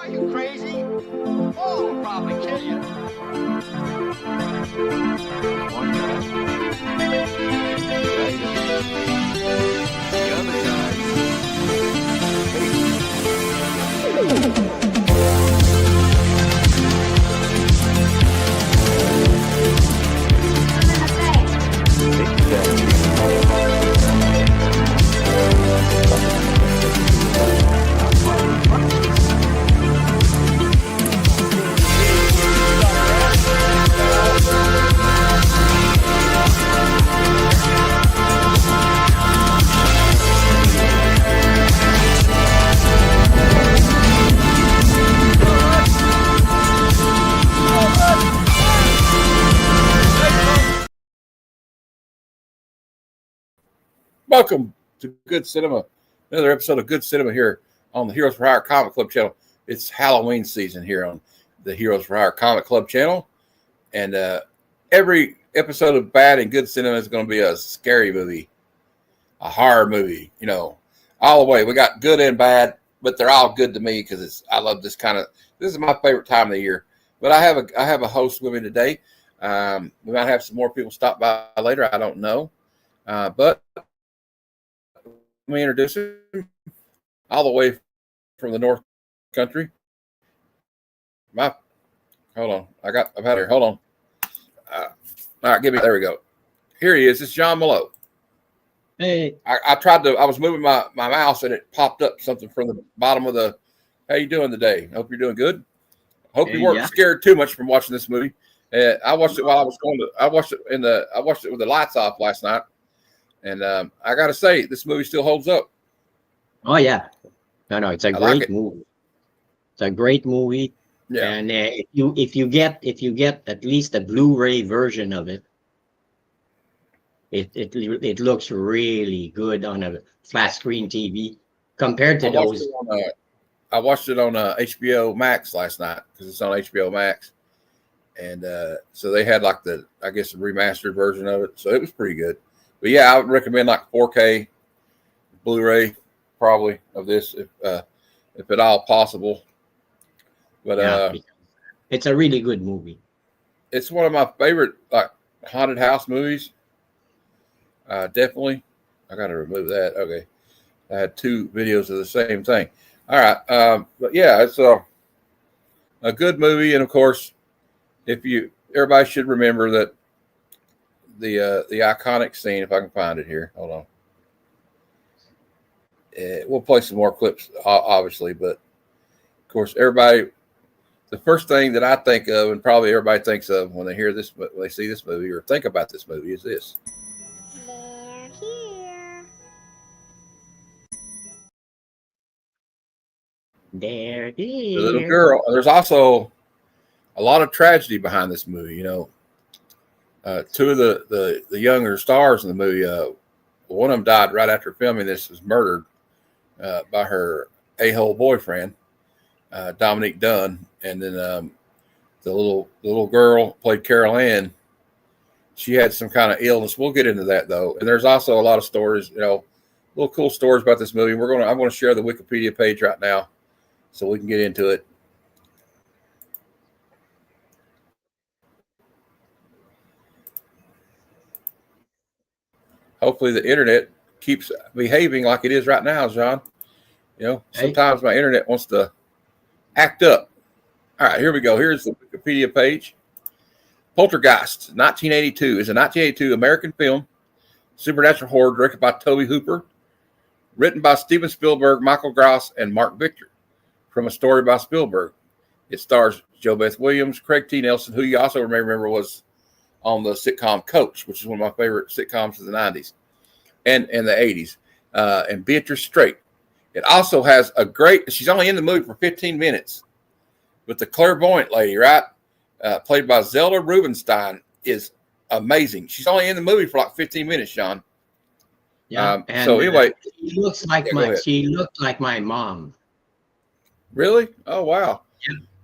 Are you crazy? Fall will probably kill you. One guy. The other Welcome to Good Cinema, another episode of Good Cinema here on the Heroes for Hire Comic Club channel. It's Halloween season here on the Heroes for Hire Comic Club channel, and every episode of Bad and Good Cinema is going to be a scary movie, a horror movie, you know, all the way. We got good and bad, but they're all good to me because I love this this is my favorite time of the year. But I have a host with me today. We might have some more people stop by later. I don't know, but let me introduce him all the way from the North Country. Hold on. I've had here. Hold on. All right, there we go. Here he is. It's John Mallow. Hey. I was moving my mouse and it popped up something from the bottom of the, how you doing today? Hope you're doing good. Hope you weren't scared too much from watching this movie. I watched it while I was I watched it with the lights off last night. And I got to say, this movie still holds up. Oh yeah, no, it's a great movie. It's a great movie. Yeah. And if you get at least a Blu-ray version of it, it looks really good on a flat screen TV compared to those. I watched it on HBO Max last night because it's on HBO Max, and so they had like a remastered version of it, so it was pretty good. But yeah, I would recommend like 4K Blu-ray probably of this if at all possible. But it's a really good movie. It's one of my favorite like haunted house movies. Definitely. I got to remove that. Okay, I had two videos of the same thing. All right, but yeah, it's a good movie, and of course, everybody should remember that. The iconic scene, if I can find it here. Hold on. We'll play some more clips, obviously, but of course, the first thing that I think of, and probably everybody thinks of when they hear this, when they see this movie or think about this movie, is this. They're here. They're here. The little girl. There's also a lot of tragedy behind this movie, you know. Two of the younger stars in the movie, one of them died right after filming this, was murdered by her a-hole boyfriend, Dominique Dunn. And then the little girl played Carol Ann. She had some kind of illness. We'll get into that though. And there's also a lot of stories, you know, little cool stories about this movie. I'm going to share the Wikipedia page right now so we can get into it. Hopefully the internet keeps behaving like it is right now, John. You know, sometimes my internet wants to act up. All right, here we go. Here's the Wikipedia page. Poltergeist, 1982, is a 1982 American film, supernatural horror directed by Tobe Hooper, written by Steven Spielberg, Michael Gross, and Mark Victor, from a story by Spielberg. It stars Jo Beth Williams, Craig T. Nelson, who you also may remember was on the sitcom Coach, which is one of my favorite sitcoms of the 90s and the 80s, and Beatrice Straight. It also has she's only in the movie for 15 minutes, but the clairvoyant lady, right, played by Zelda Rubinstein, is amazing. She's only in the movie for like 15 minutes, Sean. Yeah. So anyway, she looked like my mom. Really? Oh, wow.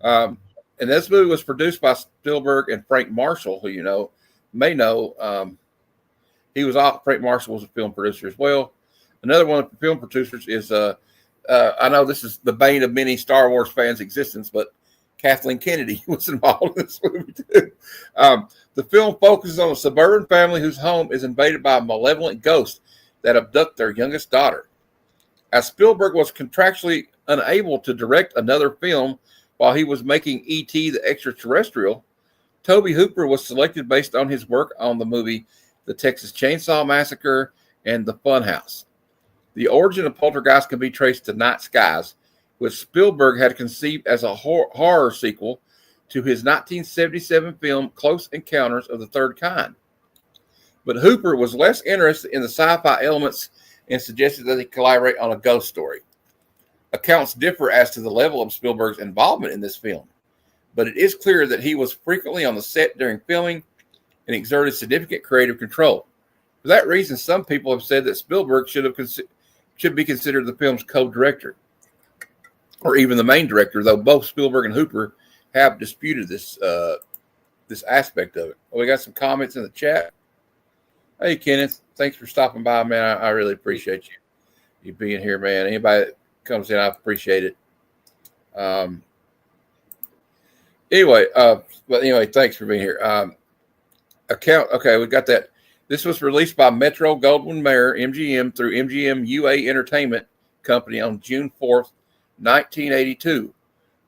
Yeah. And this movie was produced by Spielberg and Frank Marshall, who may know. Frank Marshall was a film producer as well. Another one of the film producers is I know this is the bane of many Star Wars fans' existence, but Kathleen Kennedy was involved in this movie too. The film focuses on a suburban family whose home is invaded by a malevolent ghost that abduct their youngest daughter. As Spielberg was contractually unable to direct another film while he was making E.T. the Extraterrestrial, Tobe Hooper was selected based on his work on the movie The Texas Chainsaw Massacre and The Funhouse. The origin of Poltergeist can be traced to Night Skies, which Spielberg had conceived as a horror sequel to his 1977 film Close Encounters of the Third Kind. But Hooper was less interested in the sci-fi elements and suggested that they collaborate on a ghost story. Accounts differ as to the level of Spielberg's involvement in this film, but it is clear that he was frequently on the set during filming and exerted significant creative control. For that reason, some people have said that Spielberg should be considered the film's co-director, or even the main director, though both Spielberg and Hooper have disputed this aspect of it. Well, we got some comments in the chat. Hey, Kenneth, thanks for stopping by, man. I really appreciate you being here, man. Anybody that comes in, I appreciate it. Anyway, thanks for being here. Okay, we got that. This was released by Metro-Goldwyn-Mayer, MGM, through MGM UA Entertainment Company on June 4th, 1982.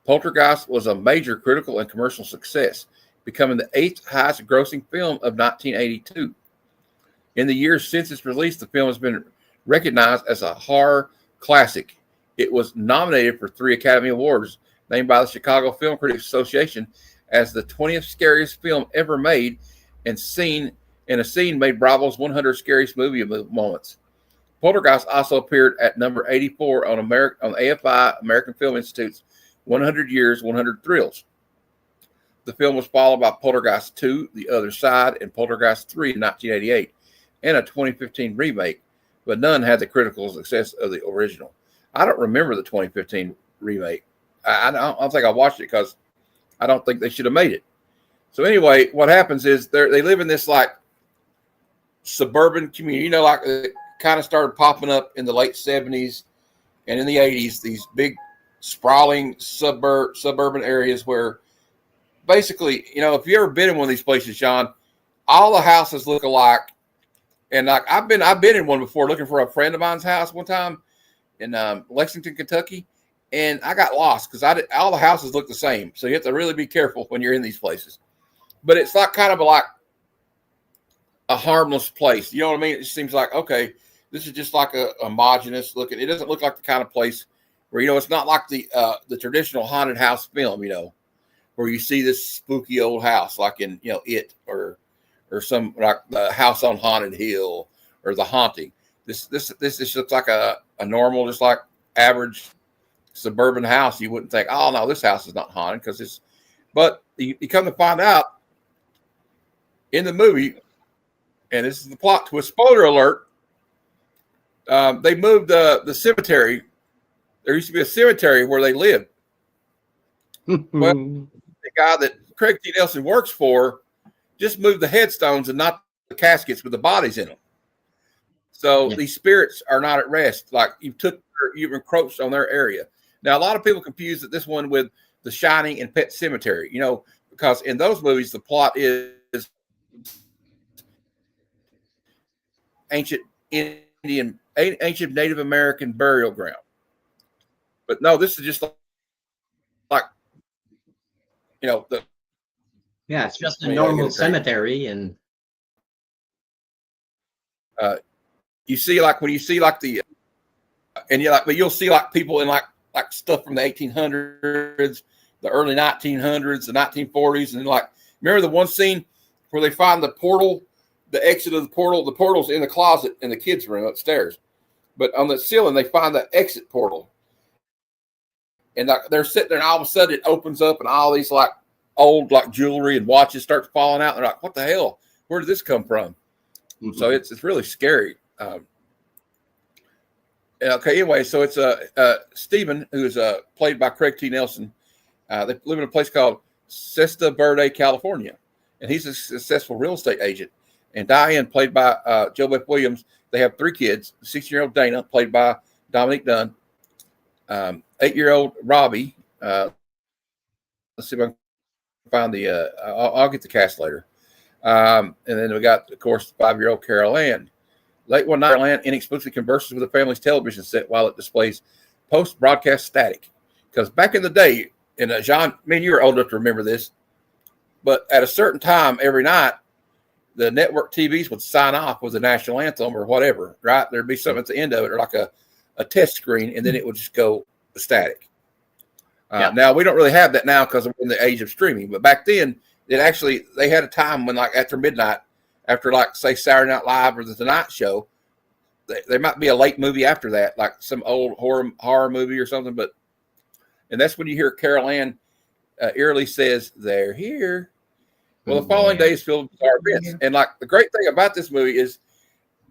Poltergeist was a major critical and commercial success, becoming the 8th highest grossing film of 1982. In the years since its release, the film has been recognized as a horror classic. It was nominated for 3 Academy Awards, named by the Chicago Film Critics Association as the 20th scariest film ever made, and a scene made Bravo's 100 Scariest Movie Moments. Poltergeist also appeared at number 84 on AFI, American Film Institute's 100 Years, 100 Thrills. The film was followed by Poltergeist 2, The Other Side, and Poltergeist 3 in 1988, and a 2015 remake, but none had the critical success of the original. I don't remember the 2015 remake. I don't think I watched it because I don't think they should have made it. So anyway, what happens is they live in this like suburban community, like it kind of started popping up in the late 70s and in the 80s, these big sprawling suburban areas where basically, if you ever been in one of these places, John, all the houses look alike. And like I've been in one before looking for a friend of mine's house one time in Lexington, Kentucky, and I got lost because all the houses look the same. So you have to really be careful when you're in these places. But it's like kind of like a harmless place. You know what I mean? It just seems like, okay, this is just like a homogenous looking. It doesn't look like the kind of place where, it's not like the traditional haunted house film, where you see this spooky old house like in, It or some like the House on Haunted Hill or The Haunting. This just looks like a normal, just like average suburban house. You wouldn't think, oh no, this house is not haunted because it's. But you come to find out in the movie, and this is the plot twist. Spoiler alert: they moved the cemetery. There used to be a cemetery where they lived. Well, the guy that Craig T. Nelson works for just moved the headstones and not the caskets with the bodies in them. So these spirits are not at rest. Like you've encroached on their area. Now, a lot of people confuse this one with The Shining and Pet Cemetery, because in those movies, the plot is ancient Native American burial ground. But no, this is just like it's just a normal cemetery, and you see like when you see like the and but you'll see like people in like stuff from the 1800s, the early 1900s, the 1940s, and like remember the one scene where they find the portal, the exit of the portal's in the closet in the kids' room upstairs, but on the ceiling they find the exit portal, and they're sitting there, and all of a sudden it opens up, and all these like old like jewelry and watches starts falling out. And they're like, "What the hell? Where did this come from?" Mm-hmm. So it's really scary. Okay, anyway, so it's Stephen, who is played by Craig T. Nelson. They live in a place called Cesta Verde, California, and he's a successful real estate agent. And Diane, played by Jo Beth Williams, they have 3 kids. 16-year-old Dana, played by Dominique Dunn, 8-year-old Robbie. Let's see if I can find the. I'll get the cast later. And then we got, of course, 5-year-old Carol Ann. Late one night, Carol Ann inexplicably converses with the family's television set while it displays post-broadcast static. Because back in the day, and John, I mean, you were old enough to remember this, but at a certain time every night, the network TVs would sign off with the national anthem or whatever, right? There'd be something at the end of it, or like a test screen, and then it would just go static. Now, we don't really have that now because we're in the age of streaming, but back then, they had a time when, like, after midnight, after, like, say, Saturday Night Live or the Tonight Show, there might be a late movie after that, like some old horror movie or something, and that's when you hear Carol Ann eerily says, "They're here." Well, the following day is filled with bizarre events. And, like, the great thing about this movie is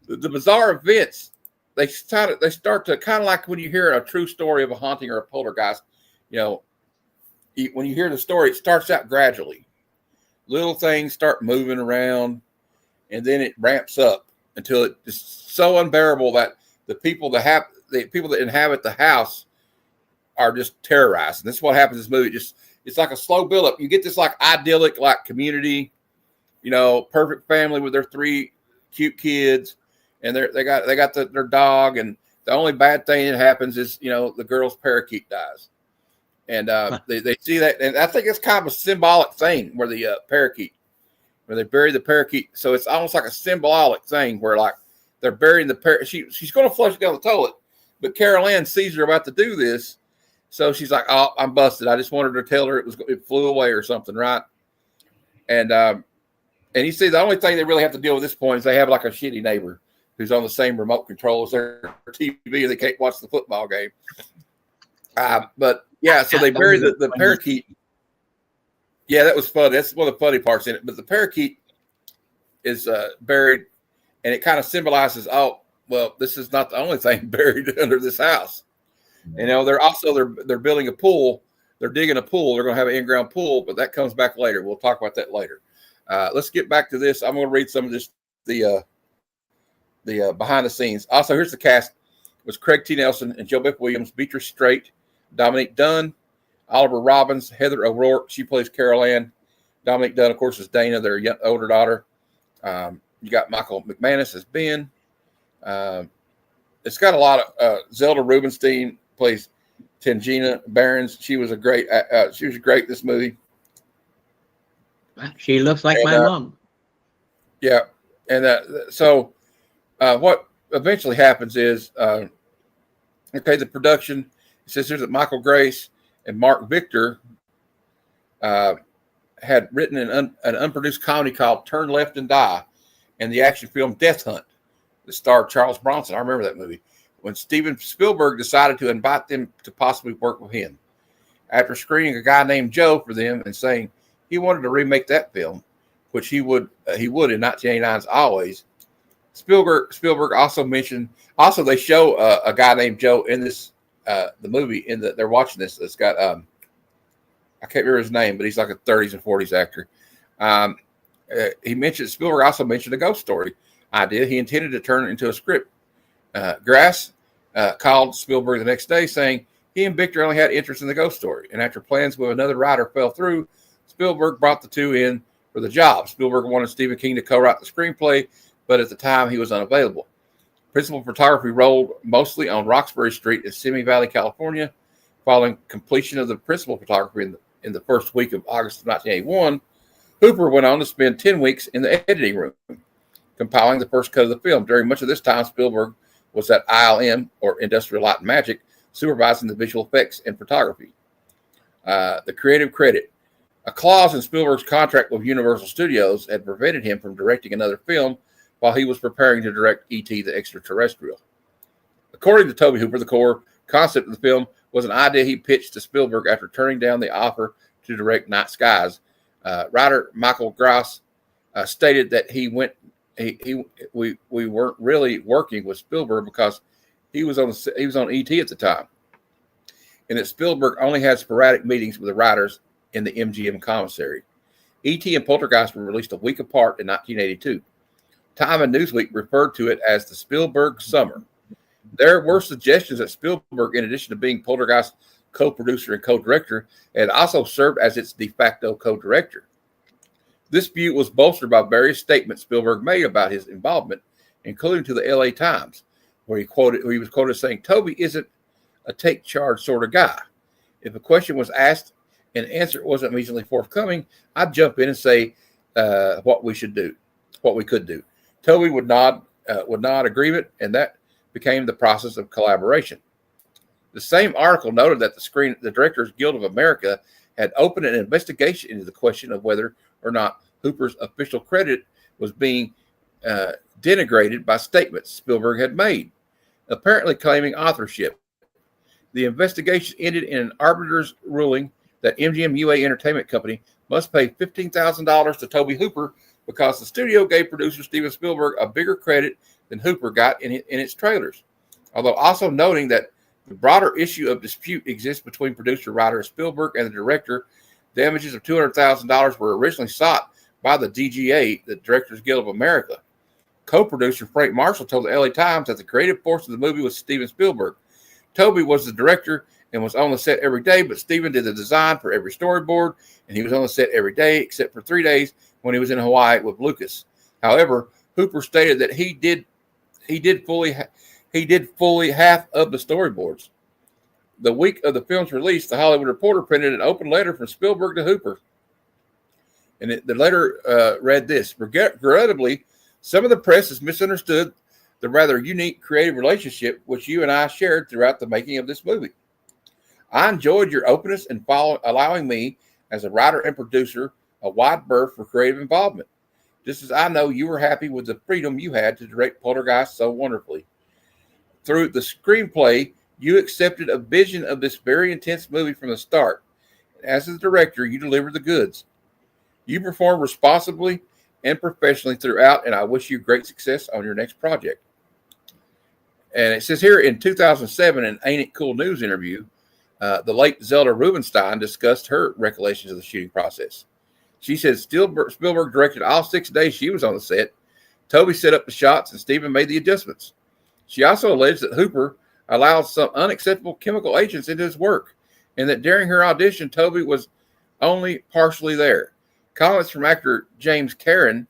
the bizarre events, they start to kind of like when you hear a true story of a haunting or a poltergeist, when you hear the story, it starts out gradually. Little things start moving around, and then it ramps up until it is so unbearable that the people that inhabit the house are just terrorized. And this is what happens in this movie. It's like a slow buildup. You get this like idyllic, like community, perfect family with their 3 cute kids, and they got their dog. And the only bad thing that happens is the girl's parakeet dies, and they see that, and I think it's kind of a symbolic thing where the parakeet, where they bury the parakeet. So it's almost like a symbolic thing where, like, they're burying the parakeet. She's going to flush it down the toilet, but Carol Ann sees her about to do this. So she's like, "Oh, I'm busted. I just wanted to tell her it flew away or something, right?" And you see, the only thing they really have to deal with at this point is they have like a shitty neighbor who's on the same remote control as their TV, and they can't watch the football game. But yeah, so they bury the parakeet. Yeah, that was fun. That's one of the funny parts in it. But the parakeet is buried, and it kind of symbolizes, oh, well, this is not the only thing buried under this house. They're building a pool. They're digging a pool. They're going to have an in-ground pool, but that comes back later. We'll talk about that later. Let's get back to this. I'm going to read some of this, the behind the scenes. Also, here's the cast. It was Craig T. Nelson and Joe Biff Williams, Beatrice Straight, Dominique Dunn, Oliver Robbins, Heather O'Rourke. She plays Carol Ann. Dominique Dunn, of course, is Dana, their older daughter. You got Michael McManus as Ben. It's got a lot of Zelda Rubinstein plays Tangina Barons. She was great in this movie. She looks like my mom. Yeah, and so what eventually happens is, the production, it says here that Michael Grace and Mark Victor had written an unproduced comedy called Turn Left and Die, and the action film Death Hunt that starred Charles Bronson. I remember that movie. When Steven Spielberg decided to invite them to possibly work with him. After screening a guy named Joe for them and saying he wanted to remake that film, which he would in 1989's Always, Spielberg also mentioned, they show a guy named Joe in this, the movie, they're watching this. It's got, I can't remember his name, but he's like a 30s and 40s actor. Spielberg also mentioned a ghost story idea. He intended to turn it into a script. Grass called Spielberg the next day saying he and Victor only had interest in the ghost story. And after plans with another writer fell through, Spielberg brought the two in for the job. Spielberg wanted Stephen King to co-write the screenplay, but at the time he was unavailable. Principal photography rolled mostly on Roxbury Street in Simi Valley, California. Following completion of the principal photography in the first week of August of 1981, Hooper went on to spend 10 weeks in the editing room, compiling the first cut of the film. During much of this time, Spielberg was at ILM, or Industrial Light and Magic, supervising the visual effects and photography. The creative credit. A clause in Spielberg's contract with Universal Studios had prevented him from directing another film while he was preparing to direct E.T. the Extraterrestrial. According to Tobe Hooper, the core concept of the film was an idea he pitched to Spielberg after turning down the offer to direct Night Skies. Writer Michael Gross stated that we weren't really working with Spielberg because he was on E.T. at the time, and that Spielberg only had sporadic meetings with the writers in the MGM commissary. E.T. and Poltergeist were released a week apart in 1982. Time and Newsweek referred to it as the Spielberg Summer. There were suggestions that Spielberg, in addition to being Poltergeist co-producer and co-director, had also served as its de facto co-director. This view was bolstered by various statements Spielberg made about his involvement, including to the LA Times, where he was quoted saying, "Tobe isn't a take charge sort of guy. If a question was asked and an answer wasn't immediately forthcoming, I'd jump in and say what we could do. Tobe would nod agreement, and that became the process of collaboration." The same article noted that the Directors Guild of America had opened an investigation into the question of whether or not Hooper's official credit was being denigrated by statements Spielberg had made, apparently claiming authorship. The investigation ended in an arbitrator's ruling that MGM UA Entertainment Company must pay $15,000 to Tobe Hooper because the studio gave producer Steven Spielberg a bigger credit than Hooper got in its trailers, although also noting that the broader issue of dispute exists between producer writer Spielberg and the director. Damages of $200,000 were originally sought by the DGA, the Directors Guild of America. Co-producer Frank Marshall told the LA Times that the creative force of the movie was Steven Spielberg. Tobe was the director and was on the set every day, but Steven did the design for every storyboard, and he was on the set every day except for 3 days when he was in Hawaii with Lucas. However, Hooper stated that he did fully half of the storyboards. The week of the film's release, the Hollywood Reporter printed an open letter from Spielberg to Hooper. And the letter read this: "Regrettably, some of the press has misunderstood the rather unique creative relationship which you and I shared throughout the making of this movie. I enjoyed your openness in allowing me, as a writer and producer, a wide berth for creative involvement, just as I know you were happy with the freedom you had to direct Poltergeist so wonderfully. Through the screenplay, you accepted a vision of this very intense movie from the start. As the director, you delivered the goods. You performed responsibly and professionally throughout, and I wish you great success on your next project." And it says here, in 2007, in Ain't It Cool News interview, the late Zelda Rubinstein discussed her recollections of the shooting process. She said Spielberg directed all 6 days she was on the set. Tobe set up the shots, and Steven made the adjustments. She also alleged that Hooper allowed some unacceptable chemical agents into his work, and that during her audition, Tobe was only partially there. Comments from actor James Karen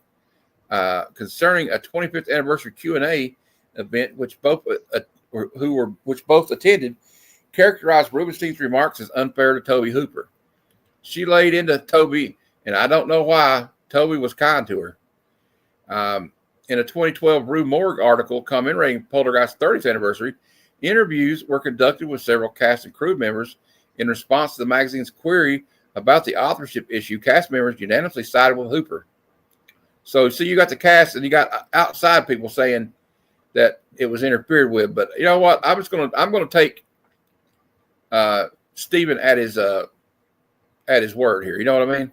concerning a 25th anniversary Q&A event, which both attended, characterized Rubenstein's remarks as unfair to Tobe Hooper. She laid into Tobe, and I don't know why Tobe was kind to her. In a 2012 Rue Morgue article commemorating Poltergeist's 30th anniversary, interviews were conducted with several cast and crew members. In response to the magazine's query about the authorship issue, cast members unanimously sided with Hooper. So you got the cast, and you got outside people saying that it was interfered with. But you know what? I'm going to take Steven at his word here. You know what I mean?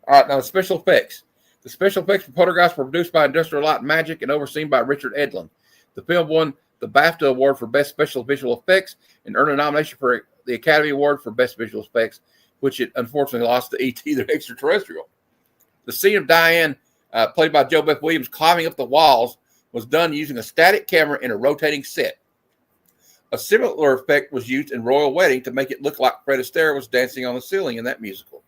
All right, now special effects. The special effects for Poltergeist were produced by Industrial Light and Magic and overseen by Richard Edlund. The film won the BAFTA Award for Best Special Visual Effects and earned a nomination for the Academy Award for Best Visual Effects, which it unfortunately lost to E.T. the Extraterrestrial. The scene of Diane, played by Jo Beth Williams, climbing up the walls was done using a static camera in a rotating set. A similar effect was used in Royal Wedding to make it look like Fred Astaire was dancing on the ceiling in that musical.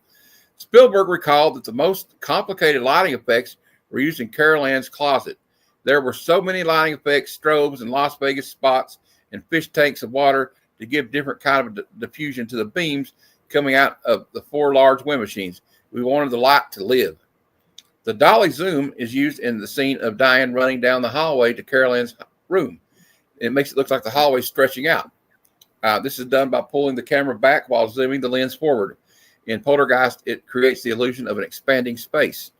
Spielberg recalled that the most complicated lighting effects were used in Carol Ann's closet. There were so many lighting effects, strobes, and Las Vegas spots and fish tanks of water to give different kind of diffusion to the beams coming out of the 4 large wind machines. We wanted the light to live. The dolly zoom is used in the scene of Diane running down the hallway to Carol Ann's room. It makes it look like the hallway is stretching out. This is done by pulling the camera back while zooming the lens forward. In Poltergeist, it creates the illusion of an expanding space.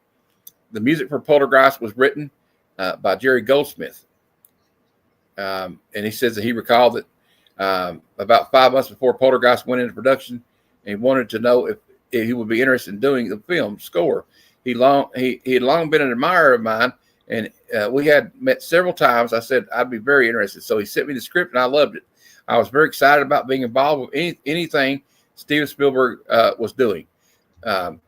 The music for Poltergeist was written by Jerry Goldsmith. And he says that he recalled that about 5 months before Poltergeist went into production, and he wanted to know if he would be interested in doing the film score. He had long been an admirer of mine, and we had met several times. I said I'd be very interested. So he sent me the script, and I loved it. I was very excited about being involved with anything Steven Spielberg was doing.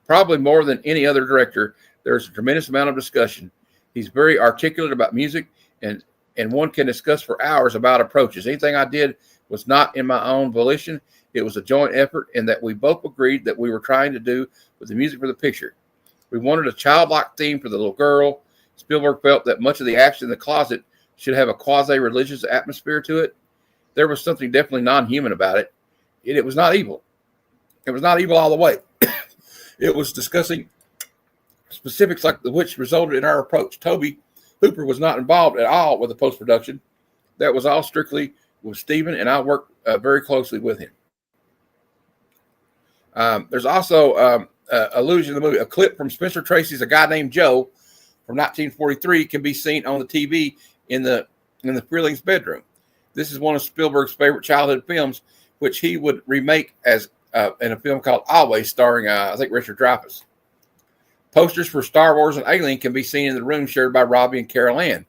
Probably more than any other director, there's a tremendous amount of discussion. He's very articulate about music, and and one can discuss for hours about approaches. Anything I did was not in my own volition. It was a joint effort, and that we both agreed that we were trying to do with the music for the picture. We wanted a childlike theme for the little girl. Spielberg felt that much of the action in the closet should have a quasi-religious atmosphere to it. There was something definitely non-human about it. It was not evil. It was not evil all the way. It was discussing specifics like which resulted in our approach. Tobe Hooper was not involved at all with the post-production. That was all strictly with Stephen, and I worked very closely with him. There's also allusion to the movie. A clip from Spencer Tracy's A Guy Named Joe from 1943 can be seen on the TV in the Freeling's bedroom. This is one of Spielberg's favorite childhood films, which he would remake as in a film called Always, starring I think Richard Dreyfuss. Posters for Star Wars and Alien can be seen in the room shared by Robbie and Carol Ann.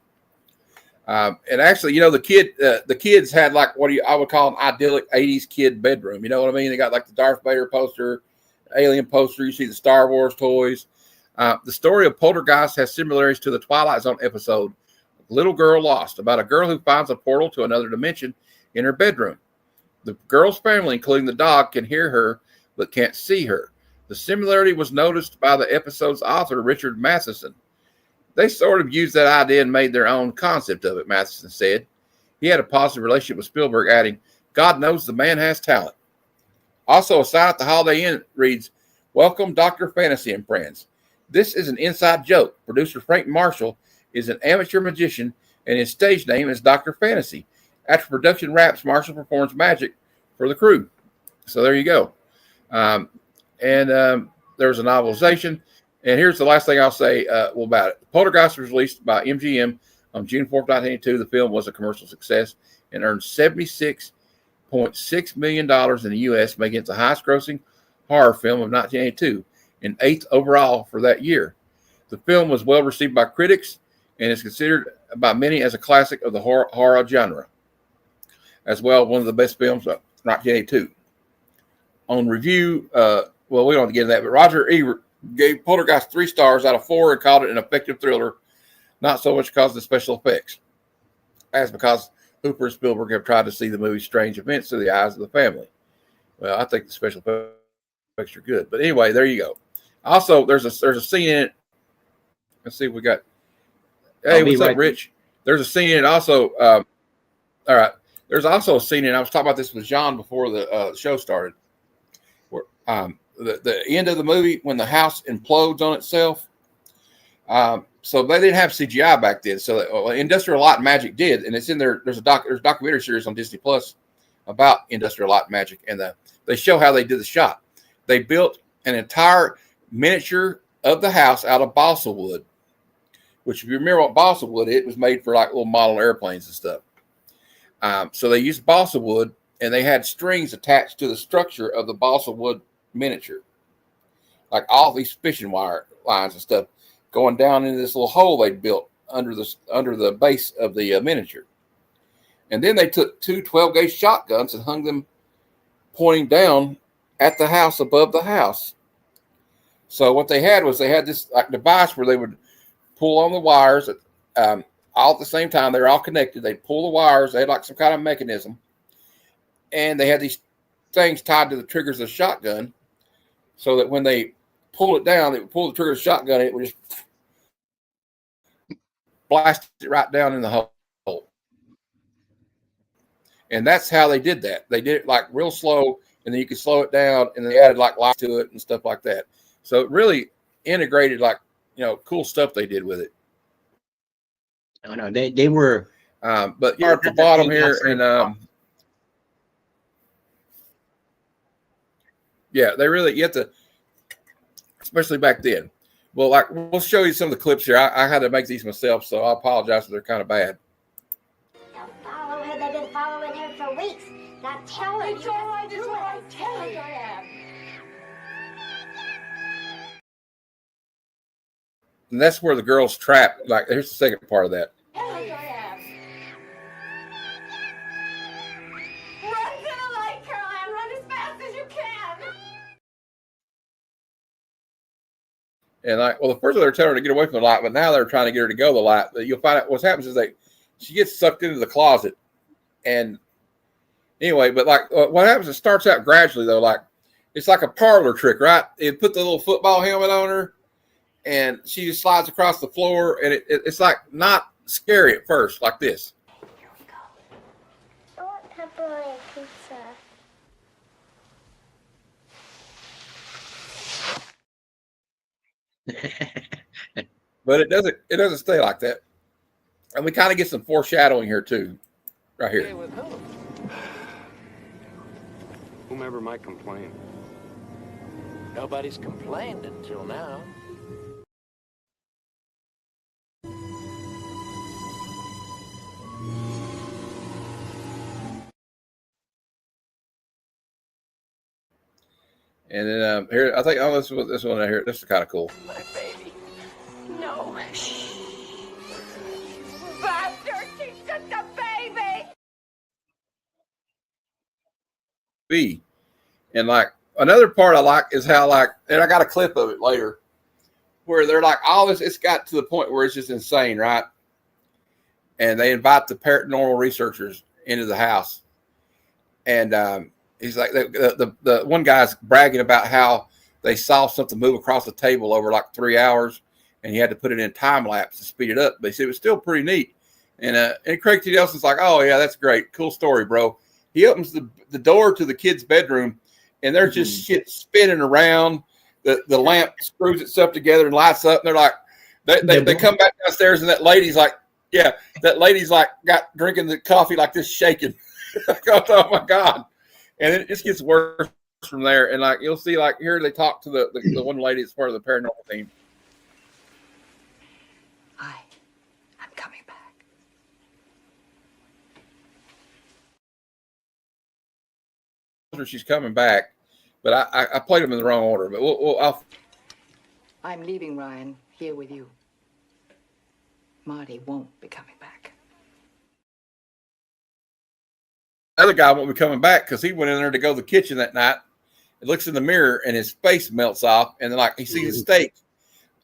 And actually, the kids had like I would call an idyllic 80s kid bedroom. You know what I mean? They got like the Darth Vader poster, Alien poster. You see the Star Wars toys. The story of Poltergeist has similarities to the Twilight Zone episode, Little Girl Lost, about a girl who finds a portal to another dimension in her bedroom. The girl's family, including the dog, can hear her but can't see her. The similarity was noticed by the episode's author, Richard Matheson. They sort of used that idea and made their own concept of it, Matheson said. He had a positive relationship with Spielberg, adding, God knows the man has talent. Also, a sign at the Holiday Inn reads, Welcome, Dr. Fantasy and friends. This is an inside joke. Producer Frank Marshall is an amateur magician, and his stage name is Dr. Fantasy. After production wraps, Marshall performs magic for the crew. So there you go. There's a novelization. And here's the last thing I'll say about it. Poltergeist was released by MGM on June 4th, 1982. The film was a commercial success and earned $76.6 million in the U.S., making it the highest-grossing horror film of 1982 and 8th overall for that year. The film was well received by critics and is considered by many as a classic of the horror genre. As well, one of the best films of 1982. On review, we don't have to get into that, but Roger Ebert gave Poltergeist 3 stars out of 4 and called it an effective thriller, not so much because of the special effects, as because Hooper and Spielberg have tried to see the movie's strange events through the eyes of the family. Well, I think the special effects are good. But anyway, there you go. Also, there's a scene in it. Let's see if we got. Hey, what's up, Rich? There's a scene in it also. All right. There's also a scene in it. I was talking about this with John before the show started. Where the end of the movie when the house implodes on itself. So they didn't have CGI back then. So Industrial Light and Magic did, and it's in there. There's a documentary series on Disney Plus about Industrial Light and Magic, and they show how they did the shot. They built an entire miniature of the house out of balsa wood, which if you remember what balsa wood is, it was made for like little model airplanes and stuff. So they used balsa wood, and they had strings attached to the structure of the balsa wood miniature, like all these fishing wire lines and stuff going down into this little hole they built under the base of the miniature. And then they took 2 12-gauge shotguns and hung them pointing down at the house above the house. So what they had this like device where they would pull on the wires all at the same time. They were all connected. They'd pull the wires. They had like some kind of mechanism. And they had these things tied to the triggers of the shotgun so that when they pull it down, they would pull the trigger of the shotgun and it would just blast it right down in the hole. And that's how they did that. They did it like real slow, and then you could slow it down, and they added like lights to it and stuff like that. So it really integrated like, cool stuff they did with it. Oh, no, they were. But you're at the bottom here, and they really, you have to, especially back then. Well, like we'll show you some of the clips here. I had to make these myself, so I apologize if they're kind of bad. Now follow her. They've been following her for weeks. Now tell her. It's all right. It's all right. Tell her I am. And that's where the girl's trapped. Like, here's the second part of that. Tell her I am. Run to the light, Caroline. Run as fast as you can. And the first they're telling her to get away from the light, but now they're trying to get her to go to the light. But you'll find out what happens is she gets sucked into the closet. And anyway, but like what happens, it starts out gradually though. Like it's like a parlor trick, right? It put the little football helmet on her and she just slides across the floor. And it's like not scary at first, like this. Here we go. I want pepperoni pizza. But it doesn't stay like that. And we kind of get some foreshadowing here too, right here. Whomever might complain. Nobody's complained until now. And then here, I think, this one right here. This is kind of cool. My baby. No. Bastard, she's just a baby! B. And like another part I like is how like, and I got a clip of it later, where they're like all this. It's got to the point where it's just insane, right? And they invite the paranormal researchers into the house, and he's like the one guy's bragging about how they saw something move across the table over like 3 hours, and he had to put it in time lapse to speed it up. But he said it was still pretty neat. And Craig T. Nelson's like, oh yeah, that's great, cool story, bro. He opens the door to the kid's bedroom, and there's just shit spinning around. The lamp screws itself together and lights up. And they're like, they come back downstairs, and that lady's like, got drinking the coffee like this, shaking. Oh my god! And it just gets worse from there. And like you'll see, like here they talk to the one lady that's part of the paranormal team. I'm coming back. She's coming back, but I played them in the wrong order. But I'm leaving Ryan here with you. Marty won't be coming back. The other guy won't be coming back because he went in there to go to the kitchen that night. He looks in the mirror and his face melts off, and then like he sees a steak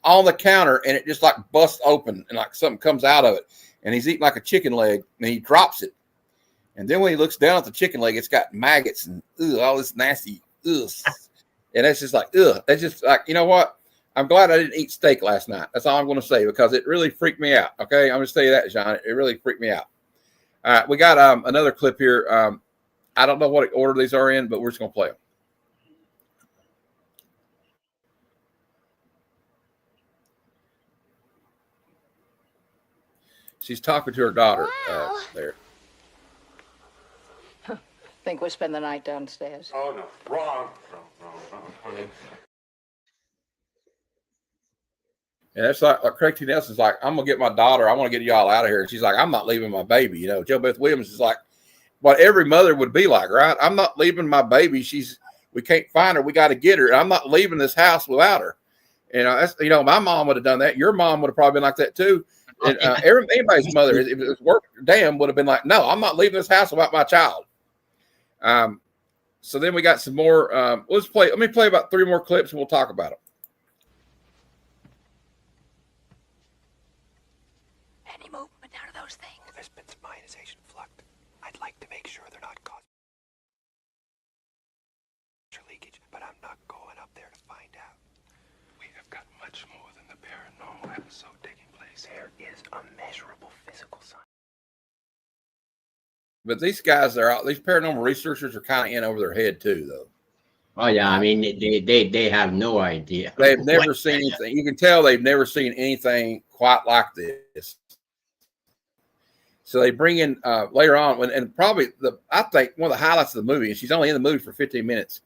on the counter, and it just like busts open, and like something comes out of it, and he's eating like a chicken leg, and he drops it. And then when he looks down at the chicken leg, it's got maggots and all this nasty and that's just like that's just like, you know what? I'm glad I didn't eat steak last night. That's all I'm going to say, because it really freaked me out. Okay, I'm going to tell you that, John. It really freaked me out. All right, we got another clip here. I don't know what order these are in, but we're just going to play them. She's talking to her daughter there. Think we'll spend the night downstairs. Oh, no. Wrong. Honey. And that's like Craig T. Nelson's like, I'm going to get my daughter. I want to get y'all out of here. And she's like, I'm not leaving my baby. You know, Jo Beth Williams is like what every mother would be like, right? I'm not leaving my baby. We can't find her. We got to get her. And I'm not leaving this house without her. You know, that's, you know, my mom would have done that. Your mom would have probably been like that too. And anybody's mother, if it was worth damn, would have been like, no, I'm not leaving this house without my child. So then we got some more. Let me play about 3 more clips and we'll talk about them. Any movement out of those things? There's been some ionization flux. I'd like to make sure they're not causing leakage, but I'm not going up there to find out. We have got much more than the paranormal episode taking place. There is a measurable physical sign. But these guys these paranormal researchers are kind of in over their head too, though. Oh yeah, I mean they have no idea. They've never seen anything. You can tell they've never seen anything quite like this. So they bring in later on, and probably I think one of the highlights of the movie, and she's only in the movie for 15 minutes,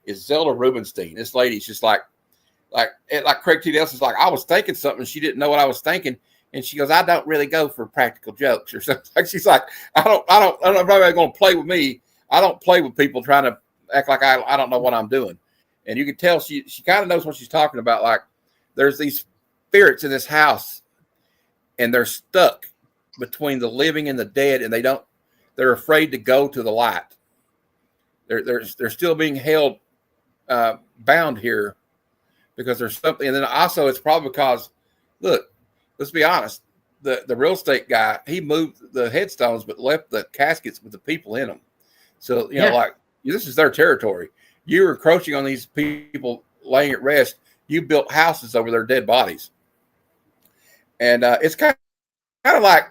is Zelda Rubinstein. This lady's just like Craig T. Nelson's like, I was thinking something, she didn't know what I was thinking. And she goes, I don't really go for practical jokes or something. Like she's like, I don't know if anybody's going to play with me. I don't play with people trying to act like I don't know what I'm doing. And you can tell she kind of knows what she's talking about. Like there's these spirits in this house and they're stuck between the living and the dead. And they're afraid to go to the light. They're still being held bound here because there's something. And then also it's probably because, look, let's be honest. the real estate guy, he moved the headstones, but left the caskets with the people in them. So, you know, like this is their territory. You're encroaching on these people laying at rest. You built houses over their dead bodies. And it's kind of like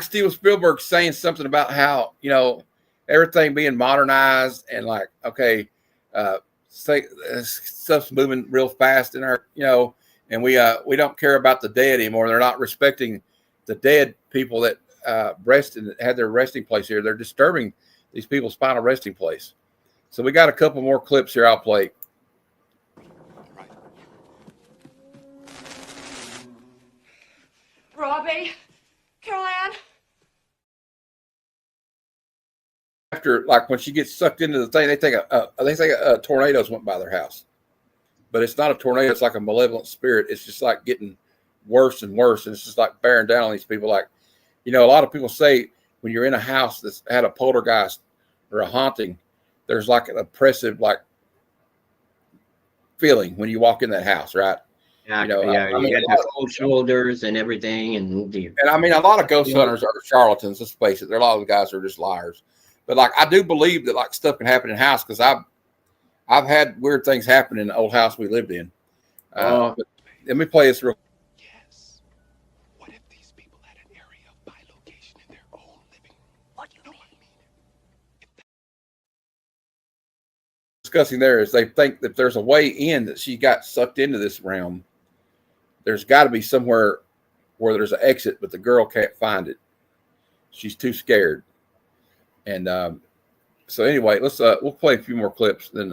Steven Spielberg saying something about how, you know, everything being modernized and like, okay, stuff's moving real fast in our, you know, and we don't care about the dead anymore. They're not respecting the dead people that rested and had their resting place here. They're disturbing these people's final resting place. So we got a couple more clips here I'll play. Robbie, Caroline. After, like, when she gets sucked into the thing, they think a tornadoes went by their house, but it's not a tornado. It's like a malevolent spirit. It's just like getting worse and worse, and it's just like bearing down on these people. Like, you know, a lot of people say when you're in a house that's had a poltergeist or a haunting, there's like an oppressive like feeling when you walk in that house, right? Yeah, you know, yeah, I mean, you got the cold shoulders and everything, and I mean, a lot of ghost hunters are charlatans. Let's face it, there are a lot of guys who are just liars. But like, I do believe that like stuff can happen in a house because I've had weird things happen in the old house we lived in. But let me play this real. Yes. What if these people had an area of bilocation in their own living? What do you mean? Discussing there is they think that there's a way in that she got sucked into this realm. There's got to be somewhere where there's an exit, but the girl can't find it. She's too scared. And so anyway, let's we'll play a few more clips, then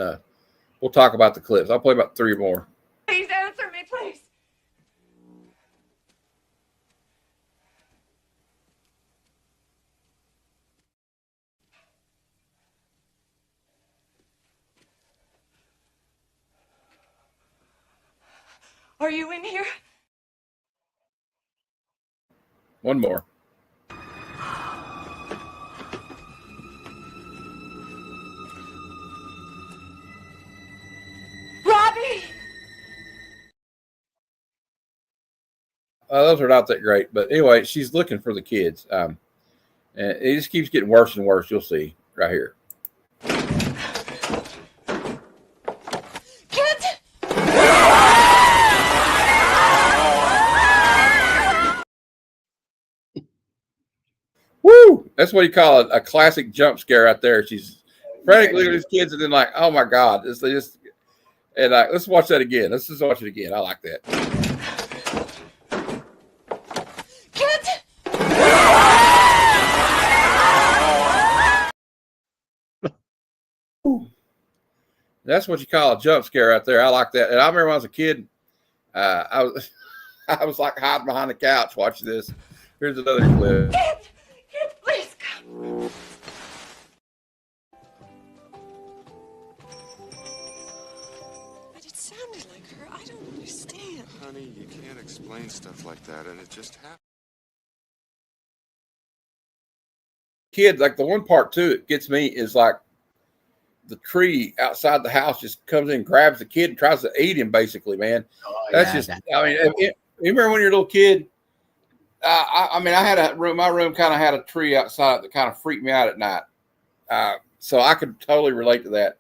we'll talk about the clips. I'll play about 3 more. Please answer me, please. Are you in here? One more. Robbie! Those are not that great, but anyway, she's looking for the kids, and it just keeps getting worse and worse. You'll see right here. Kids! Woo! That's what you call a classic jump scare right there. She's frantically looking at these kids, and then like, oh my god, they just. And let's watch that again. Let's just watch it again. I like that. Kids! That's what you call a jump scare right there. I like that. And I remember when I was a kid, I was like hiding behind the couch watching this. Here's another clip. Kids! Kids, please come. But it sounded like her. I don't understand. Honey, you can't explain stuff like that, and it just happened. Kid, like the one part too, it gets me is like the tree outside the house just comes in, grabs the kid, and tries to eat him. Basically, man, that's just. I mean, you remember when you're a little kid? I mean, I had a room. My room kind of had a tree outside that kind of freaked me out at night. So I could totally relate to that.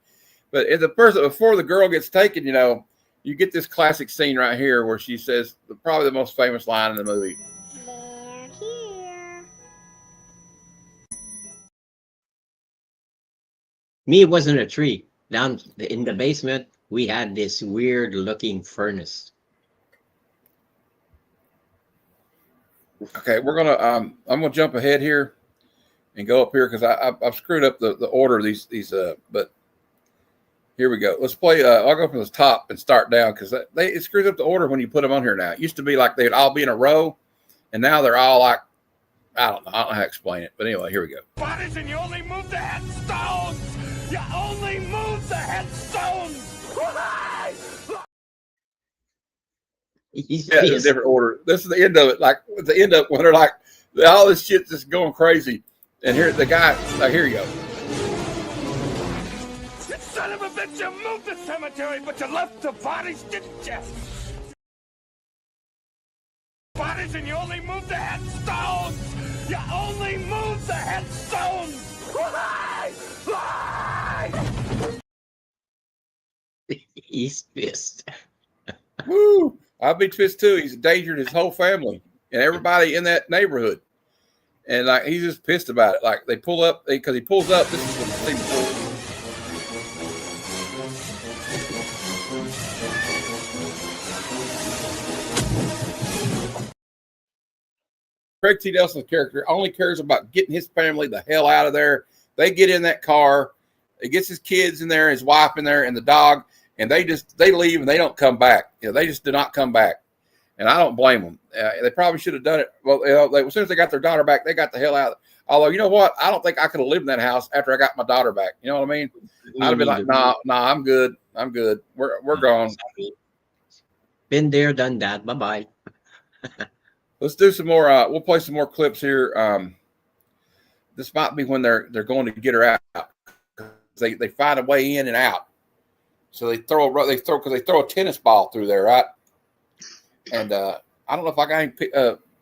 But if the person before the girl gets taken, you know, you get this classic scene right here where she says probably the most famous line in the movie. They're here. Me, it wasn't a tree. Down in the basement, we had this weird looking furnace. Okay, we're gonna I'm gonna jump ahead here and go up here because I've screwed up the order of these but here we go. Let's play. I'll go from the top and start down because it screws up the order when you put them on here now. It used to be like they'd all be in a row, and now they're all like I don't know how to explain it. But anyway, here we go. Bodies, and you only move the headstones. You only move the headstones. Yeah, it's a different order. This is the end of it. Like the end of it when they're like all this shit's just going crazy. And here the guy. Here you go. You son of a bitch! You moved the cemetery, but you left the bodies, didn't you? Bodies. vision. You only move the headstones. You only move the headstones. Lie! Lie! He's pissed. Woo! I'd be pissed too. He's endangered his whole family and everybody in that neighborhood. And like he's just pissed about it. Like they pull up because he pulls up. This is what the scene before. Craig T. Nelson's character only cares about getting his family the hell out of there. They get in that car. He gets his kids in there, his wife in there, and the dog, and they leave and they don't come back. You know, they just do not come back, and I don't blame them. They probably should have done it. Well, you know, as soon as they got their daughter back, they got the hell out. Although, you know what? I don't think I could have lived in that house after I got my daughter back. You know what I mean? I'd have been like, nah, I'm good. I'm good. We're gone. Been there, done that. Bye-bye. Let's do some more. We'll play some more clips here. This might be when they're going to get her out. They find a way in and out. So they throw a tennis ball through there, right? And I don't know if I got any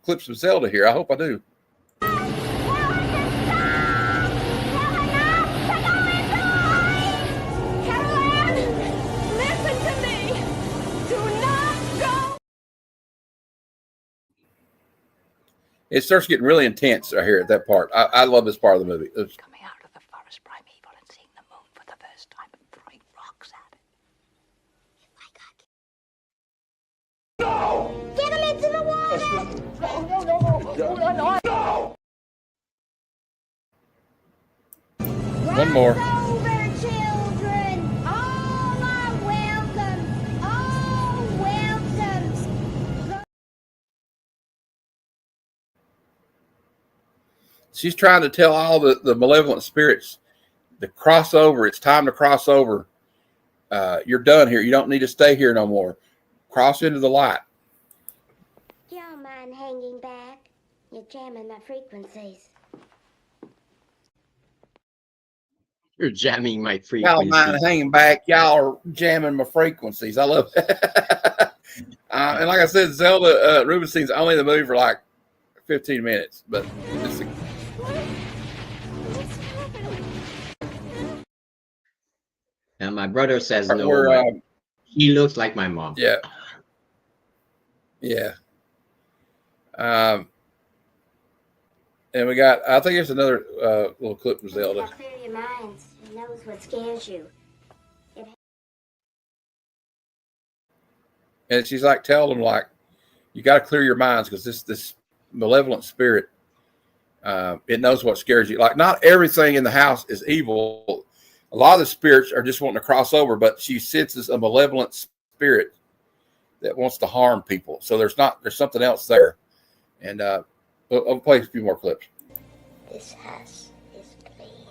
clips of Zelda here. I hope I do. It starts getting really intense right here at that part. I love this part of the movie. Coming out of the forest primeval and seeing the moon for the first time and throwing rocks at it. No! Get him into the water! No! One more. Over, children! All are welcome! All welcome! She's trying to tell all the malevolent spirits to cross over. It's time to cross over. You're done here. You don't need to stay here no more. Cross into the light. You don't mind hanging back? You're jamming my frequencies. You're jamming my Y'all frequency. mind hanging back. Y'all are jamming my frequencies. I love it. And like I said, Zelda Rubinstein's only in the movie for like 15 minutes, but it's And my brother says no. we're, He looks like my mom. yeah. Yeah. And we got, I think there's another little clip from Zelda. Clear your minds. He knows what scares you. And she's like, tell them, like, you got to clear your minds because this malevolent spirit, it knows what scares you. Like, not everything in the house is evil. A lot of the spirits are just wanting to cross over, but she senses a malevolent spirit that wants to harm people. So there's something else there. And I'll play a few more clips. This house is clean.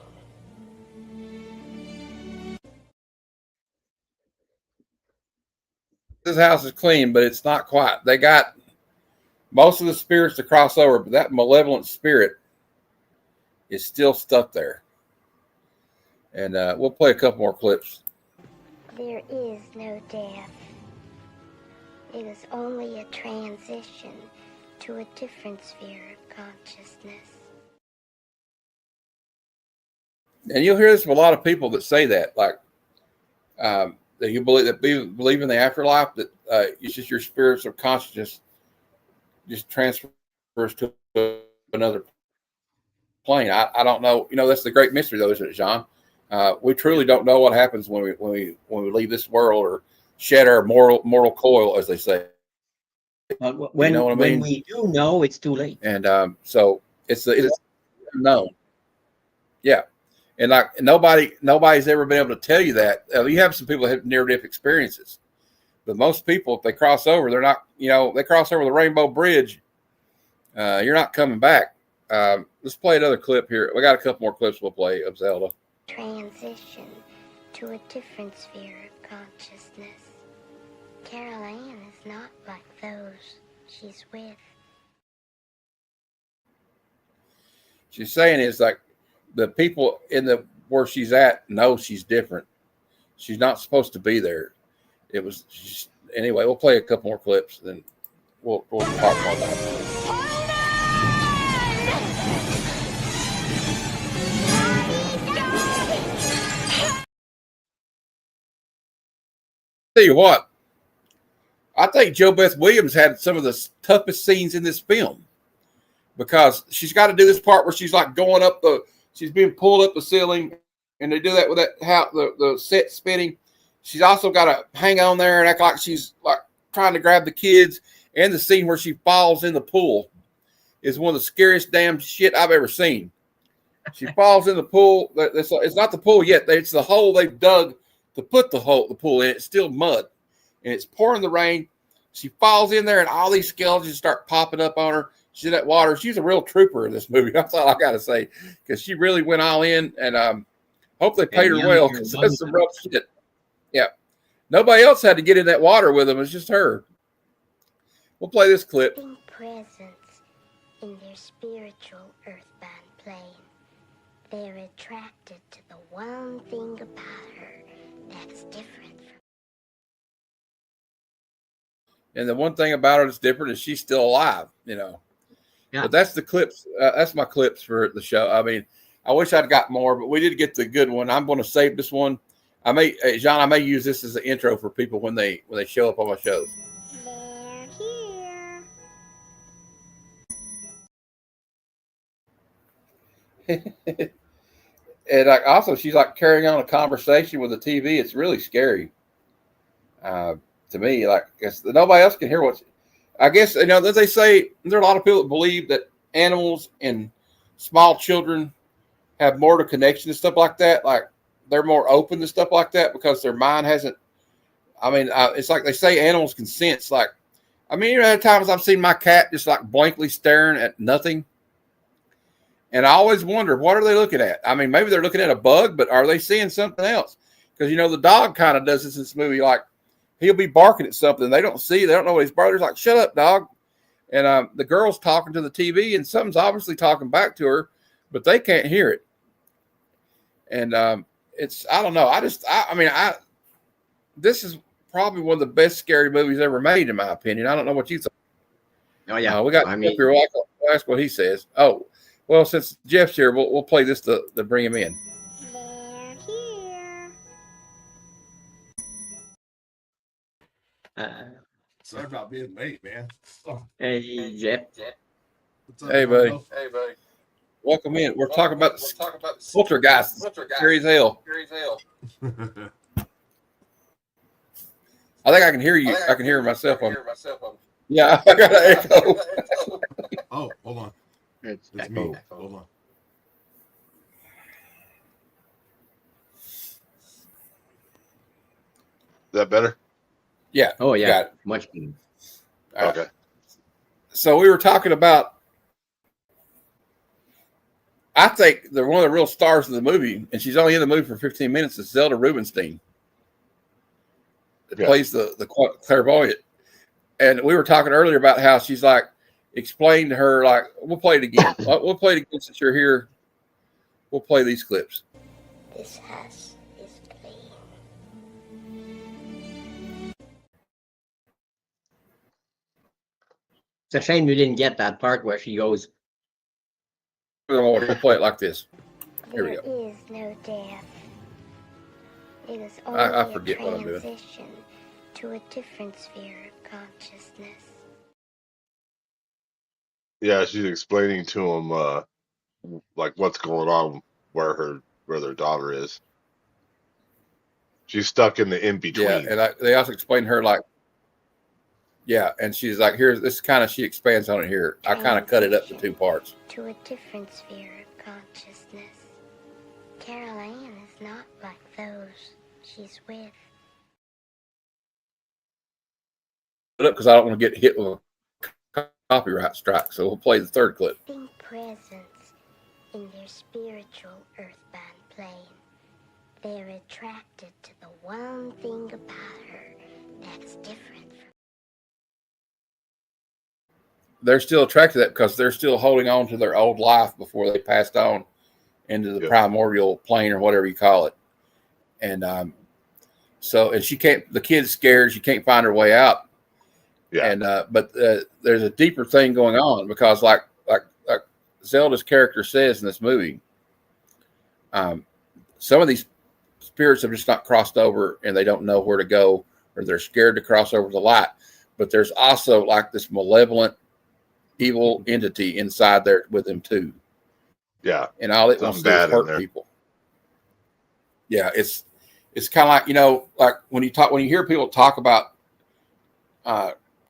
This house is clean, but it's not quite. They got most of the spirits to cross over, but that malevolent spirit is still stuck there. And we'll play a couple more clips. There is no death. It is only a transition to a different sphere of consciousness. And you'll hear this from a lot of people that say that, like that you believe in the afterlife, that it's just your spirits of consciousness just transfers to another plane. I don't know. You know, that's the great mystery, though, isn't it, John? We truly don't know what happens when we leave this world or shed our mortal coil, as they say. When, you know what I mean? When we do know, it's too late. And so it's unknown. Yeah. And like nobody's ever been able to tell you that. You have some people that have near-death experiences, but most people, if they cross over, they're not. You know, they cross over the Rainbow Bridge. You're not coming back. Let's play another clip here. We got a couple more clips we'll play of Zelda. Transition to a different sphere of consciousness. Carol Ann is not like those she's with. She's saying is like the people where she's at know she's different. She's not supposed to be there. Anyway. We'll play a couple more clips, then we'll talk about that. Tell you what, I think Jo Beth Williams had some of the toughest scenes in this film because she's got to do this part where she's like going up she's being pulled up the ceiling, and they do that with that the set spinning. She's also got to hang on there and act like she's like trying to grab the kids. And the scene where she falls in the pool is one of the scariest damn shit I've ever seen. She falls in the pool. It's not the pool yet. It's the hole they've dug to put the pool in. It's still mud, and it's pouring the rain. She falls in there, and all these skeletons start popping up on her. She's in that water. She's a real trooper in this movie. That's all I got to say, because she really went all in, and hope they paid her well, because that's some rough shit. Yeah. Nobody else had to get in that water with them. It's just her. We'll play this clip. Presence in their spiritual earthbound plane. They're attracted to the one thing about her that's different from. And the one thing about her that's different is she's still alive, you know. Yeah. But that's the clips. That's my clips for the show. I mean, I wish I'd got more, but we did get the good one. I'm going to save this one. John, I may use this as an intro for people when they show up on my shows. And also, she's like carrying on a conversation with the TV. It's really scary to me. Like, nobody else can hear what. I guess, you know, as they say, there are a lot of people that believe that animals and small children have more to connection and stuff like that. Like, they're more open to stuff like that because their mind hasn't. I mean, it's like they say animals can sense. Like, I mean, there are times I've seen my cat just like blankly staring at nothing. And I always wonder, what are they looking at? I mean, maybe they're looking at a bug, but are they seeing something else? Because, you know, the dog kind of does this in this movie. Like, he'll be barking at something. They don't know what his brother's like, shut up, dog. And the girl's talking to the TV, and something's obviously talking back to her, but they can't hear it. And I don't know. This is probably one of the best scary movies ever made, in my opinion. I don't know what you think. Oh, yeah. We got Jeff here. We'll ask what he says. Oh, well, since Jeff's here, we'll play this to bring him in. They're here. Sorry about being late, man. Oh. Hey, Jeff. What's up, Hey, buddy. Hey, buddy. Welcome in. We're talking about Poltergeist. Scary as hell. I think I can hear you. I can hear myself on. Yeah, I got an echo. Oh, hold on. It's me. Hold on. Is that better? Yeah. Oh, yeah. Much better. Okay. Right. So we were talking about, I think they're one of the real stars of the movie, and she's only in the movie for 15 minutes, is Zelda Rubinstein. That plays the clairvoyant. And we were talking earlier about how she's like, explain to her, like, we'll play it again. We'll play it again since you're here. We'll play these clips. This house is clean. It's a shame you didn't get that part where she goes. We'll play it like this. Here we go. There is no death. It is only I forget a what I'm doing. transition to a different sphere of consciousness. Yeah, she's explaining to him like what's going on where their daughter is. She's stuck in the in between. Yeah, and they also explain to her like, yeah, and she's like, here's this kind of, she expands on it here. I kind of cut it up to two parts. To a different sphere of consciousness. Carol Ann is not like those she's with. Put up because I don't want to get hit with a copyright strike, so we'll play the third clip. Presence in their spiritual earthbound plane. They're attracted to the one thing about her that's different from. They're still attracted to that because they're still holding on to their old life before they passed on into the primordial plane or whatever you call it. And so she can't, the kid's scared, she can't find her way out. Yeah. And but there's a deeper thing going on because like Zelda's character says in this movie, some of these spirits have just not crossed over and they don't know where to go, or they're scared to cross over the light. But there's also like this malevolent, evil entity inside there with them too. Yeah. And all it wants to do is hurt people. Yeah, it's kind of like, you know, like when you hear people talk about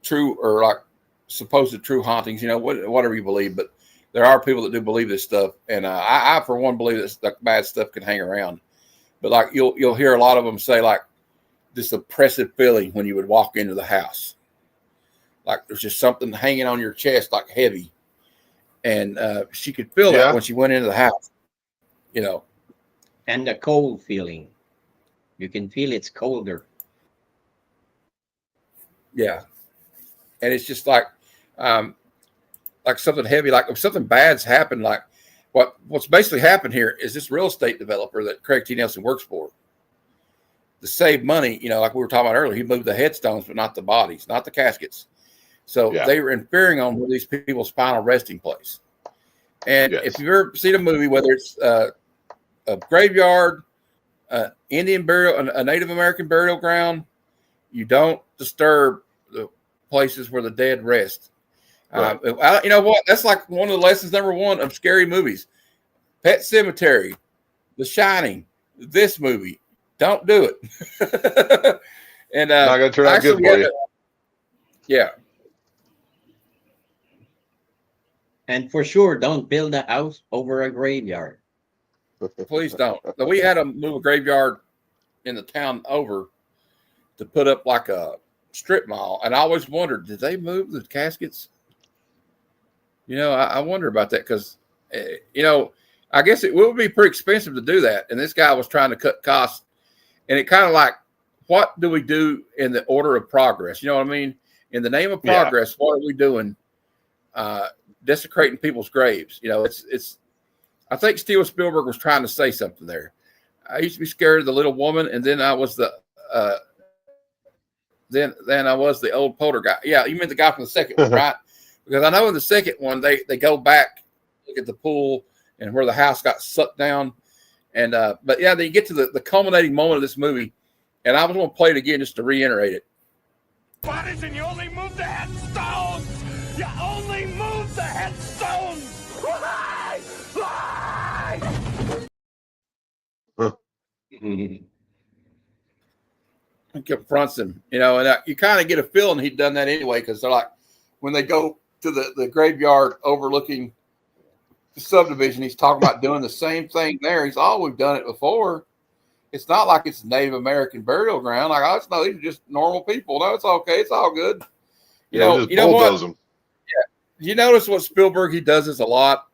true or like supposed true hauntings, you know, whatever you believe, but there are people that do believe this stuff, and I for one believe that bad stuff can hang around. But like you'll hear a lot of them say like this oppressive feeling when you would walk into the house, like there's just something hanging on your chest like heavy, and she could feel that when she went into the house, you know. And the cold feeling, you can feel it's colder. Yeah, and it's just like something heavy, like if something bad's happened, like what's basically happened here is this real estate developer that Craig T. Nelson works for, to save money, you know, like we were talking about earlier, he moved the headstones, but not the bodies, not the caskets. So they were interfering on these people's final resting place. And if you've ever seen a movie, whether it's a graveyard, Indian burial, a Native American burial ground, you don't disturb the places where the dead rest. Right. You know what? That's like one of the lessons number one of scary movies. Pet Sematary, The Shining, this movie. Don't do it. And not gonna turn out good for you. Yeah. And for sure, don't build a house over a graveyard. Please don't. We had to move a graveyard in the town over to put up like a strip mall, and I always wondered, did they move the caskets? You know, I wonder about that because, you know, I guess it will be pretty expensive to do that. And this guy was trying to cut costs. And it kind of like, what do we do in the order of progress? You know what I mean? In the name of progress, what are we doing? Desecrating people's graves. You know, it's. I think Steven Spielberg was trying to say something there. I used to be scared of the little woman, and then I was the then I was the old Poltergeist. Yeah, you meant the guy from the second one, right? Because I know in the second one, they go back, look at the pool and where the house got sucked down. And but yeah, then you get to the culminating moment of this movie, and I was going to play it again just to reiterate it. Bodies, and you only move the headstones! You only move the headstones! Lie! Lie! He confronts him, you know, and you kind of get a feeling he'd done that anyway, because they're like, when they go to the graveyard overlooking the subdivision, he's talking about doing the same thing there. He's we've done it before. It's not like it's a Native American burial ground. Like, oh, it's no, these are just normal people. No, it's okay. It's all good. You know what? Yeah. You notice what Spielberg, he does this a lot.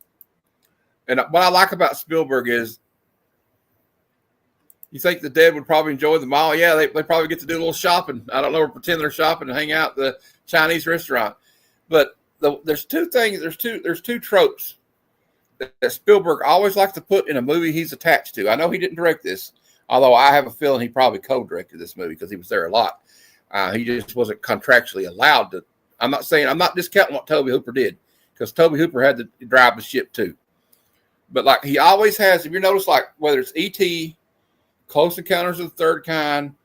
And what I like about Spielberg is, you think the dead would probably enjoy the mall? Yeah, they probably get to do a little shopping. I don't know, or pretend they're shopping and hang out at the Chinese restaurant. But there's two things. There's two tropes that Spielberg always likes to put in a movie he's attached to. I know he didn't direct this, although I have a feeling he probably co-directed this movie because he was there a lot. He just wasn't contractually allowed to. I'm not discounting what Tobe Hooper did, because Tobe Hooper had to drive the ship too. But like he always has, if you notice, like whether it's E.T., Close Encounters of the Third Kind,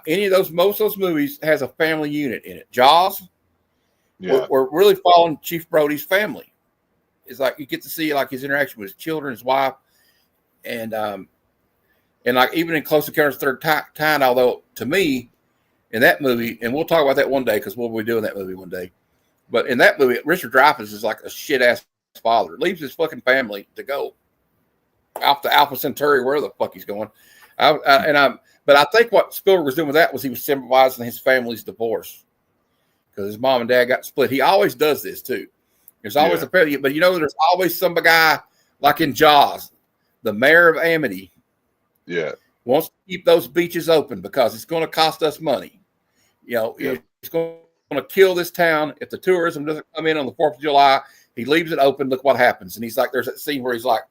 any of those, most of those movies has a family unit in it. Jaws, we're really following Chief Brody's family. It's like you get to see like his interaction with his children, his wife, and like even in Close Encounters of the Third Kind, although to me, in that movie, and we'll talk about that one day because we'll be doing that movie one day. But in that movie, Richard Dreyfuss is like a shit ass father, leaves his fucking family to go off to Alpha Centauri, where the fuck he's going. But I think what Spielberg was doing with that was he was symbolizing his family's divorce because his mom and dad got split. He always does this too. There's always but you know, there's always some guy like in Jaws, the mayor of Amity, wants to keep those beaches open because it's going to cost us money. You know, it's going to kill this town if the tourism doesn't come in on the 4th of July. He leaves it open. Look what happens. And he's like, there's that scene where he's like,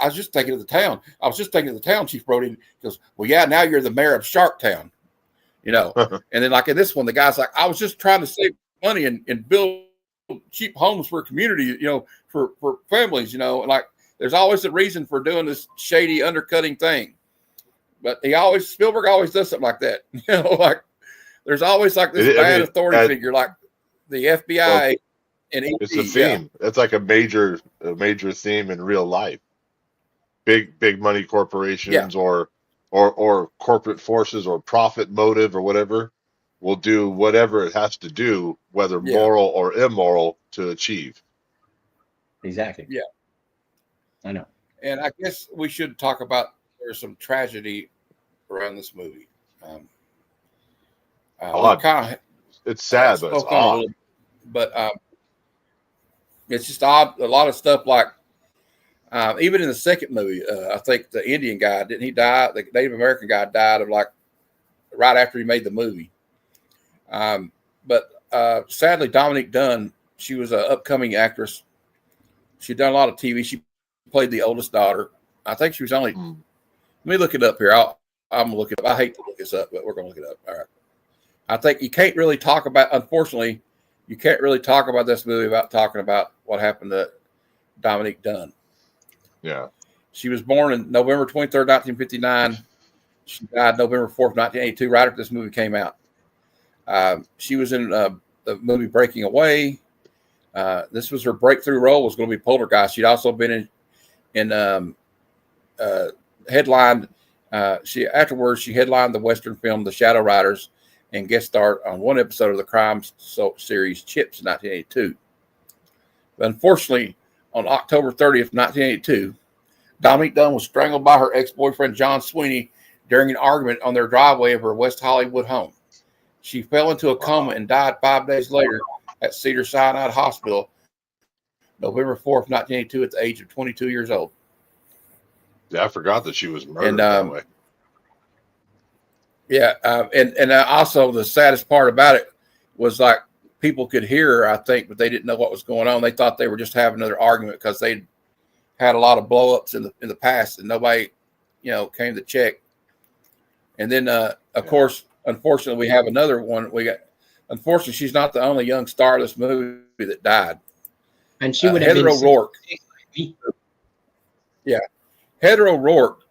I was just taking to the town. Chief Brody. He goes, well, yeah, now you're the mayor of Shark Town. you know. And then like in this one, the guy's like, I was just trying to save money and build cheap homes for a community, you know, for families, you know, and like there's always a reason for doing this shady undercutting thing. But Spielberg always does something like that. You know, like there's always like this bad authority figure, like the FBI and ED. It's a theme. It's like a major theme in real life. Big money corporations or corporate forces or profit motive or whatever will do whatever it has to do, whether moral or immoral, to achieve. Exactly. Yeah. I know. And I guess we should talk about there's some tragedy around this movie. It's sad, but it's odd. But it's just odd. A lot of stuff like even in the second movie, I think the Indian guy, didn't he die? The Native American guy died of like right after he made the movie. But sadly, Dominique Dunn, she was an upcoming actress. She'd done a lot of TV. She played the oldest daughter. I think she was only. Let me look it up here. I'm gonna look it up. I hate to look this up, but we're gonna look it up. All right. I think you can't really talk about. Unfortunately, you can't really talk about this movie without talking about what happened to Dominique Dunn. Yeah. She was born in November 23rd, 1959. She died November 4th, 1982, right after this movie came out. She was in the movie Breaking Away. This was her breakthrough role, was going to be Poltergeist. She'd also been in headlined. She headlined the Western film The Shadow Riders and guest starred on one episode of the crime series Chips in 1982. But unfortunately, on October 30th, 1982, Dominique Dunn was strangled by her ex-boyfriend John Sweeney during an argument on their driveway of her West Hollywood home. She fell into a coma and died 5 days later at Cedars-Sinai Hospital, November 4th, 1982, at the age of 22 years old. Yeah, I forgot that she was murdered that way. Yeah, and also the saddest part about it was like people could hear her, I think, but they didn't know what was going on. They thought they were just having another argument because they had a lot of blow-ups in the past, and nobody, came to check. And then, of course, unfortunately, we have another one. Unfortunately, she's not the only young star of this movie that died. And she would have Heather been O'Rourke. Yeah, Heather O'Rourke.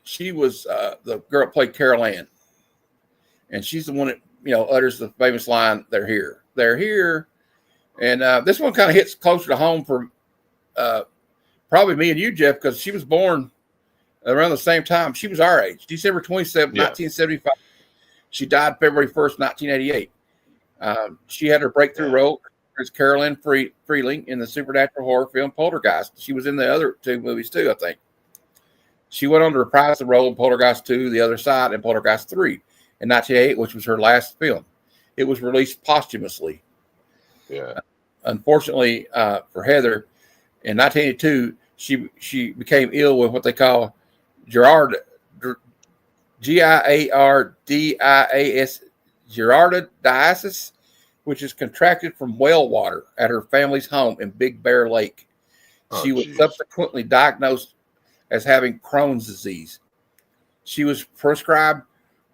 She was the girl that played Carol Ann, and she's the one that utters the famous line, "They're here, they're here." And this one kind of hits closer to home for probably me and you, Jeff, because she was born around the same time. She was our age, December 27, 1975. She died February 1st, 1988. She had her breakthrough role as Carol Ann Freeling in the supernatural horror film Poltergeist. She was in the other two movies too, I think. She went on to reprise the role in Poltergeist 2, The Other Side, and Poltergeist 3 in 1988, which was her last film. It was released posthumously. Yeah. Unfortunately for Heather, in 1982, she became ill with what they call Giardiasis, Giardiasis, which is contracted from well water at her family's home in Big Bear Lake. She was subsequently diagnosed as having Crohn's disease. She was prescribed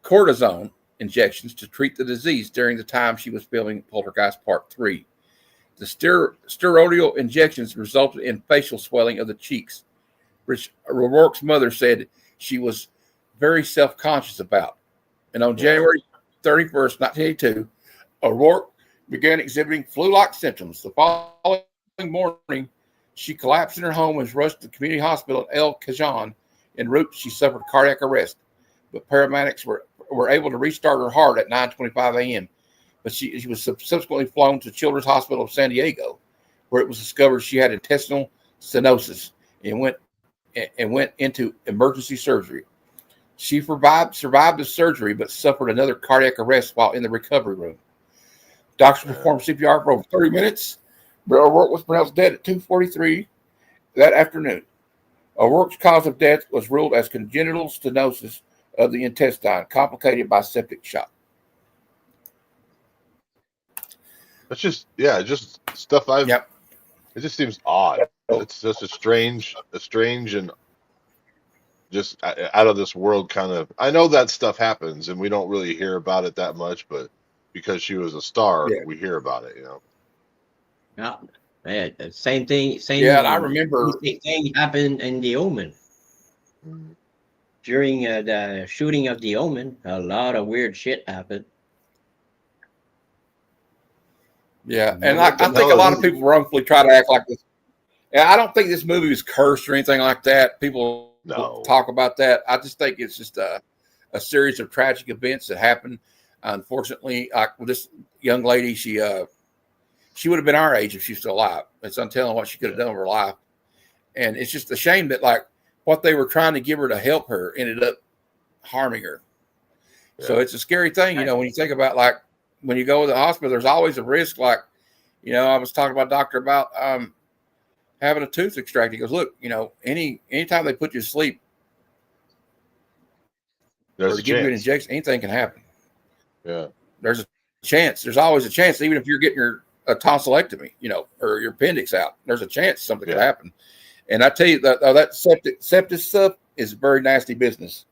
cortisone injections to treat the disease during the time she was filming Poltergeist Part 3. The steroidal injections resulted in facial swelling of the cheeks, which O'Rourke's mother said she was very self-conscious about. And on January 31st, 1982, O'Rourke began exhibiting flu-like symptoms. The following morning, she collapsed in her home and was rushed to the community hospital at El Cajon. En route, she suffered cardiac arrest, but paramedics were able to restart her heart at 9:25 a.m. But she was subsequently flown to Children's Hospital of San Diego, where it was discovered she had intestinal stenosis and went into emergency surgery. She survived the surgery, but suffered another cardiac arrest while in the recovery room. Doctors performed CPR for over 30 minutes. But O'Rourke was pronounced dead at 2:43 that afternoon. O'Rourke's cause of death was ruled as congenital stenosis of the intestine, complicated by septic shock. That's just stuff It just seems odd. It's just a strange and just out of this world kind of. I know that stuff happens, and we don't really hear about it that much, but because she was a star, Yeah. we hear about it. Yeah, same thing. Yeah, and I remember Same thing happened in The Omen. During the shooting of The Omen, a lot of weird shit happened. Yeah, and I think a lot of people wrongfully try to act like this. Yeah, I don't think this movie was cursed or anything like that. People talk about that. I just think it's just a series of tragic events that happened. Unfortunately, like with this young lady, she would have been our age if she was still alive. It's untelling what she could have done with her life. And it's just a shame that like what they were trying to give her to help her ended up harming her. Yeah. So it's a scary thing, when you think about like when you go to the hospital, there's always a risk. Like, I was talking about a doctor about having a tooth extracted. He goes, look, anytime they put you to sleep or to give you an injection, anything can happen. Yeah. There's a chance. There's always a chance, even if you're getting a tonsillectomy, or your appendix out, there's a chance something could happen. And I tell you that septic stuff is very nasty business.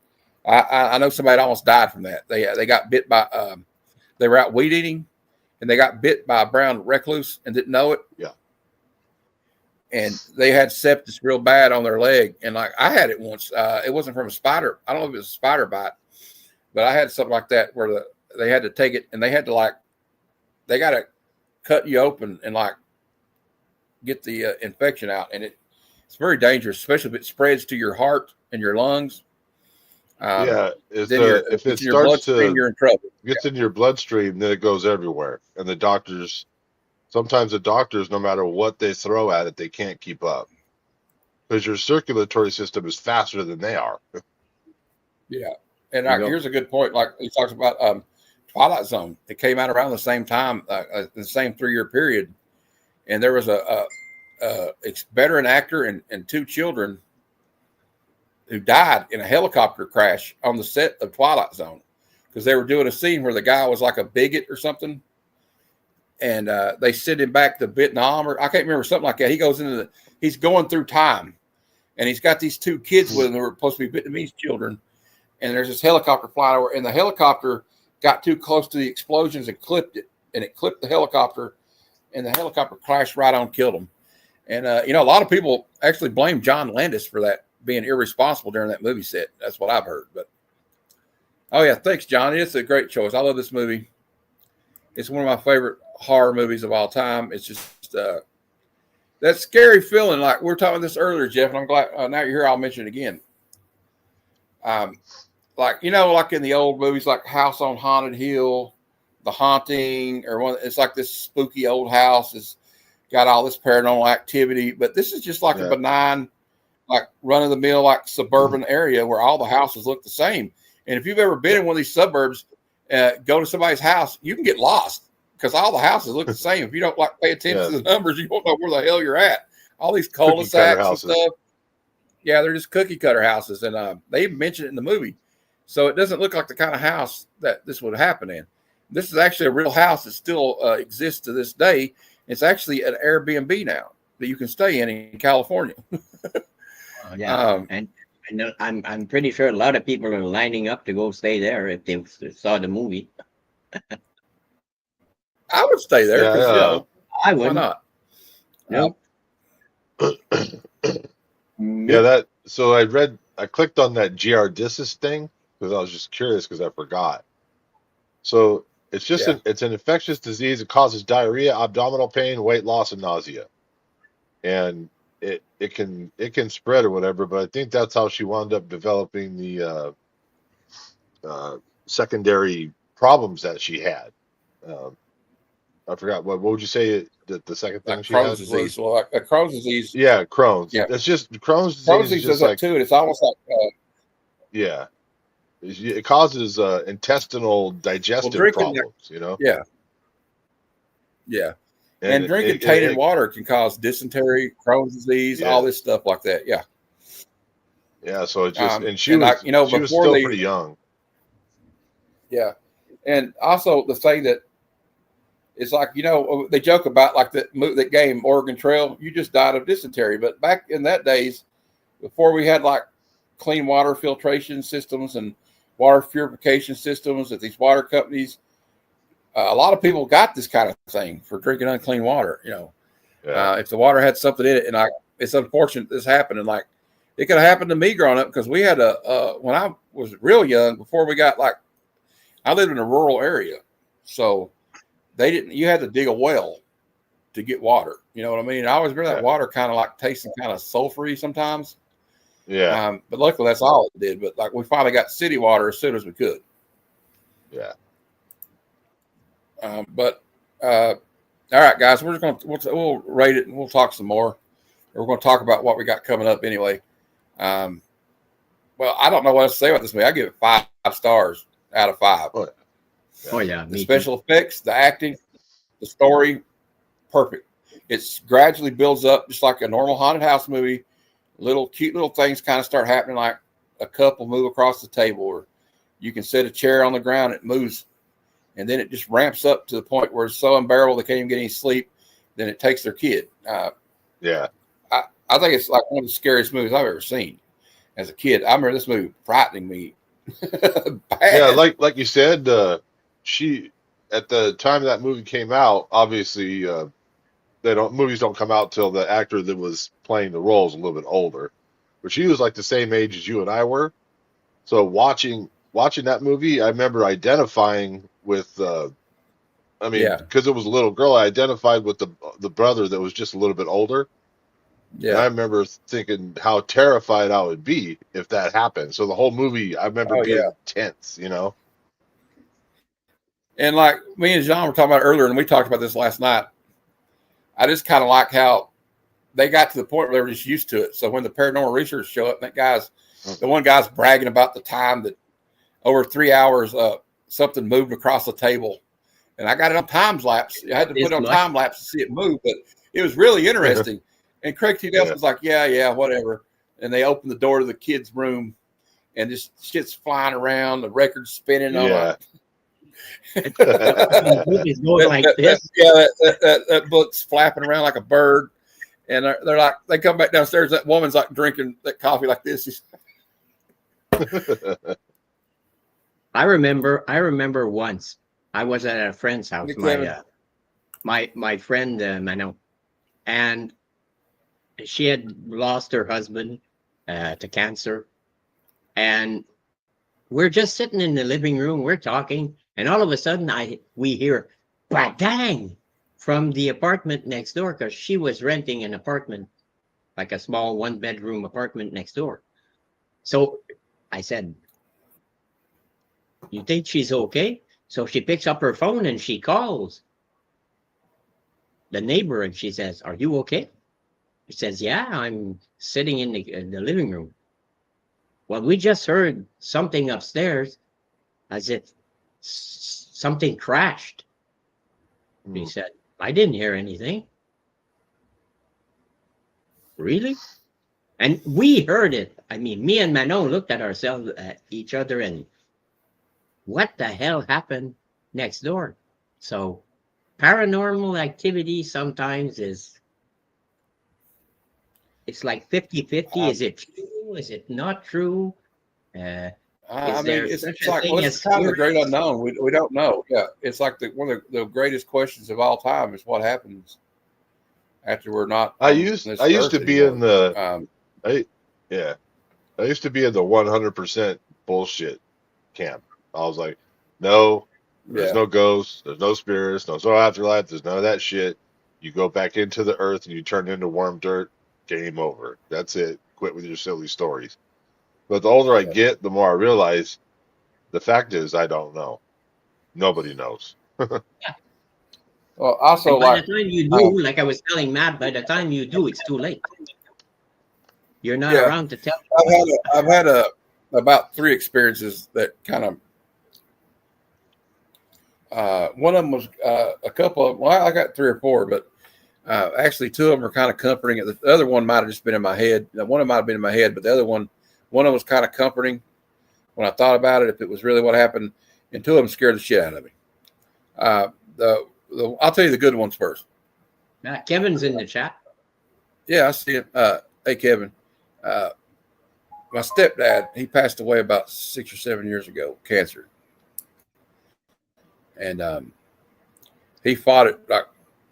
I know somebody almost died from that. They got bit by, they were out weed eating and they got bit by a brown recluse and didn't know it. Yeah. And they had sepsis real bad on their leg. And like I had it once, it wasn't from a spider. I don't know if it was a spider bite, but I had something like that where they had to take it and they had to they got to cut you open and like get the infection out. And it's very dangerous, especially if it spreads to your heart and your lungs. If it starts to you're in trouble. Gets in your bloodstream, then it goes everywhere. And sometimes the doctors, no matter what they throw at it, they can't keep up because your circulatory system is faster than they are. Yeah, and here's a good point. Like he talks about Twilight Zone. It came out around the same time, the same 3-year period, and there was a veteran actor and 2 children who died in a helicopter crash on the set of Twilight Zone because they were doing a scene where the guy was like a bigot or something. And they sent him back to Vietnam, or I can't remember, something like that. He goes he's going through time and he's got these 2 kids with him who were supposed to be Vietnamese children. And there's this helicopter flying over and the helicopter got too close to the explosions and clipped it. And it clipped the helicopter and the helicopter crashed right on, killed him. And, a lot of people actually blame John Landis for that, being irresponsible during that movie set. That's what I've heard. But oh yeah, thanks, John. It's a great choice. I love this movie. It's one of my favorite horror movies of all time. It's just that scary feeling. Like we were talking about this earlier, Jeff, and I'm glad now you're here. I'll mention it again. Like in the old movies, like House on Haunted Hill, The Haunting, it's like this spooky old house has got all this paranormal activity, but this is just like a benign, like run of the mill, like suburban area where all the houses look the same. And if you've ever been in one of these suburbs, go to somebody's house, you can get lost because all the houses look the same. If you don't pay attention to the numbers, you won't know where the hell you're at. All these cul-de-sacs and stuff. Yeah, they're just cookie cutter houses. And they even mention it in the movie. So it doesn't look like the kind of house that this would happen in. This is actually a real house that still exists to this day. It's actually an Airbnb now that you can stay in California. And I'm pretty sure a lot of people are lining up to go stay there if they saw the movie. I would stay there. I would. Why not? Nope. So I clicked on that giardiasis thing because I was just curious because I forgot. So it's just it's an infectious disease. It causes diarrhea, abdominal pain, weight loss, and nausea. And it can spread or whatever, but I think that's how she wound up developing the secondary problems that she had. I forgot what would you say the second thing she Crohn's had disease. was? Well, Crohn's disease. Yeah, Crohn's. Yeah, it's just Crohn's disease. Crohn's disease is just does that too, and it's almost like it causes intestinal digestive problems. Yeah. And drinking tainted water can cause dysentery, Crohn's disease, all this stuff like that. Yeah. Yeah. So it just, and she was still pretty young. Yeah. And also the thing that it's like, they joke about like that game, Oregon Trail, you just died of dysentery. But back in that days, before we had like clean water filtration systems and water purification systems at these water companies. A lot of people got this kind of thing for drinking unclean water. If the water had something in it, and it's unfortunate this happened, and like it could have happened to me growing up because we had when I was real young, before we got I lived in a rural area, so you had to dig a well to get water. You know what I mean? I always remember that water kind of tasting kind of sulfury sometimes. Yeah. But luckily that's all it did. But we finally got city water as soon as we could. Yeah. All right, guys, we're just we'll rate it and we'll talk some more. We're going to talk about what we got coming up anyway. Well, I don't know what else to say about this movie. I give it 5 stars out of 5. Oh yeah, the special effects, the acting, the story, perfect. It's gradually builds up just like a normal haunted house movie. Cute little things kind of start happening, like a couple move across the table, or you can set a chair on the ground, it moves, and then it just ramps up to the point where it's so unbearable they can't even get any sleep. Then it takes their kid. I think it's like one of the scariest movies I've ever seen as a kid. I remember this movie frightening me. Yeah, like you said, she at the time that movie came out, obviously movies don't come out till the actor that was playing the role is a little bit older, but she was like the same age as you and I were. So watching that movie, I remember identifying with because it was a little girl, I identified with the brother that was just a little bit older. And I remember thinking how terrified I would be if that happened. So the whole movie, I remember being tense, And like me and John were talking about earlier, and we talked about this last night, I just kind of like how they got to the point where they were just used to it. So when the paranormal researchers show up, the one guy's bragging about the time that over 3 hours, something moved across the table. And I got it on time lapse. I had to put it on time lapse to see it move, but it was really interesting. And Craig T. Nelson's like, yeah, whatever. And they open the door to the kid's room, and just shit's flying around, the record's spinning on It's going like this. That book's flapping around like a bird. And they're like, they come back downstairs. That woman's like drinking that coffee like this. I remember once I was at a friend's house, my friend Manon, and she had lost her husband to cancer, and we're just sitting in the living room, we're talking, and all of a sudden we hear bang from the apartment next door, because she was renting an apartment, like a small 1-bedroom apartment next door. So I said, "You think she's okay?" So she picks up her phone and she calls the neighbor, and she says, "Are you okay?" He says, "Yeah, I'm sitting in the living room." Well, we just heard something upstairs, as if something crashed. He said, "I didn't hear anything." Really? And we heard it. I mean, me and Manon looked at ourselves, at each other, and what the hell happened next door? So paranormal activity sometimes it's like 50-50. Is it true? Is it not true? It's like what's kind of the great unknown. We don't know. Yeah, it's like one of the greatest questions of all time is what happens after we're not. I used to be in the I used to be in the 100% bullshit camp. I was like, no, there's no ghosts, there's no spirits, no afterlife, there's none of that shit. You go back into the earth and you turn into worm dirt. Game over. That's it. Quit with your silly stories. But the older I get, the more I realize the fact is I don't know. Nobody knows. Well, also, by the time you do, like I was telling Matt, by the time you do, it's too late. You're not around to tell. I've had about 3 experiences that kind of. One of them was a couple of. Well, I got 3 or 4, but actually 2 of them are kind of comforting. The other one might have just been in my head. One of them might have been in my head, but the other one of them was kind of comforting when I thought about it, if it was really what happened. And 2 of them scared the shit out of me. I'll tell you the good ones first. Kevin's in the chat. Yeah, I see it. Hey, Kevin. my stepdad, he passed away about 6 or 7 years ago, cancer. And he fought it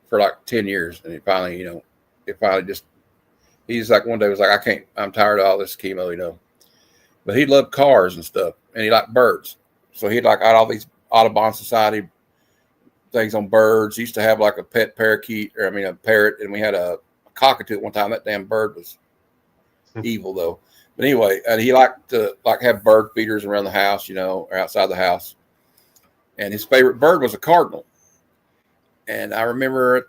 for 10 years. And he finally, he's like, one day was like, I'm tired of all this chemo, But he loved cars and stuff. And he liked birds. So he'd got all these Audubon Society things on birds. He used to have like a pet parakeet, a parrot. And we had a cockatoo at one time. That damn bird was evil though. But anyway, and he liked to have bird feeders around the house, or outside the house. And his favorite bird was a cardinal. And I remember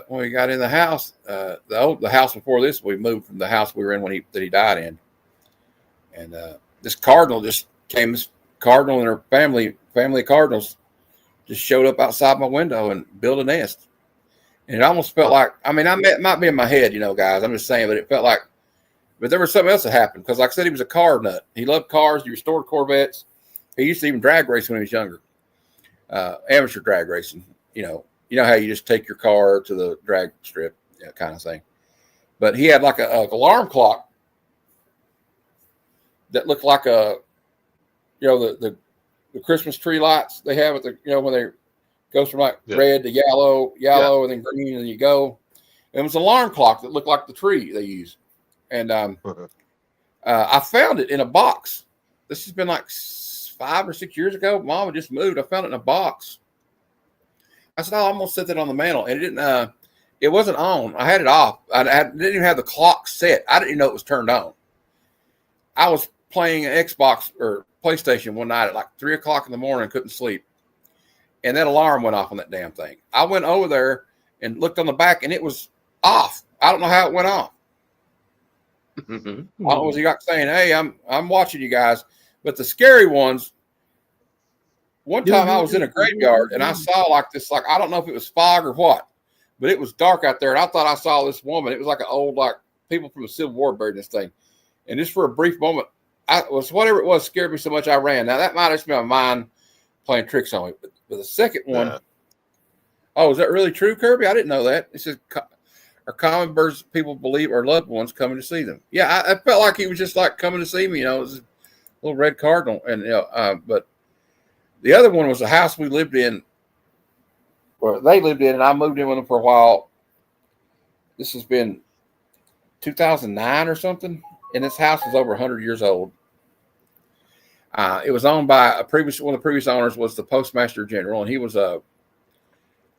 when we got in the house, the house before this, we moved from the house we were in that he died in. And this cardinal just came. This cardinal and her family of cardinals just showed up outside my window and built a nest. And it almost felt like, it might be in my head, guys. I'm just saying, but it felt like, but there was something else that happened. Because like I said, he was a car nut. He loved cars. He restored Corvettes. He used to even drag race when he was younger. Amateur drag racing, you know how you just take your car to the drag strip, kind of thing. But he had like a alarm clock that looked like the Christmas tree lights they have at when they goes from red to yellow, and then green, and you go. It was an alarm clock that looked like the tree they use. And I found it in a box. This has been like 5 or 6 years ago. Mom had just moved. I found it in a box. I said, I'm going to set that on the mantle. And it didn't, it wasn't on. I had it off. I didn't even have the clock set. I didn't even know it was turned on. I was playing an Xbox or PlayStation one night at 3 o'clock in the morning, couldn't sleep. And that alarm went off on that damn thing. I went over there and looked on the back, and it was off. I don't know how it went off. I don't know what you got saying, hey, I'm watching you guys. But the scary ones, one time I was in a graveyard and I saw this, I don't know if it was fog or what, but it was dark out there. And I thought I saw this woman. It was like an old, people from the Civil War buried this thing. And just for a brief moment, whatever it was scared me so much I ran. Now that might have just been my mind playing tricks on me. But the second one, oh, is that really true, Kirby? I didn't know that. It says, are common birds people believe are loved ones coming to see them? Yeah, I felt like he was just coming to see me. It was a little red cardinal. And, but the other one was a house we lived in, or they lived in, and I moved in with them for a while. This has been 2009 or something. And this house was over 100 years old. It was owned by one of the previous owners was the Postmaster General, and he was a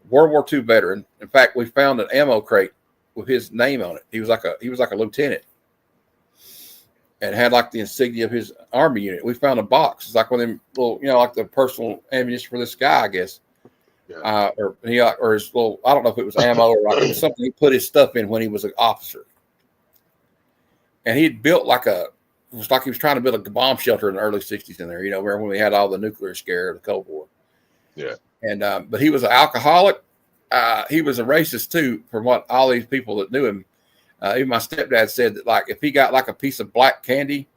World War II veteran. In fact, we found an ammo crate with his name on it. He was like a lieutenant, and had the insignia of his army unit. We found a box. It's like one of them little, the personal ammunition for this guy, I guess. Yeah. Or his little, I don't know if it was ammo or it was something he put his stuff in when he was an officer. And he'd built it was like he was trying to build a bomb shelter in the early 60s in there, where when we had all the nuclear scare of the Cold War. Yeah. And, but he was an alcoholic. He was a racist too, from what all these people that knew him. Even my stepdad said that if he got a piece of black candy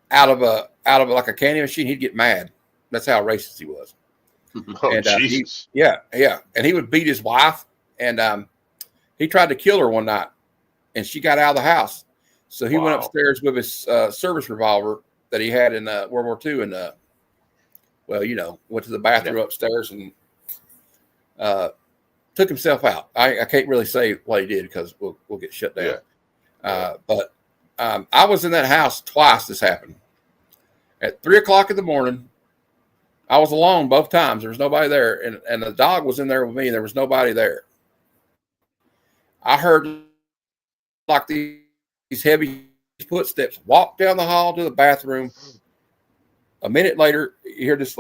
out of a candy machine, he'd get mad. That's how racist he was. Oh, and Jesus. Yeah. And he would beat his wife, and he tried to kill her one night, and she got out of the house. So he went upstairs with his service revolver that he had in World War II, and went to the bathroom upstairs and took himself out. I can't really say what he did because we'll get shut down. Yeah. But I was in that house twice. This happened at 3 o'clock in the morning. I was alone both times. There was nobody there, and the dog was in there with me, and there was nobody there. I heard these heavy footsteps walk down the hall to the bathroom. A minute later, you hear this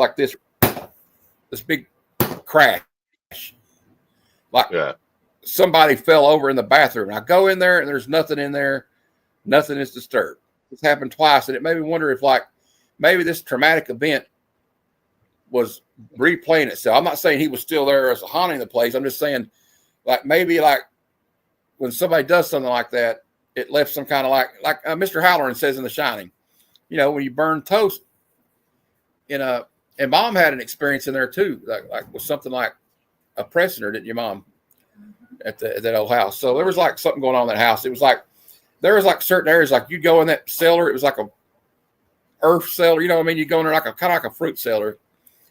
big crash. Somebody fell over in the bathroom. I go in there and there's nothing in there. Nothing is disturbed. This happened twice, and it made me wonder if maybe this traumatic event was replaying itself. I'm not saying he was still there as haunting the place. I'm just saying maybe when somebody does something like that, it left some kind of like Mr. Halloran says in The Shining, when you burn toast and Mom had an experience in there too, with something like oppressing her, didn't you, Mom, at that old house? So there was something going on in that house. It was there was like certain areas, like you'd go in that cellar. It was like a earth cellar. You know what I mean? You go in there like a kind of like a fruit cellar.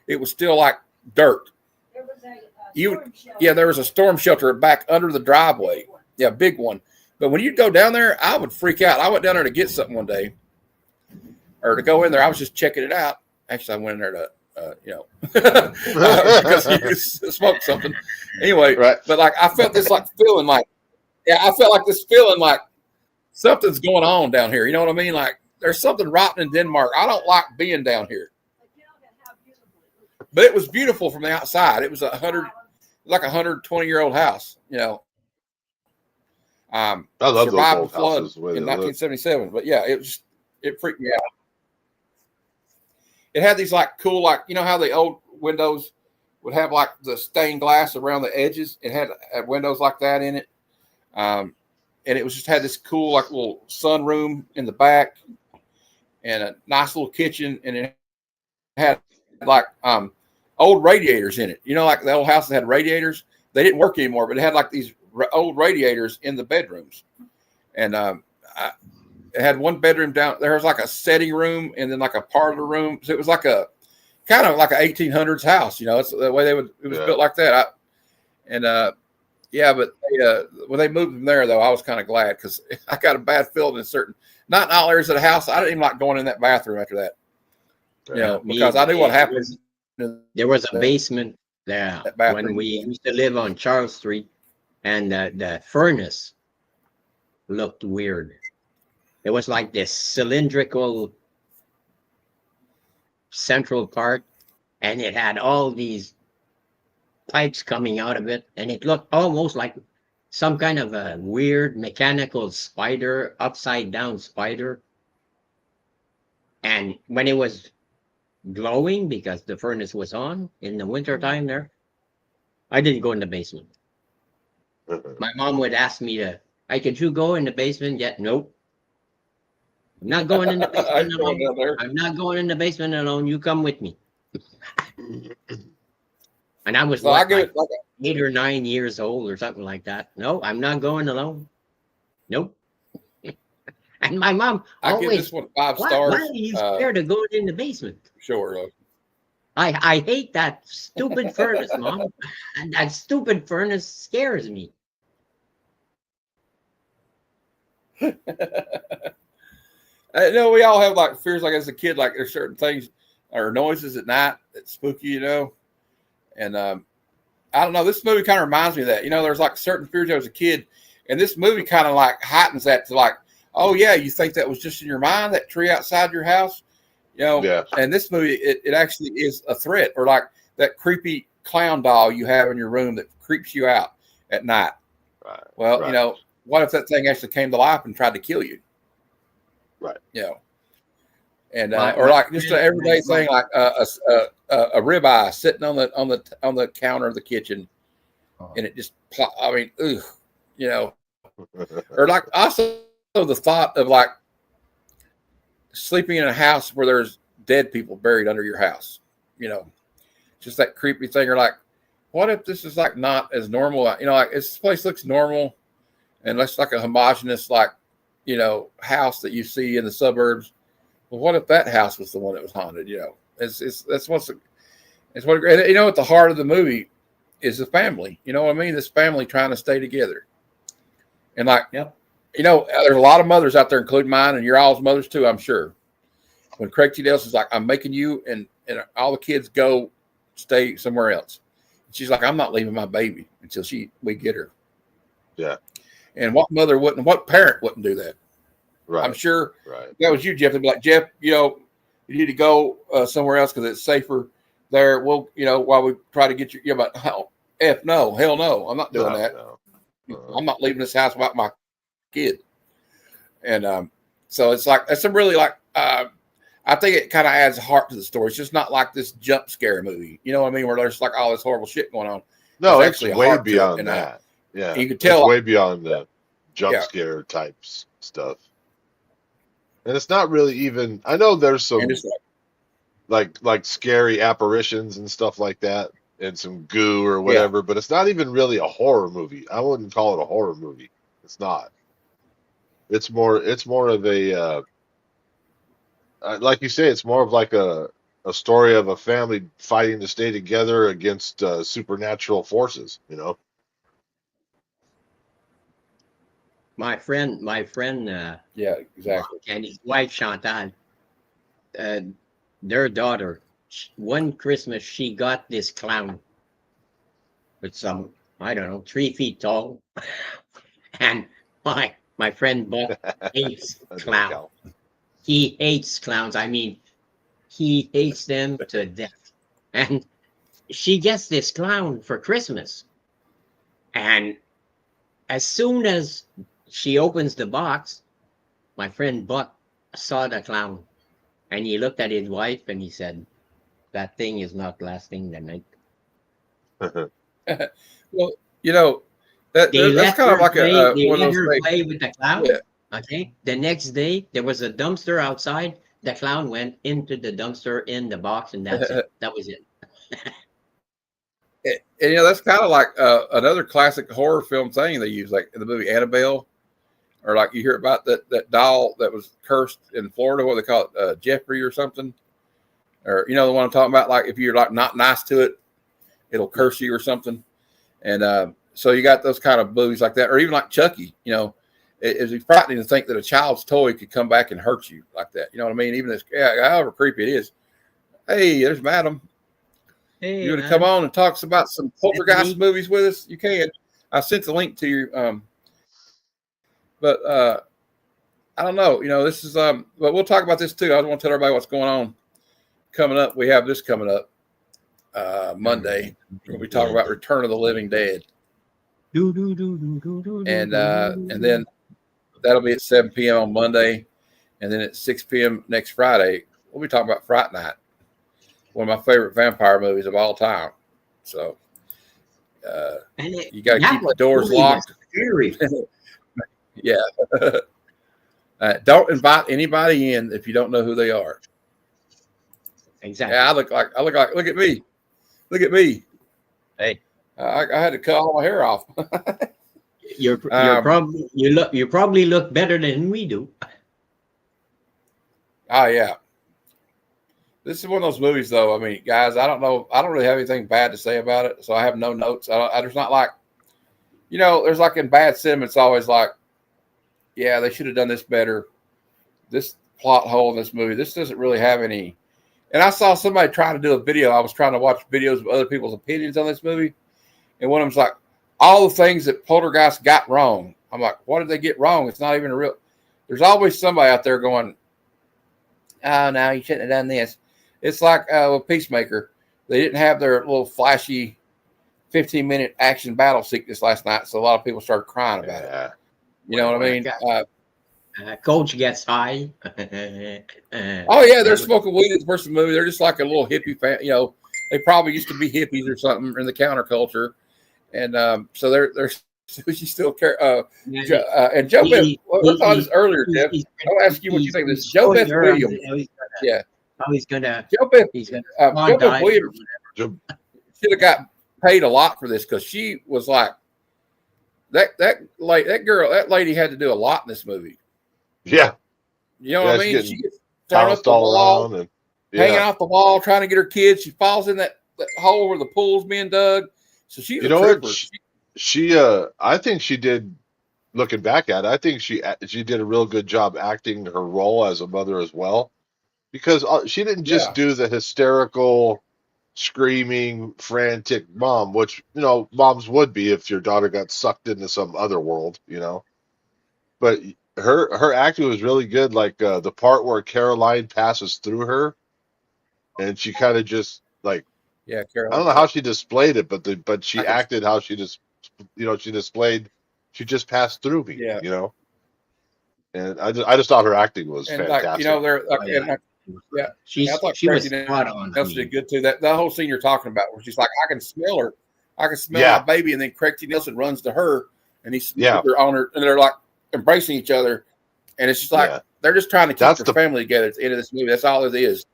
It was still like dirt. There was a there was a storm shelter back under the driveway. Yeah, big one. But when you'd go down there, I would freak out. I went down there to get something one day, or to go in there. I was just checking it out. Actually, I went in there to, because you smoked something. Anyway, Right. But like I felt this like feeling like, I felt like this feeling like something's going on down here. You know what I mean? Like there's something rotten in Denmark. I don't like being down here. But it was beautiful from the outside. It was like a 120-year-old house, you know. I love those survived old the flood houses the way in they look. 1977. But yeah, it freaked me out. It had these like cool, like, you know how the old windows would have like the stained glass around the edges? It had windows like that in it. And it was just had this cool like little sunroom in the back and a nice little kitchen, and it had like old radiators in it. You know, like the old house that had radiators. They didn't work anymore, but it had like these old radiators in the bedrooms. And it had one bedroom down. There was like a setting room and then like a parlor room. So it was like a kind of like an 1800s house. You know, it's the way it was built like that. But when they moved from there, though, I was kind of glad because I got a bad feeling in not in all areas of the house. I didn't even like going in that bathroom after that. You know, because I knew what happened. There was a basement there when we used to live on Charles Street, and the furnace looked weird. It was like this cylindrical central part, and it had all these pipes coming out of it, and it looked almost like some kind of a weird mechanical spider, upside down spider. And when it was glowing, because the furnace was on in the winter time there, I didn't go in the basement. My mom would ask me hey, could you go in the basement yet? Nope. I'm not going in the basement alone. I'm not going in the basement alone. You come with me. And I was like 8 or 9 years old or something like that. No, I'm not going alone. Nope. And my mom always, I give this one 5 stars. Why are you scared of going in the basement? Sure. I hate that stupid furnace, Mom. And that stupid furnace scares me. No, we all have like fears. Like as a kid, like there's certain things or noises at night that's spooky, you know. And I don't know. This movie kind of reminds me of that. You know, there's like certain fears as a kid, and this movie kind of like heightens that to like, oh yeah, you think that was just in your mind, that tree outside your house, you know? Yeah. And this movie, it actually is a threat, or like that creepy clown doll you have in your room that creeps you out at night. Right. Well, you know, what if that thing actually came to life and tried to kill you? Right. You know, and or like just an everyday thing, like a ribeye sitting on the counter of the kitchen, and it just, I mean, ugh, you know, or like also the thought of like sleeping in a house where there's dead people buried under your house, you know, just that creepy thing. Or like, what if this is like not as normal? You know, like this place looks normal, and it's like a homogeneous, like, you know, house that you see in the suburbs. Well, what if that house was the one that was haunted? You know, it's what, you know, at the heart of the movie is the family. You know what I mean? This family trying to stay together. And like, you know, there's a lot of mothers out there, including mine, and your all's mothers too, I'm sure. When Craig T. Nelson is like, I'm making you and all the kids go stay somewhere else. And she's like, I'm not leaving my baby until we get her. Yeah. And what mother wouldn't, what parent wouldn't do that? Right. I'm sure if that was you, Jeff. They'd be like, Jeff, you know, you need to go somewhere else because it's safer there. We'll, you know, while we try to get you. Yeah, but hell no. I'm not doing that. I'm not leaving this house without my kid. And so it's like, that's a really like, I think it kind of adds heart to the story. It's just not like this jump scare movie. You know what I mean? Where there's like all this horrible shit going on. No, there's it's way beyond that. Yeah. You could tell. It's way beyond the jump scare types stuff. And it's not really even, I know there's some like scary apparitions and stuff like that and some goo or whatever, but it's not even really a horror movie. I wouldn't call it a horror movie. It's not. It's more of a like you say, it's more of like a story of a family fighting to stay together against supernatural forces. You know. My friend, Yeah, exactly. and his wife Chantal, uh, their daughter. One Christmas, she got this clown with some, I don't know, 3 feet tall, and my friend Buck hates clowns. He hates clowns. I mean, he hates them to death. And she gets this clown for Christmas, and as soon as she opens the box, my friend Buck saw the clown, and he looked at his wife and he said, "That thing is not lasting the night." Well, you know, They that's let kind of her like play. They one of let those her things. play with the clown. Yeah. Okay. The next day, there was a dumpster outside. The clown went into the dumpster in the box, and that's it. That was it. And you know, that's kind of like another classic horror film thing they use, like in the movie Annabelle, or like you hear about that doll that was cursed in Florida. What do they call it, Jeffrey or something, or you know the one I'm talking about. Like if you're like not nice to it, it'll curse you or something. And so you got those kind of movies like that, or even like Chucky. You know, it's frightening to think that a child's toy could come back and hurt you like that. You know what I mean? Even as however creepy it is. Hey, there's Madam. Hey, you want to come on and talk about some Poltergeist movies with us? You can. I sent the link to you. But I don't know. You know, this is but we'll talk about this too. I want to tell everybody what's going on coming up. We have this coming up Monday. We talk about Return of the Living Dead. And then that'll be at 7 p.m. on Monday, and then at 6 p.m. next Friday, we'll be talking about Fright Night, one of my favorite vampire movies of all time. So you got to keep the doors locked. Yeah. Don't invite anybody in if you don't know who they are. Exactly. Yeah, I look like. Look at me. Look at me. Hey, I had to cut all my hair off. you probably look better than we do. Oh yeah. This is one of those movies, though. I mean, guys, I don't know. I don't really have anything bad to say about it, so I have no notes. There's not like, you know, there's like in bad cinema, it's always like, yeah, they should have done this better. This plot hole in this movie. This doesn't really have any. And I saw somebody trying to do a video. I was trying to watch videos of other people's opinions on this movie, and one of them's like, all the things that Poltergeist got wrong. I'm like, what did they get wrong? It's not even a real. There's always somebody out there going, oh no, you shouldn't have done this. It's like with Peacemaker. They didn't have their little flashy 15-minute action battle sequence last night, so a lot of people started crying about it. You know what I mean? Coach gets high. Oh yeah, they're smoking weed at the first movie. They're just like a little hippie fan. You know, they probably used to be hippies or something in the counterculture, and so they're she still care. And Joe Beth, we saw this earlier, Jeff. I'll ask you what you think of this. Joe Beth Williams. Yeah. He's gonna. Joe Beth die Williams should have got paid a lot for this because she was like that lady had to do a lot in this movie. Yeah. You know what I mean? She gets thrown up bounced the all wall, around and hanging off the wall, trying to get her kids. She falls in that hole where the pool's being dug. So she's You a know trooper. what? She I think she did. Looking back at it, I think she did a real good job acting her role as a mother as well, because she didn't just do the hysterical, screaming, frantic mom, which you know moms would be if your daughter got sucked into some other world, you know. But her acting was really good. Like the part where Caroline passes through her, and she kind of just like Caroline. I don't know how she displayed it, but she acted how she just she displayed. She just passed through me, you know. And I just thought her acting was fantastic. Like, you know, they're like, I thought she was Crazy spot on. Nelson did good too. That whole scene you're talking about, where she's like, I can smell her, I can smell my baby, and then Craig T. Nelson runs to her, and he's her on her, and they're like embracing each other, and it's just like they're just trying to keep their family together at the end of this movie. That's all it is.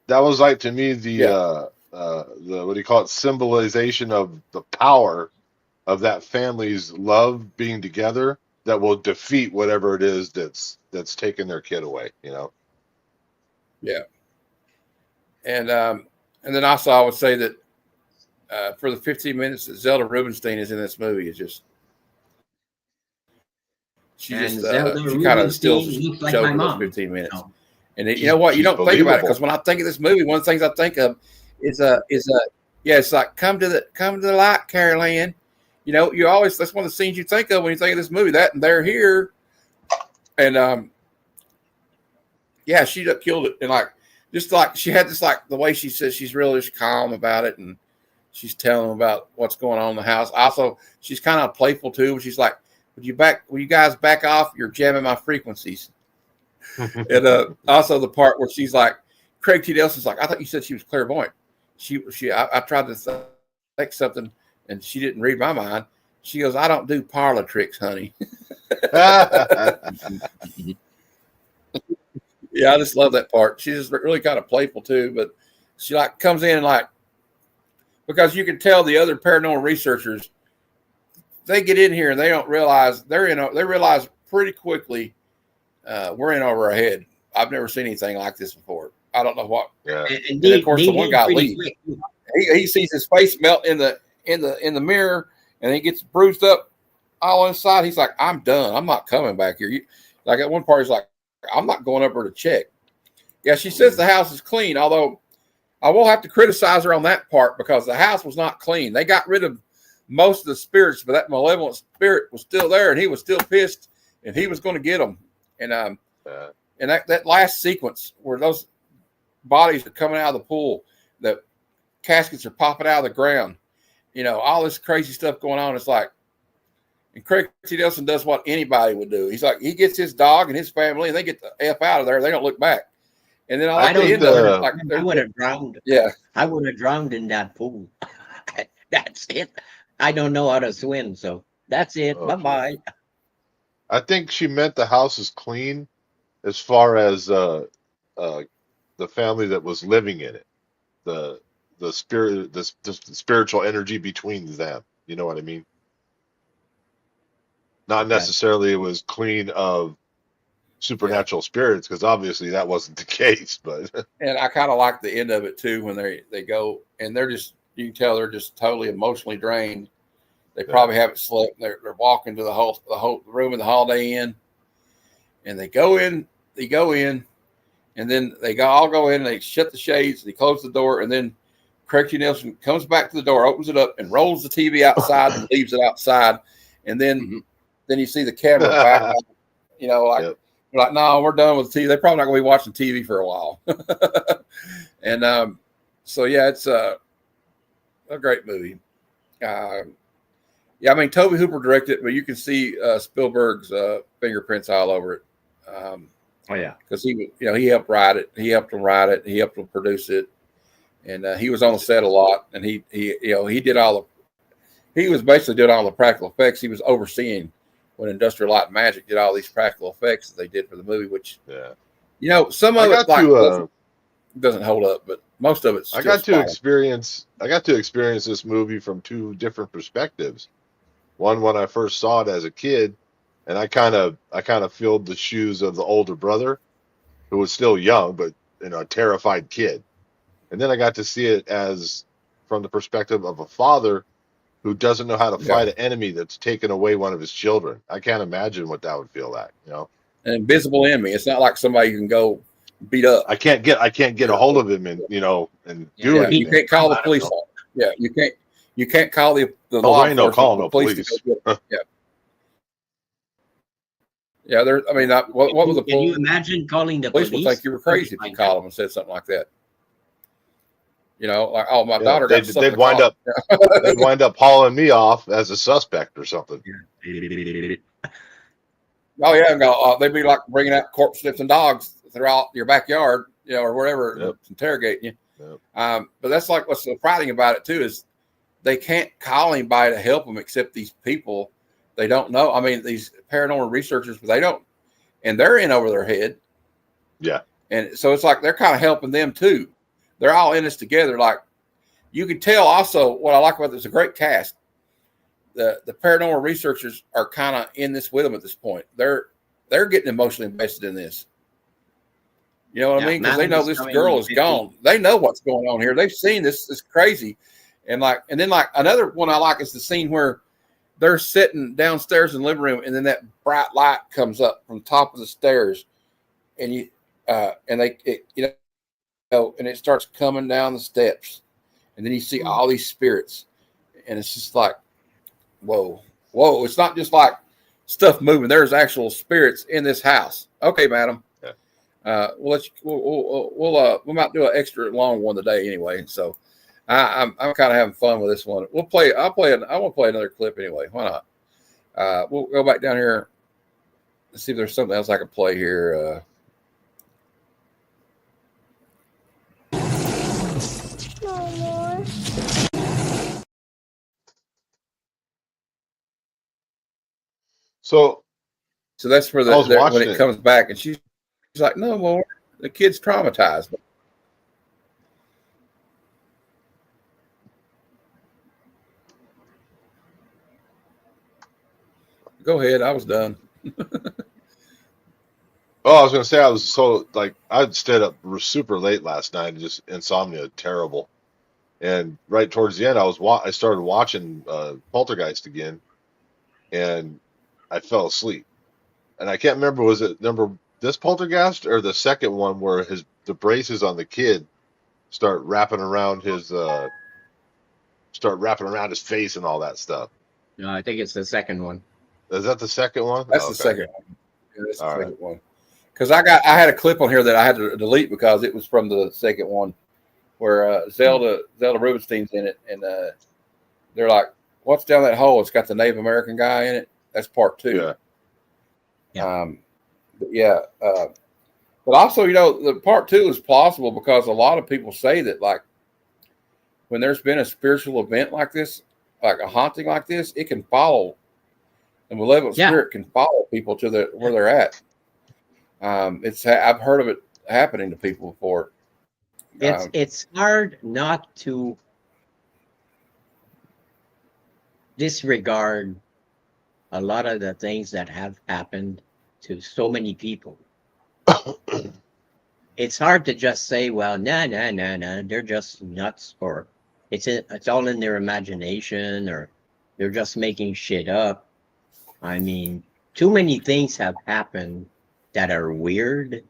That was like to me the what do you call it? Symbolization of the power of that family's love being together that will defeat whatever it is that's taking their kid away. You know. Yeah. And then also I would say that for the 15 minutes that Zelda Rubinstein is in this movie, it's just she kind of steals the like show my for those mom. 15 minutes. No. And you know what? You she's don't think about it believable. because when I think of this movie, one of the things I think of is it's like come to the light, Carol Ann. You know, that's one of the scenes you think of when you think of this movie. That and they're here, and yeah, she killed it. And just like she had this, like the way she says she's really just calm about it, and she's telling them about what's going on in the house. Also, she's kind of playful too. She's like, "Will you guys back off? You're jamming my frequencies." And also the part where she's like, Craig T. Nelson's like, "I thought you said she was clairvoyant." I tried to think something, and she didn't read my mind. She goes, "I don't do parlor tricks, honey." Yeah, I just love that part. She's just really kind of playful too, but she like comes in like, because you can tell the other paranormal researchers, they get in here and they don't realize they realize pretty quickly we're in over our head. I've never seen anything like this before. I don't know what. Yeah. And of course, the one guy leaves. He sees his face melt in the mirror, and he gets bruised up all inside. He's like, "I'm done. I'm not coming back here." Like at one part, he's like, "I'm not going up there to check." Yeah, she says the house is clean, although I will have to criticize her on that part because the house was not clean. They got rid of most of the spirits, but that malevolent spirit was still there, and he was still pissed, and he was going to get them. And that last sequence where those bodies are coming out of the pool, the caskets are popping out of the ground, you know, all this crazy stuff going on. It's like, and Craig T. Nelson does what anybody would do. He's like, he gets his dog and his family, and they get the F out of there. They don't look back. And then I would have drowned. Yeah, I would have drowned in that pool. That's it. I don't know how to swim, so that's it. Okay. Bye-bye. I think she meant the house is clean as far as the family that was living in it, the spirit, the spiritual energy between them. You know what I mean? Not necessarily it was clean of supernatural spirits, because obviously that wasn't the case. But and I kind of like the end of it too, when they go and they're just, you can tell they're just totally emotionally drained. They probably haven't slept. They're walking to the whole room in the Holiday Inn, and they go in, and then they all go in and they shut the shades, they close the door, and then Craig T. Nelson comes back to the door, opens it up, and rolls the TV outside and leaves it outside, and then you see the camera back, you know, like no, we're done with the TV. They're probably not going to be watching TV for a while, and so yeah, it's a great movie. Yeah, I mean, Tobe Hooper directed it, but you can see Spielberg's fingerprints all over it. Oh yeah, because he helped write it, he helped him write it, he helped him produce it, and he was on the set a lot, and he was basically doing all the practical effects. He was overseeing when Industrial Light and Magic did all these practical effects that they did for the movie, which some of it doesn't hold up, but most of it's. I got to experience this movie from two different perspectives. One, when I first saw it as a kid, and I kind of filled the shoes of the older brother, who was still young, but a terrified kid. And then I got to see it from the perspective of a father who doesn't know how to fight an enemy that's taken away one of his children. I can't imagine what that would feel like, An invisible enemy. It's not like somebody you can go beat up. I can't get a hold of him and do anything. You can't call the police. Yeah, you can't call the law there ain't no calling no police. Yeah, there. I mean, what was the? Can you imagine calling the police? Police would think you were crazy if you called them and said something like that. Like, oh, my daughter got something. They'd wind up hauling me off as a suspect or something. Oh yeah, they'd be like bringing out corpse sniffing dogs throughout your backyard, or wherever, interrogating you. But that's like what's so frightening about it too is they can't call anybody to help them except these people they don't know. I mean, these paranormal researchers, but they don't, and they're in over their head. Yeah, and so it's like they're kind of helping them too. They're all in this together. Like you can tell. Also, what I like about this, a great cast. the paranormal researchers are kind of in this with them at this point. They're getting emotionally invested in this. You know what I mean? Because they know this girl is gone. They know what's going on here. They've seen this. It's crazy. And then another one I like is the scene where they're sitting downstairs in the living room, and then that bright light comes up from the top of the stairs, and and it starts coming down the steps, and then you see all these spirits, and it's just like, whoa. It's not just like stuff moving. There's actual spirits in this house. Okay, madam. We might do an extra long one today anyway. So I'm kind of having fun with this one. I want to play another clip anyway. Why not? We'll go back down here and see if there's something else I can play here. So that's for when it comes back, and she's like, no more. The kid's traumatized. Go ahead. I was done. I was going to say I stayed up super late last night, and just insomnia terrible. And right towards the end, I started watching Poltergeist again, and I fell asleep. And I can't remember, was it this Poltergeist or the second one where the braces on the kid start wrapping around his face and all that stuff. No, I think it's the second one. Is that the second one? That's the second one. Yeah, that's the second one. Because I had a clip on here that I had to delete because it was from the second one where Zelda Rubinstein's in it, and they're like, "What's down that hole? It's got the Native American guy in it." That's part 2. But also, the part 2 is plausible because a lot of people say that, like, when there's been a spiritual event like this, like a haunting like this, it can follow. A malevolent spirit can follow people to where they're at. I've heard of it happening to people before. It's hard not to disregard a lot of the things that have happened to so many people. It's hard to just say, well, no, they're just nuts, or it's all in their imagination, or they're just making shit up. I mean, too many things have happened that are weird,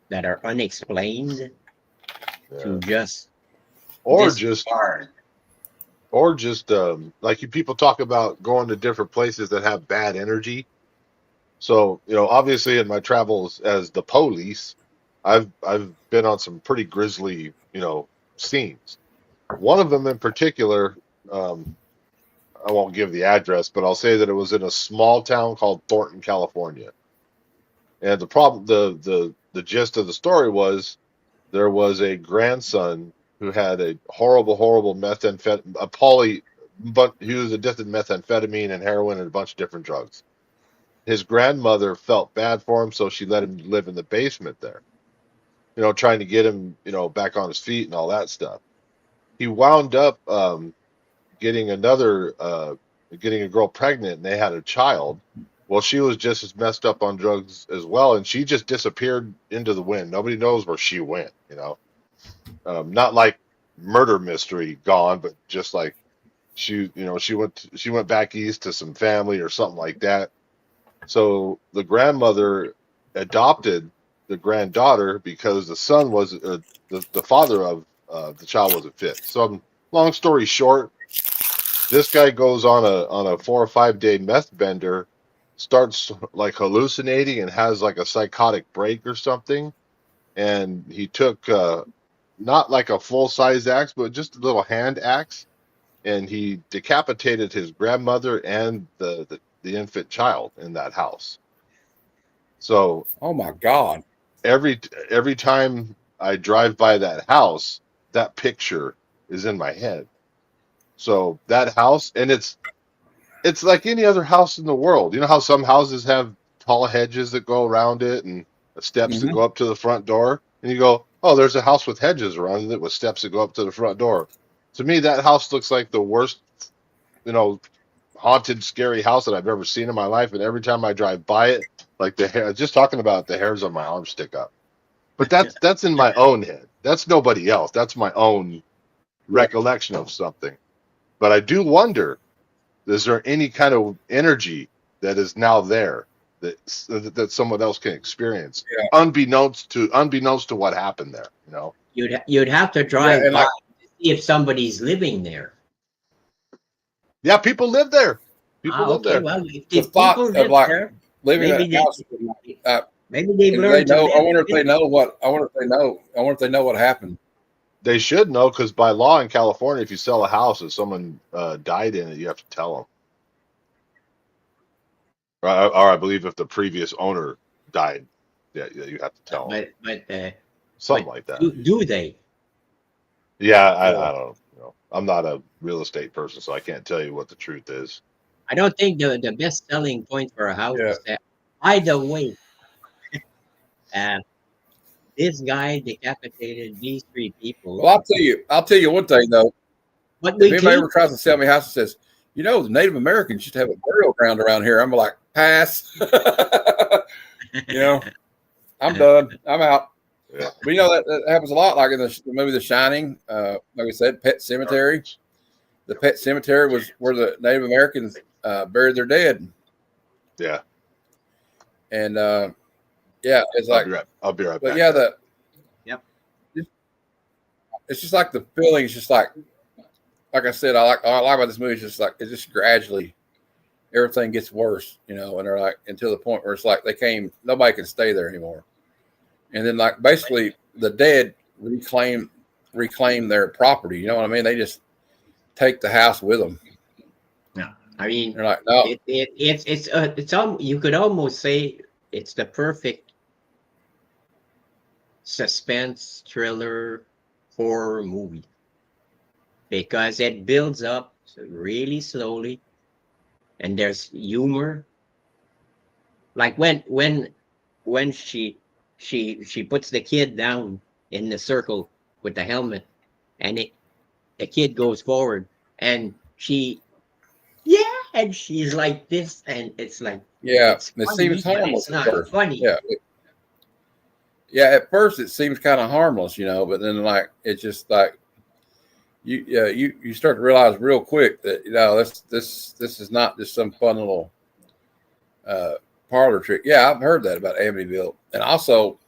that are unexplained, to just like people talk about going to different places that have bad energy. So, obviously in my travels as the police, I've been on some pretty grisly, scenes. One of them in particular, I won't give the address, but I'll say that it was in a small town called Thornton, California. And the problem, the gist of the story was there was a grandson who had a horrible methamphetamine, but he was addicted to methamphetamine and heroin and a bunch of different drugs. His grandmother felt bad for him, so she let him live in the basement there, trying to get him, back on his feet and all that stuff. He wound up getting a girl pregnant, and they had a child. Well, she was just as messed up on drugs as well, and she just disappeared into the wind. Nobody knows where she went, not like murder mystery gone, but just like she went back east to some family or something like that. So the grandmother adopted the granddaughter because the son was the father of the child wasn't fit. So long story short, this guy goes on a 4 or 5 day meth bender, starts like hallucinating and has like a psychotic break or something. And he took not like a full size axe, but just a little hand axe, and he decapitated his grandmother and the infant child in that house. So, oh my God! Every time I drive by that house, that picture is in my head. So that house, and it's like any other house in the world. You know how some houses have tall hedges that go around it and steps that go up to the front door, and you go, oh, there's a house with hedges around it with steps that go up to the front door. To me, that house looks like the worst, haunted, scary house that I've ever seen in my life. And every time I drive by it, like the hair, just talking about the hairs on my arms stick up. But that's in my own head. That's nobody else. That's my own recollection of something. But I do wonder, is there any kind of energy that is now there that someone else can experience, unbeknownst to what happened there? You know, you'd have to drive by to see if somebody's living there. Yeah, people live there. People live there. Well, the if thought people of live like there, living in maybe that house. maybe they've If learned they know, to I live wonder if with they it. know what. I wonder if they know. I wonder if they know what happened. They should know, because by law in California, if you sell a house and someone died in it, you have to tell them. Or I believe if the previous owner died, yeah, you have to tell them. Something like that. Do they? Yeah, I don't know. I'm not a real estate person, so I can't tell you what the truth is. I don't think the best selling point for a house is that. By the way, this guy decapitated these 3 people. Well, I'll tell you one thing though. But if anybody ever tries to sell me a house and says, you know, the Native Americans used to have a burial ground around here, I'm like, pass. You know, I'm done. I'm out. Yeah. But you know that happens a lot, like in the movie The Shining. Like we said, Pet Cemetery. The Pet Cemetery was where the Native Americans buried their dead. Yeah. And yeah, it's like I'll be right back. But yeah, it's just like the feeling. It's just like I said, I like about this movie. It's just like it's just gradually everything gets worse, you know, and they're like until the point where it's like nobody can stay there anymore. And then like basically the dead reclaim their property. You know what I mean? They just take the house with them. Yeah, I mean, they're like, no, it's you could almost say it's the perfect suspense thriller horror movie because it builds up really slowly, and there's humor. Like when she puts the kid down in the circle with the helmet, and the kid goes forward, and and she's like this, and it's like it funny, seems harmless. it's not at first. funny. Yeah, at first it seems kind of harmless, you know, but then like it's just like you start to realize real quick that you know this is not just some fun little parlor trick. Yeah, I've heard that about Amityville, and also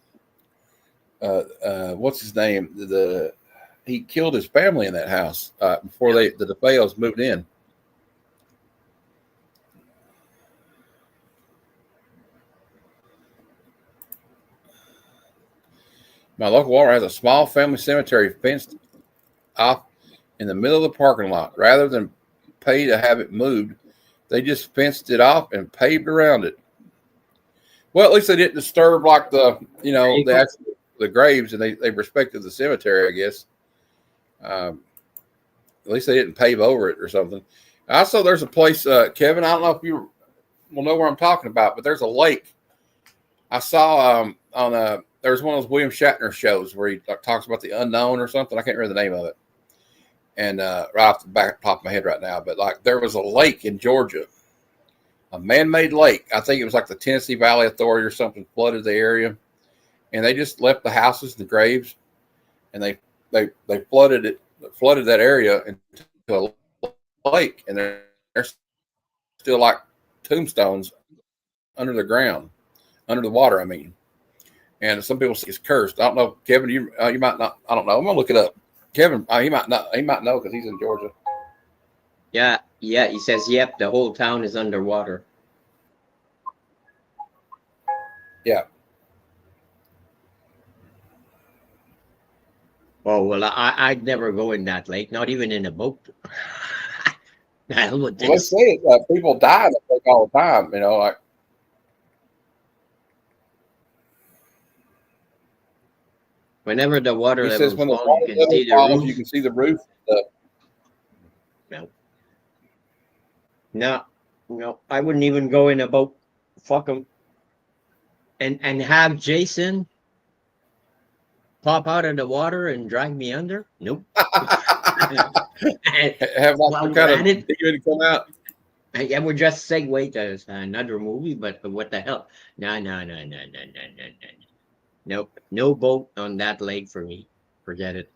what's his name? He killed his family in that house before the DeFeos moved in. My local Walmart has a small family cemetery fenced off in the middle of the parking lot. Rather than pay to have it moved, they just fenced it off and paved around it. Well, at least they didn't disturb like the graves, and they respected the cemetery, I guess. At least they didn't pave over it or something. Also, there's a place, Kevin, I don't know if you will know where I'm talking about, but there's a lake. I saw there's one of those William Shatner shows where he talks about the unknown or something. I can't remember the name of it. And right off the top of my head right now, but like there was a lake in Georgia, a man-made lake. I think it was like the Tennessee Valley Authority or something flooded the area, and they just left the houses, the graves, and they flooded that area into a lake, and there's still like tombstones under the ground, under the water. I mean. And some people say it's cursed. I don't know, Kevin. You might not. I don't know. I'm gonna look it up. Kevin, he might not. He might know because he's in Georgia. Yeah. He says, "Yep, the whole town is underwater." Yeah. Oh well, I'd never go in that lake, not even in a boat. Well, let's say it. People die in the lake all the time. You know, like. Whenever the water levels when the fall, water you can see the roof. You can see the roof. No, I wouldn't even go in a boat. Fuck them. And have Jason pop out of the water and drag me under? Nope. Have some kind of demon come out. I would just segue to another movie, but what the hell? No. Nope. No boat on that lake for me. Forget it.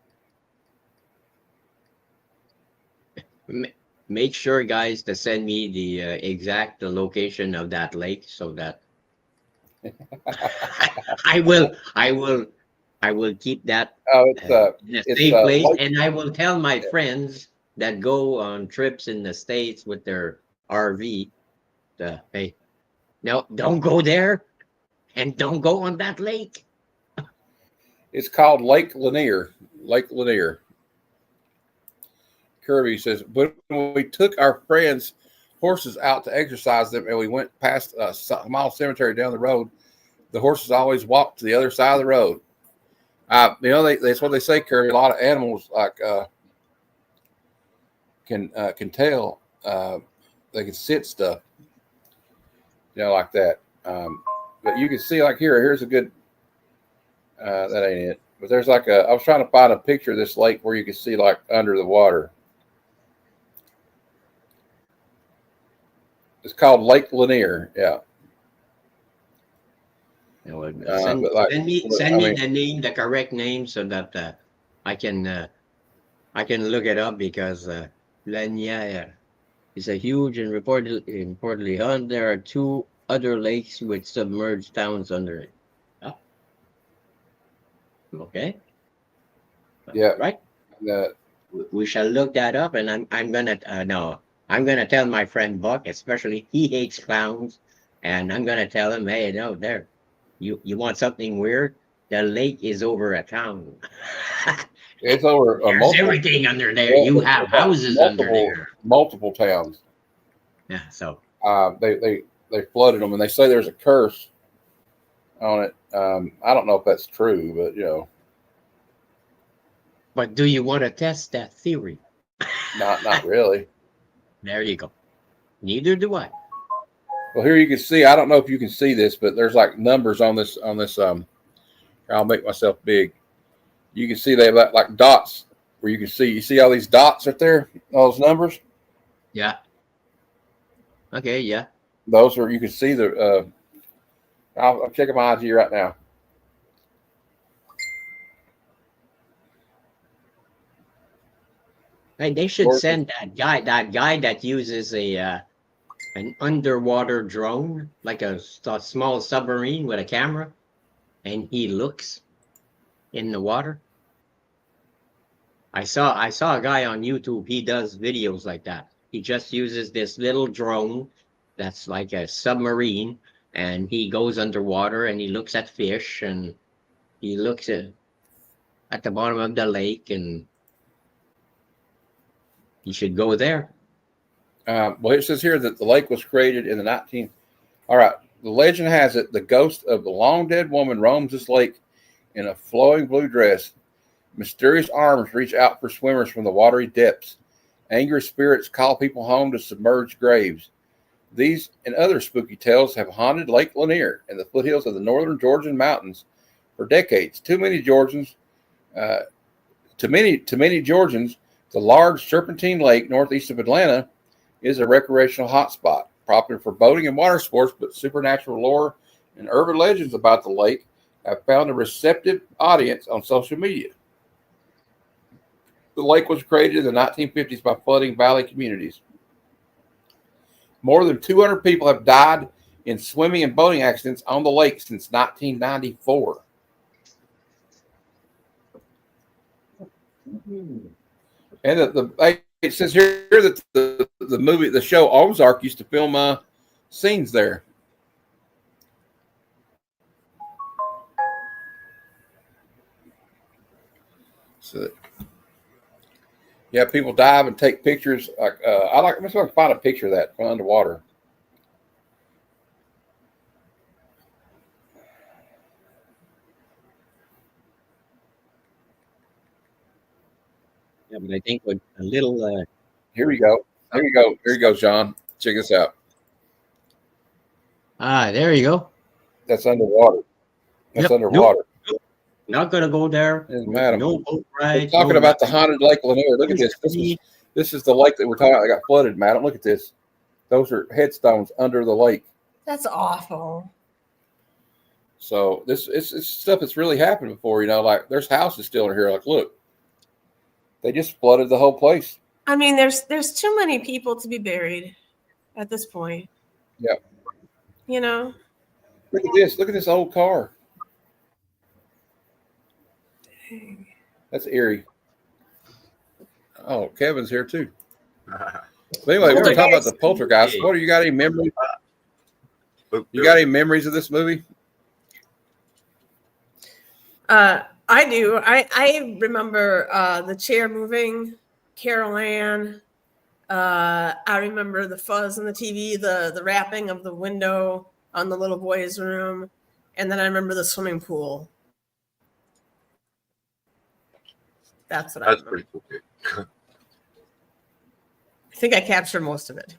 Make sure, guys, to send me the exact location of that lake so that I will keep that in a safe place, Lake, and I will tell my friends that go on trips in the States with their RV, hey, no, don't go there and don't go on that lake. it's called Lake Lanier. Lake Lanier. Kirby says, when we took our friends' horses out to exercise them and we went past a small cemetery down the road, the horses always walked to the other side of the road. That's what they say, Kirby. A lot of animals can tell. They can sense stuff, like that. But you can see, like here's a good. That ain't it. But there's I was trying to find a picture of this lake where you can see like under the water. It's called Lake Lanier. Yeah. Send me the name, the correct name, so that I can look it up, because Lanier is a huge and reportedly hunt. There are 2 other lakes with submerged towns under it. Oh. Okay. Yeah. Right. We shall look that up, and I'm gonna tell my friend Buck, especially he hates clowns, and I'm gonna tell him, hey, no, there. You want something weird? The lake is over a town. It's over There's everything under there. You have houses under there. Multiple towns. Yeah. So they flooded them, and they say there's a curse on it. I don't know if that's true, but But do you want to test that theory? Not really. There you go. Neither do I. Well, here you can see. I don't know if you can see this, but there's like numbers on this. I'll make myself big. You can see they have like dots where you can see. You see all these dots right there. All those numbers. Yeah. Okay. Yeah. Those are, you can see the. I'm checking my IG right now. Hey, they should send that guy that uses an underwater drone, like a small submarine with a camera, and he looks in the water. I saw a guy on YouTube. He does videos like that. He just uses this little drone that's like a submarine, and he goes underwater and he looks at fish, and he looks at the bottom of the lake, and you should go there. Well, it says here that the lake was created in the 19th. All right. The legend has it the ghost of the long dead woman roams this lake in a flowing blue dress. Mysterious arms reach out for swimmers from the watery depths. Angry spirits call people home to submerged graves. These and other spooky tales have haunted Lake Lanier and the foothills of the northern Georgian mountains for decades. To many Georgians, the large serpentine lake northeast of Atlanta is a recreational hotspot, popular for boating and water sports, but supernatural lore and urban legends about the lake have found a receptive audience on social media. The lake was created in the 1950s by flooding valley communities. More than 200 people have died in swimming and boating accidents on the lake since 1994. And it says here that the show Ozark used to film scenes there. So, yeah, people dive and take pictures. I'm just going to find a picture of that from underwater. Yeah, but I think with a little. Here we go. Here you go. Here you go, John. Check this out. There you go. That's underwater. That's underwater. Nope. Not gonna go there. No boat ride. We're talking about the haunted Lake Lanier. Look at this. This is the lake that we're talking about that got flooded, madam. Look at this. Those are headstones under the lake. That's awful. So it's stuff that's really happened before. You know, like there's houses still in here. Like, look, they just flooded the whole place. I mean, there's too many people to be buried at this point. Yeah. You know. Look at this. Look at this old car. Dang. That's eerie. Oh, Kevin's here too. But anyway, we were talking about the Poltergeist. What do you got? Any memories? You got any memories of this movie? I do. I remember the chair moving, Carol Ann. I remember the fuzz on the TV, the wrapping of the window on the little boy's room, and then I remember the swimming pool. That's what I remember. Pretty cool. I think I captured most of it.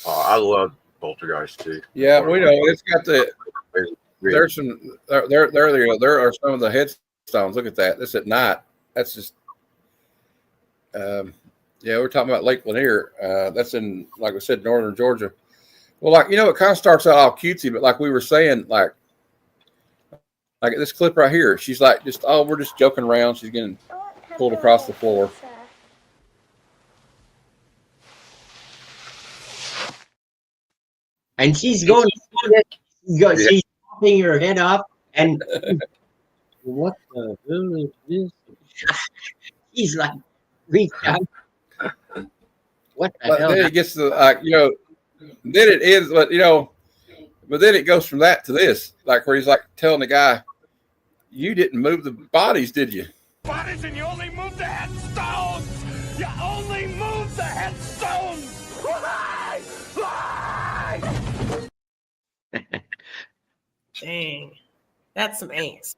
I love Poltergeist too. Yeah, we know it's got the. There's some. There are some of the headstones. Look at that. This at night. That's just. Yeah, we're talking about Lake Lanier. That's in, like I said, northern Georgia. Well, like, you know, it kind of starts out all cutesy, but like we were saying, like this clip right here, she's like, we're just joking around. She's getting pulled across the floor. And she's going, she's popping her head off, and what the hell is this? He's like, reach out. What the hell? Then it gets to, then it is, but then it goes from that to this, like where he's like telling the guy, you didn't move the bodies, did you? Bodies, and you only move the headstones! You only move the headstones! Why? Dang. That's some angst.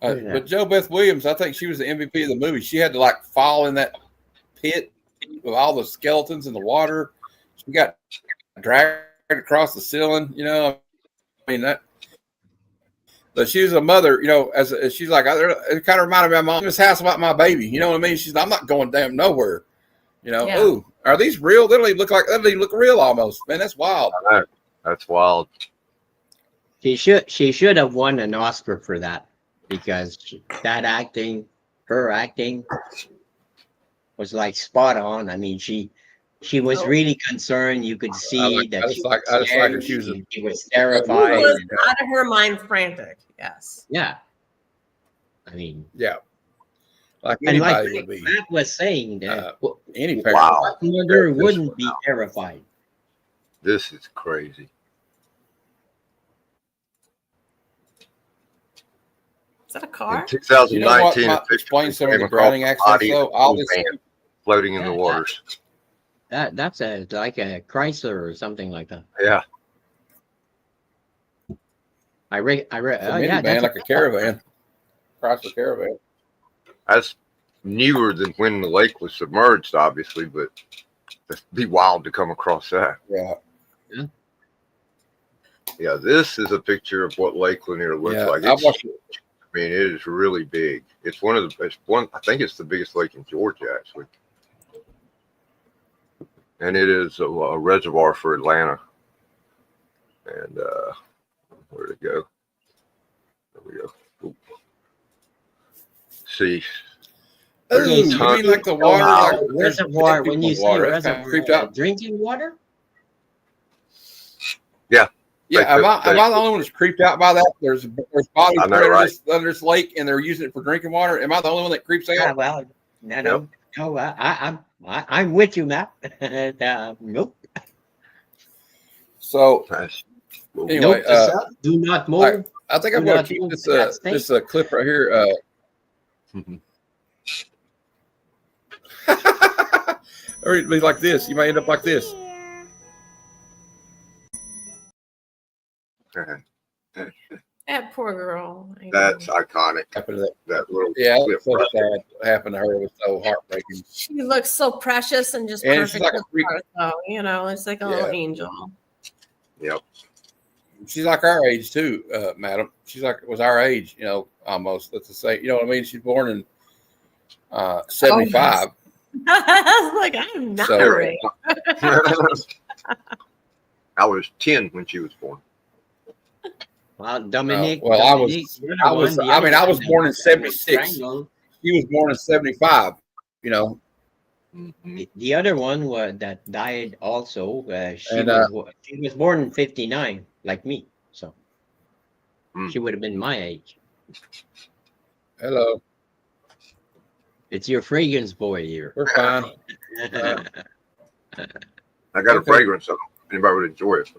But Jo Beth Williams, I think she was the MVP of the movie. She had to like fall in that pit with all the skeletons in the water. She got dragged across the ceiling, I mean, that. But she was a mother, as she's like, it kind of reminded me of my mom. This house about my baby, you know what I mean? She's, I'm not going damn nowhere, Yeah. Ooh, are these real? They don't even look real almost, man. That's wild. That's wild. She should have won an Oscar for that, because her acting was like spot on. I mean, she was really concerned. You could see that she was terrified. She was out of her mind, frantic. Yes. Yeah. I mean, yeah. Like and anybody like would be. Matt was saying that Any parent mother wouldn't be terrified. This is crazy. Is that a car? In 2019, explain some of the drowning accidents, though. All this floating in the waters. That's like a Chrysler or something like that. Yeah. I read. That's like a caravan. Chrysler Caravan. That's newer than when the lake was submerged, obviously, but it'd be wild to come across that. Yeah. Yeah, this is a picture of what Lake Lanier looks like. I mean, it is really big. It's I think it's the biggest lake in Georgia, actually. And it is a reservoir for Atlanta. And where'd it go? There we go. Oop. See. Ooh, you mean like the water? Like reservoir, when you say water, reservoir, creeped out. Drinking water? Yeah. Yeah, am I the only one that's creeped out by that? There's bodies under this lake, and they're using it for drinking water. Am I the only one that creeps out? Yeah, well, no. I'm with you, Matt. Nope. So anyway, do not move. I think I'm going to keep this clip right here. Or it'd be like this. You might end up like this. That poor girl. That's iconic. That little that's so sad. What happened to her? It was so heartbreaking. She looks so precious and just And perfect. she's like a freak. It's like a little angel. Yep. she's like our age too, madam. She's like was our age, almost. Let's just say, you know what I mean. She's born in 75. I was like, I'm not right. I was 10 when she was born. Well, Dominic. I was born in 76. She was born in 75. The other one that died also. She was born in 59, like me. So she would have been my age. Hello. It's your fragrance boy here. We're fine. I got a fragrance. So anybody would enjoy it.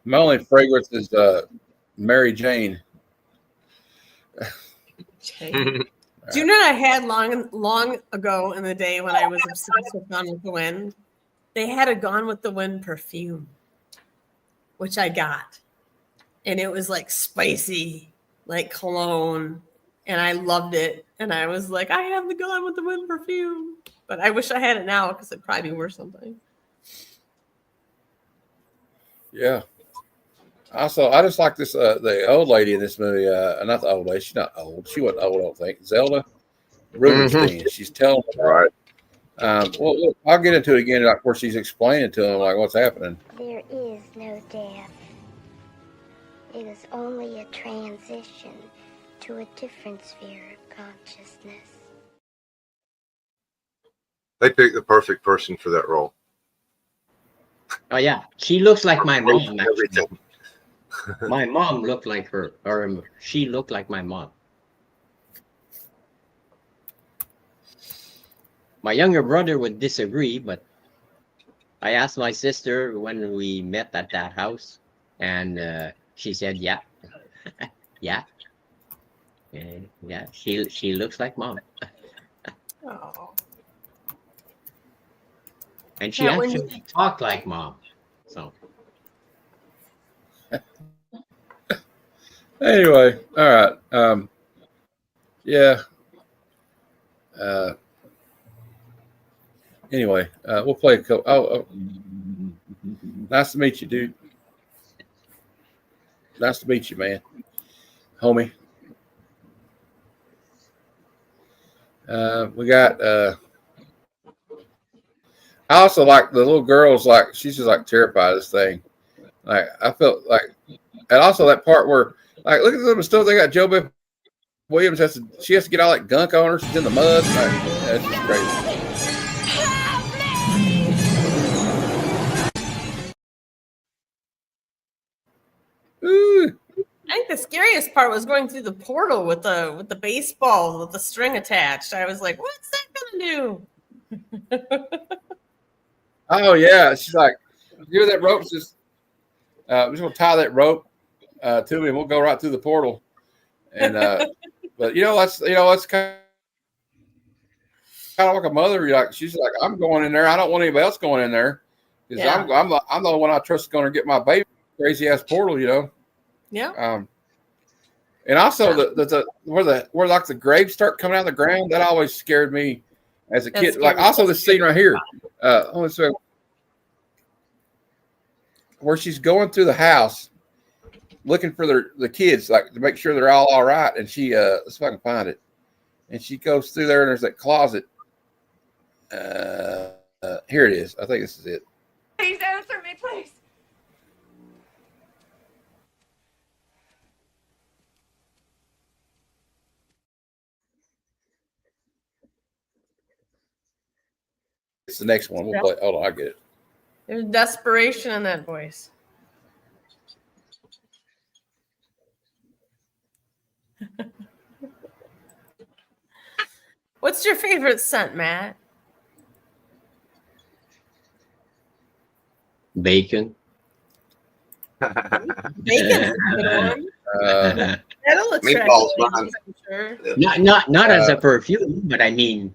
My only fragrance is Mary Jane. Do you know what I had long ago in the day when I was obsessed with Gone with the Wind? They had a Gone with the Wind perfume, which I got. And it was like spicy, like cologne. And I loved it. And I was like, I have the Gone with the Wind perfume. But I wish I had it now because it'd probably be worth something. Yeah. Also, I just like this the old lady in this movie. Not the old lady. She's not old. She wasn't old, I don't think. Zelda Rubinstein. She's telling them. Right. Well, I'll get into it again, like where she's explaining to them like what's happening. There is no death. It is only a transition to a different sphere of consciousness. They picked the perfect person for that role. Oh yeah, she looks like my mom. Everything. My mom looked like her, or she looked like my mom. My younger brother would disagree, but I asked my sister when we met at that house, and she said, "Yeah, yeah, yeah." She looks like mom. Oh. And she actually talked like mom. So. Anyway, all right. Yeah. Anyway, we'll play a couple. Oh, nice to meet you, dude. Nice to meet you, man. Homie. We got I also like the little girl's like she's just like terrified of this thing. Like I felt like, and also that part where like look at the stuff they got. Joe Biff Williams she has to get all that gunk on her. She's in the mud. Like, that's just crazy. Ooh. I think the scariest part was going through the portal with the baseball with the string attached. I was like, what's that gonna do? Oh yeah, she's like, give her that rope. Just we're just gonna tie that rope to me, and we'll go right through the portal. And but that's kind of like a mother. Like she's like, I'm going in there. I don't want anybody else going in there because I'm the one I trust is going to get my baby. Crazy ass portal, Yeah. And also where like the graves start coming out of the ground, that always scared me as a kid. Like also this scene right here, where she's going through the house looking for the kids, like to make sure they're all right. And she let's see if I can find it. And she goes through there and there's that closet. Here it is. I think this is it. Please answer me, please. It's the next one. We'll play. Hold on, I get it. There's desperation in that voice. What's your favorite scent, Matt? Bacon. Bacon's a good one. That'll attract ladies, I'm sure. Not as a perfume, but I mean.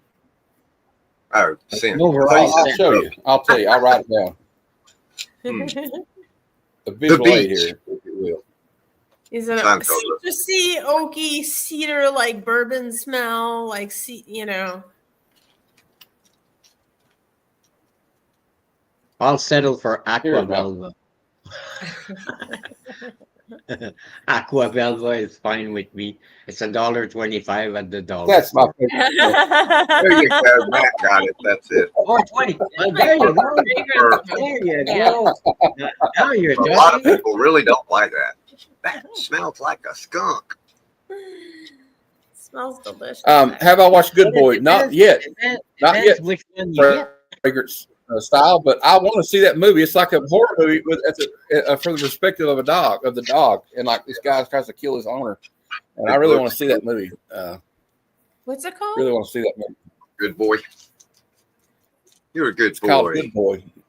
I'll show you. I'll tell you. I'll write it down. The visual aid here, if you will. Is it a citrusy, oaky, cedar like bourbon smell? I'll settle for Here Aqua we go. Velva. Aqua Velva is fine with me. It's $1.25 at the dollar That's my store. favorite. There you go. Matt got it. That's it. $4.20. Oh, there you go. There you go. Now you're A lot of talking. people really don't like that. That smells like a skunk. Smells delicious. Have I watched Good Boy? Not yet. Not yet. Which one you get. Fragrance style, but I want to see that movie. It's like a horror movie with from the perspective of the dog, and like this guy tries to kill his owner. And I really want to see that movie. What's it called? Really want to see that movie. Good Boy. You're a good It's boy. called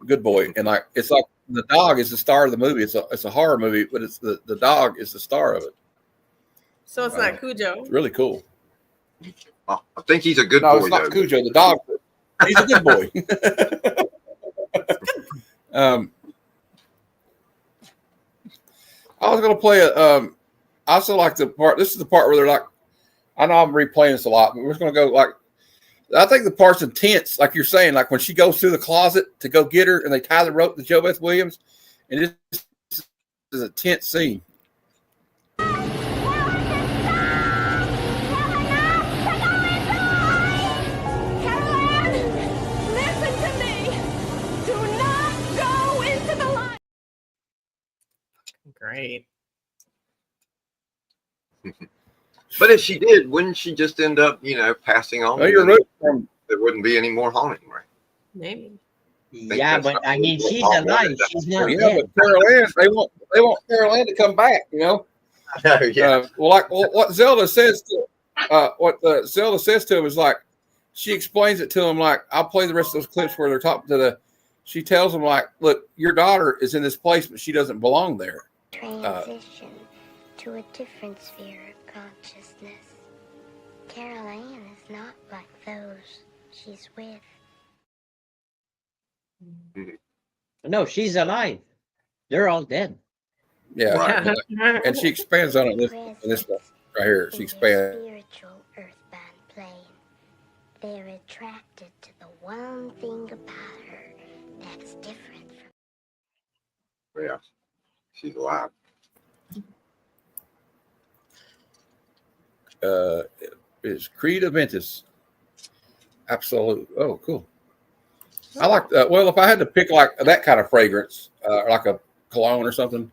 Good Boy, and like it's like the dog is the star of the movie. It's a horror movie, but it's the dog is the star of it. So it's not Cujo. It's really cool. Oh, I think he's a good No, boy. it's not though. Cujo. The dog. He's a good boy. I was going to play I also like the part. This is the part where they're like, I know I'm replaying this a lot, but we're just going to go like, I think the part's intense, like you're saying, like when she goes through the closet to go get her and they tie the rope to Joe Beth Williams, and this is a tense scene. Great. But if she did, wouldn't she just end up, passing on? Oh, you're right. There wouldn't be any more haunting, right? Maybe. Yeah, but I mean, she's alive. She's not dead. But Carol Ann, they want Carol Ann to come back, Yeah. What Zelda says to Zelda says to him is like, she explains it to him like, I'll play the rest of those clips where they're talking to she tells him like, look, your daughter is in this place, but she doesn't belong there. Transition to a different sphere of consciousness. Carol Ann is not like those she's with. No, she's alive. They're all dead. Yeah, Right. and she expands on it in this one right here. She expands. Spiritual earthbound plane. They're attracted to the one thing about her that's different from. Yeah. She's alive. Is Creed Aventus. Absolute. Oh, cool. I like well, if I had to pick like that kind of fragrance, like a cologne or something,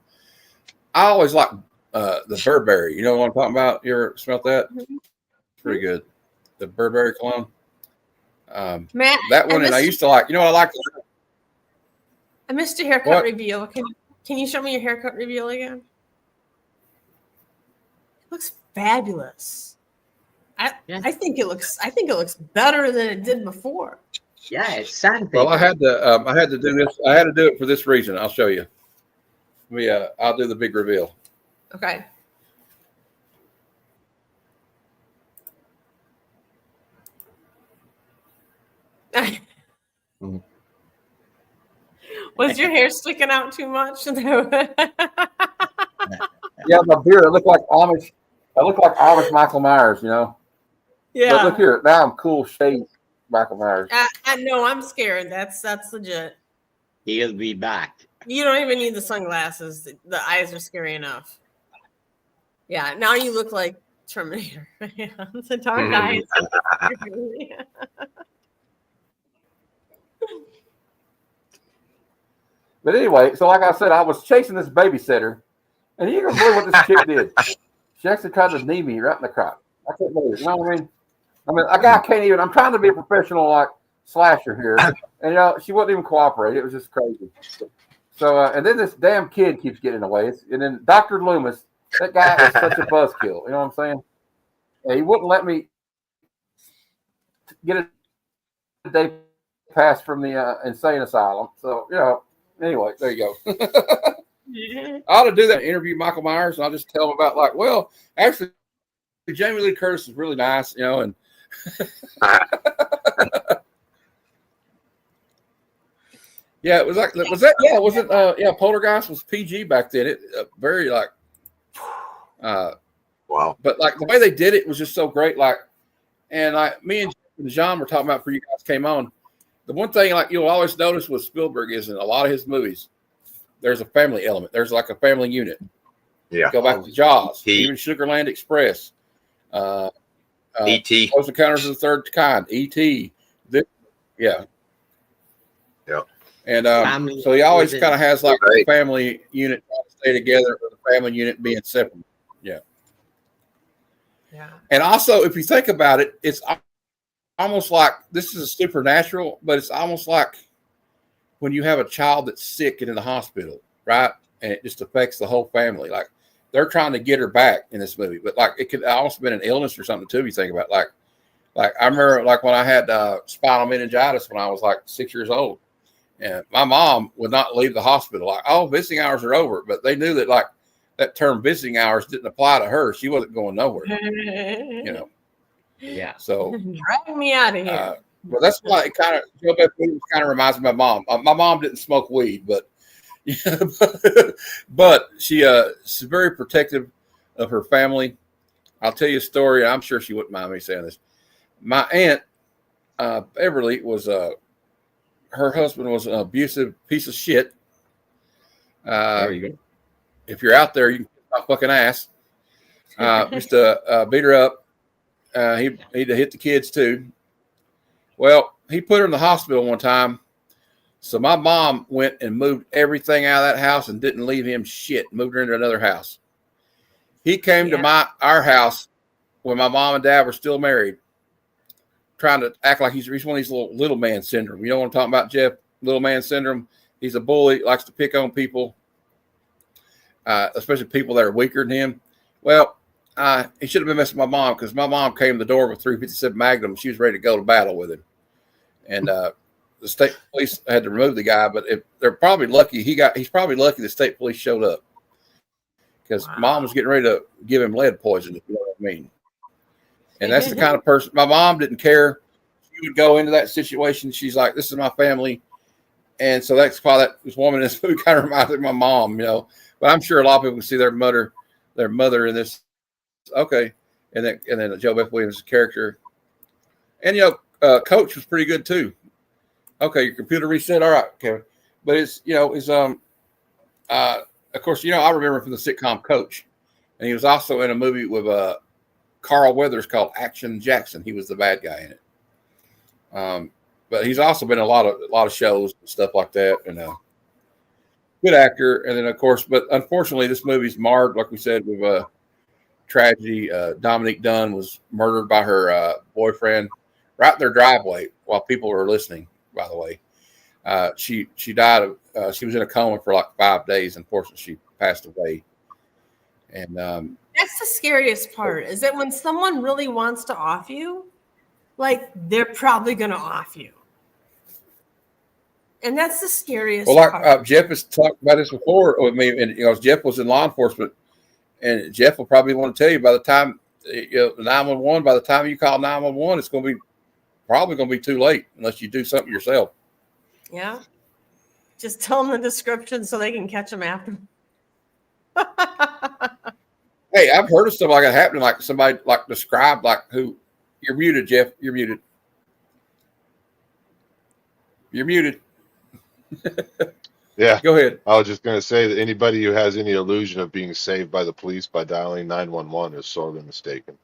I always like the Burberry. You know what I'm talking about? You ever smelled that? Mm-hmm. Pretty good. The Burberry cologne. Matt, that one, and I used to like. You know what I like? I missed your haircut reveal. Can you show me your haircut reveal again? It looks fabulous. I think it looks better than it did before. Yeah, it's sandpaper. Well, I had to do this. I had to do it for this reason. I'll show you. I'll do the big reveal. Okay. Was your hair sticking out too much? Yeah, my beard. I look like Amish Michael Myers. You know. Yeah. But look here. Now I'm cool shade Michael Myers. I know. I'm scared. That's legit. He'll be back. You don't even need the sunglasses. The eyes are scary enough. Yeah. Now you look like Terminator. Yeah, the dark eyes. But anyway, so like I said, I was chasing this babysitter, and you can believe what this chick did. She actually tried to knee me right in the crotch. I couldn't believe it. You know what I mean? A guy can't even. I'm trying to be a professional like slasher here, and she wouldn't even cooperate. It was just crazy. So and then this damn kid keeps getting in the way. And then Dr. Loomis, that guy is such a buzzkill. You know what I'm saying? And he wouldn't let me get a day pass from the insane asylum. So anyway, there you go. I ought to do that. Interview Michael Myers, and I'll just tell him about actually, Jamie Lee Curtis is really nice, and yeah, it was like Poltergeist was PG back then. It very wow. But the way they did it was just so great. Me and John were talking about before you guys came on. The one thing like you'll always notice with Spielberg is in a lot of his movies, there's a family element. There's like a family unit. Yeah. Go back to Jaws, even Sugarland Express, E.T. Close Encounters of the Third Kind, E.T. Yeah. And so he always kind of has like a family unit trying to stay together, with the family unit being separate. Yeah. Yeah. And also, if you think about it, it's almost like this is a supernatural, but it's almost like when you have a child that's sick and in the hospital, right? And it just affects the whole family. Like they're trying to get her back in this movie, but like it could also been an illness or something too. If you think about it. Like I remember like when I had spinal meningitis when I was like 6 years old, and my mom would not leave the hospital. Like, oh, visiting hours are over, but they knew that like that term visiting hours didn't apply to her. She wasn't going nowhere, you know. Yeah. So drag me out of here. Well, that's why it kind of Joe Beth Williams kind of reminds me of my mom. My mom didn't smoke weed, but yeah, but she's very protective of her family. I'll tell you a story. I'm sure she wouldn't mind me saying this. My aunt Beverly was her husband was an abusive piece of shit. There you go. If you're out there, you can kiss my fucking ass. Used to beat her up. He'd hit the kids too. Well, he put her in the hospital one time. So my mom went and moved everything out of that house and didn't leave him shit. Moved her into another house. He came to our house when my mom and dad were still married, trying to act like he's one of these little man syndrome. You know what I'm talking about, Jeff? Little man syndrome. He's a bully, likes to pick on people, especially people that are weaker than him. Well, he should have been messing with my mom because my mom came to the door with 357 Magnum. She was ready to go to battle with him. And the state police had to remove the guy, but they're probably lucky he's probably lucky the state police showed up because mom was getting ready to give him lead poison, if you know what I mean. And that's the kind of person my mom didn't care. She would go into that situation. She's like, this is my family. And so that's why this woman in this movie kind of reminds me of my mom, you know. But I'm sure a lot of people can see their mother in this. Okay. And then Joe Beth Williams' character. And, you know, Coach was pretty good too. Okay, your computer reset. All right, Kevin. But it's, you know, of course, you know, I remember from the sitcom Coach. And he was also in a movie with Carl Weathers called Action Jackson. He was the bad guy in it. But he's also been in a lot of shows and stuff like that. And good actor. And then, of course, but unfortunately, this movie's marred, like we said, with tragedy. Dominique Dunn was murdered by her boyfriend right in their driveway while people were listening, by the way. She died she was in a coma for like 5 days. Unfortunately, she passed away. And that's the scariest part, is that when someone really wants to off you, like they're probably going to off you. And that's the scariest part. Jeff has talked about this before with me, and you know, Jeff was in law enforcement, and Jeff will probably want to tell you by the time 911, by the time you call 911, it's going to be probably going to be too late unless you do something yourself. Yeah. Just tell them the description so they can catch them after. Hey, I've heard of stuff like that happening, like somebody like described like who. You're muted, Jeff. You're muted. You're muted. Yeah. Go ahead. I was just going to say that anybody who has any illusion of being saved by the police by dialing 911 is sorely mistaken.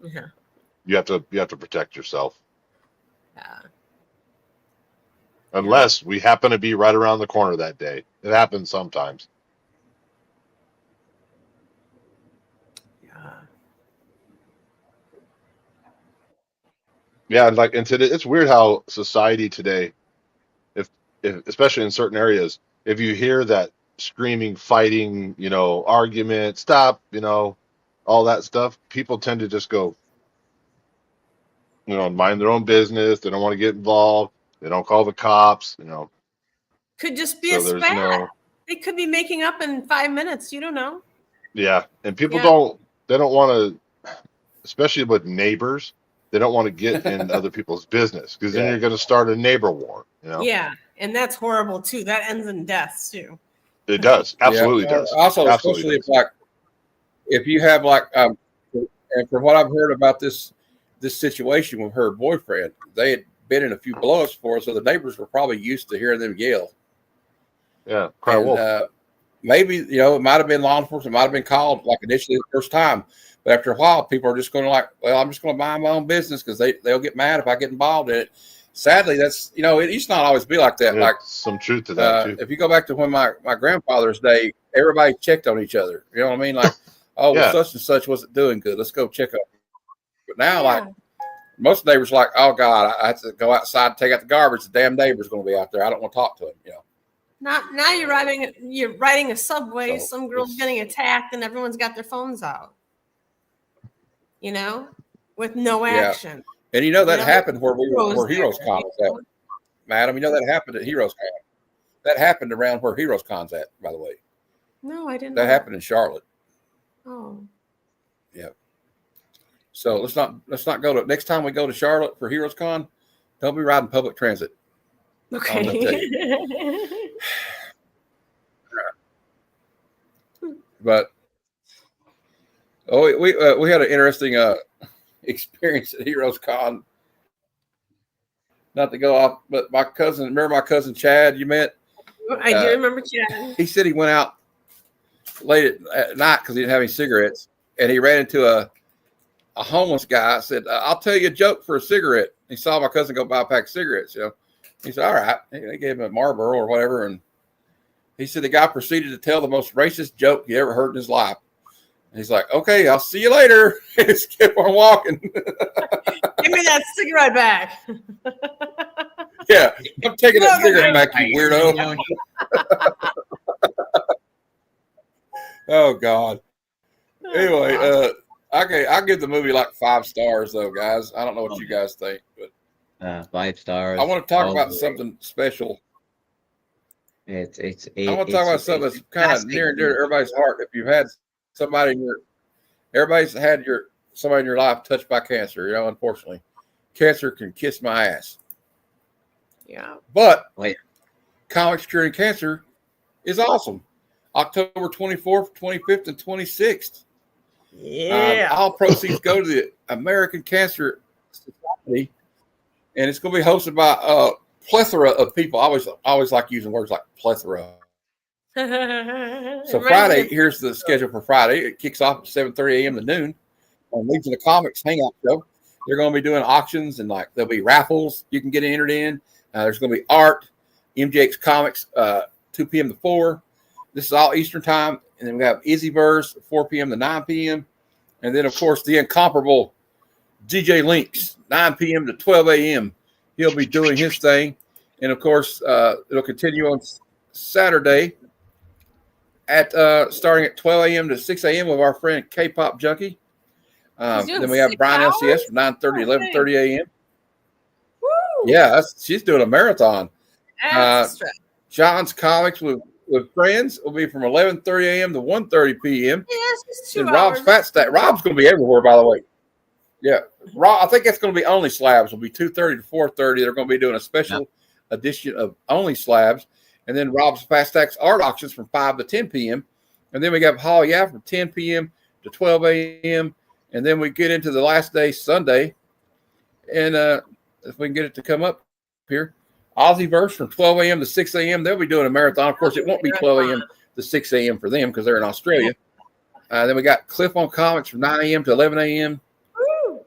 Yeah. You have to protect yourself. Yeah. Unless we happen to be right around the corner that day. It happens sometimes. Yeah, and today it's weird how society today, if especially in certain areas, if you hear that screaming, fighting, you know, argument, stop, you know, all that stuff, people tend to just go, you know, mind their own business. They don't want to get involved. They don't call the cops, you know. Could just be a spat. They could be making up in 5 minutes. You don't know. Yeah, and people don't want to, especially with neighbors. They don't want to get in other people's business because then you're going to start a neighbor war. You know? Yeah, and that's horrible too. That ends in deaths too. It does, absolutely does. Also, absolutely especially if you have and from what I've heard about this situation with her boyfriend, they had been in a few blow-ups before, so the neighbors were probably used to hearing them yell. Yeah, cry wolf. Maybe, it might have been law enforcement, might have been called like initially the first time. But after a while, people are just going to like, well, I'm just going to mind my own business because they'll get mad if I get involved in it. Sadly, that's, it used to not always be like that. There's like some truth to that, too. If you go back to when my grandfather's day, everybody checked on each other. You know what I mean? Like, oh, well, such and such wasn't doing good. Let's go check up. But now, like, most neighbors are like, oh, God, I have to go outside and take out the garbage. The damn neighbor's going to be out there. I don't want to talk to him, Now you're riding a subway, some girl's getting attacked, and everyone's got their phones out. With no action. And that happened where Heroes Con was at. Madam, that happened at Heroes Con. That happened around where Heroes Con's at, by the way. No, I didn't. That happened in Charlotte. Oh. Yeah. So let's not go to next time we go to Charlotte for Heroes Con, don't be riding public transit. Okay. But we had an interesting experience at Heroes Con. Not to go off, but remember my cousin Chad you met? I do remember Chad. He said he went out late at night because he didn't have any cigarettes, and he ran into a homeless guy. I said, I'll tell you a joke for a cigarette. He saw my cousin go buy a pack of cigarettes. He said, all right. They gave him a Marlboro or whatever, and he said the guy proceeded to tell the most racist joke he ever heard in his life. And he's like, okay, I'll see you later. Just kept on walking. Give me that cigarette back. Yeah, I'm taking that cigarette back, you weirdo. Oh, God. Anyway, I'll give the movie like 5 stars, though, guys. I don't know what you guys think, but 5 stars. I want to talk about something special. I want to talk about something that's kind of near and dear to everybody's heart. If you've had somebody everybody's had somebody in your life touched by cancer. Unfortunately, cancer can kiss my ass. Yeah. But Comics Curing Cancer is awesome. October 24th, 25th, and 26th. Yeah. All proceeds go to the American Cancer Society, and it's going to be hosted by a plethora of people. I always like using words like plethora. So Friday, here's the schedule for Friday. It kicks off at 7:30 a.m. to noon on Legion of Comics Hangout Show. They're going to be doing auctions and there'll be raffles you can get entered in. There's going to be art, MJX Comics, 2 p.m. to 4. This is all Eastern time. And then we have Izzyverse, 4 p.m. to 9 p.m. And then, of course, the incomparable DJ Links, 9 p.m. to 12 a.m. He'll be doing his thing. And, of course, it'll continue on Saturday at starting at 12 a.m. to 6 a.m. with our friend K-Pop Junkie. Then we have Brian LCS from 9:30 to 11:30 a.m. Yeah, she's doing a marathon. John's Comics with friends will be from 11:30 a.m. to 1:30 p.m. Yes, and Rob's Fat Stack. Rob's going to be everywhere, by the way. Yeah, Rob. I think that's going to be only slabs. It'll be 2:30 to 4:30. They're going to be doing a special edition of only slabs, and then Rob's Fat Stacks art auctions from 5 to 10 p.m. And then we got Hall Yeah from 10 p.m. to 12 a.m. And then we get into the last day, Sunday, and if we can get it to come up here, Ozzyverse from 12 a.m. to 6 a.m. They'll be doing a marathon. Of course, it won't be 12 a.m. to 6 a.m. for them because they're in Australia. Then we got Cliff on Comics from 9 a.m. to 11 a.m.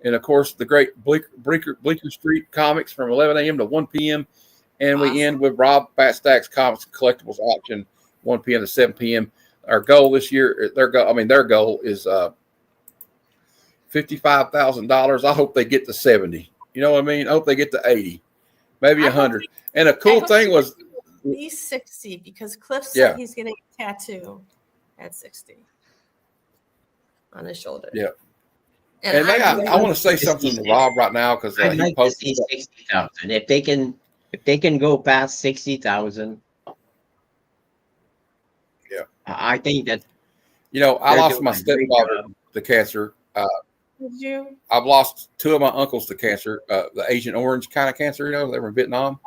And, of course, the great Bleecker Street Comics from 11 a.m. to 1 p.m. And we end with Rob Fat Stacks Comics and Collectibles auction, 1 p.m. to 7 p.m. Our goal this year, their goal is $55,000. I hope they get to 70. You know what I mean? I hope they get to 80, maybe 100. And a cool thing was at least 60 because Cliff said he's getting a tattoo at 60 on his shoulder. Yeah. And I want to say something to Rob right now because he posted 60,000. If they can go past 60,000, I think that I lost my stepfather to cancer. Did you? I've lost 2 of my uncles to cancer, the Agent Orange kind of cancer. They were in Vietnam.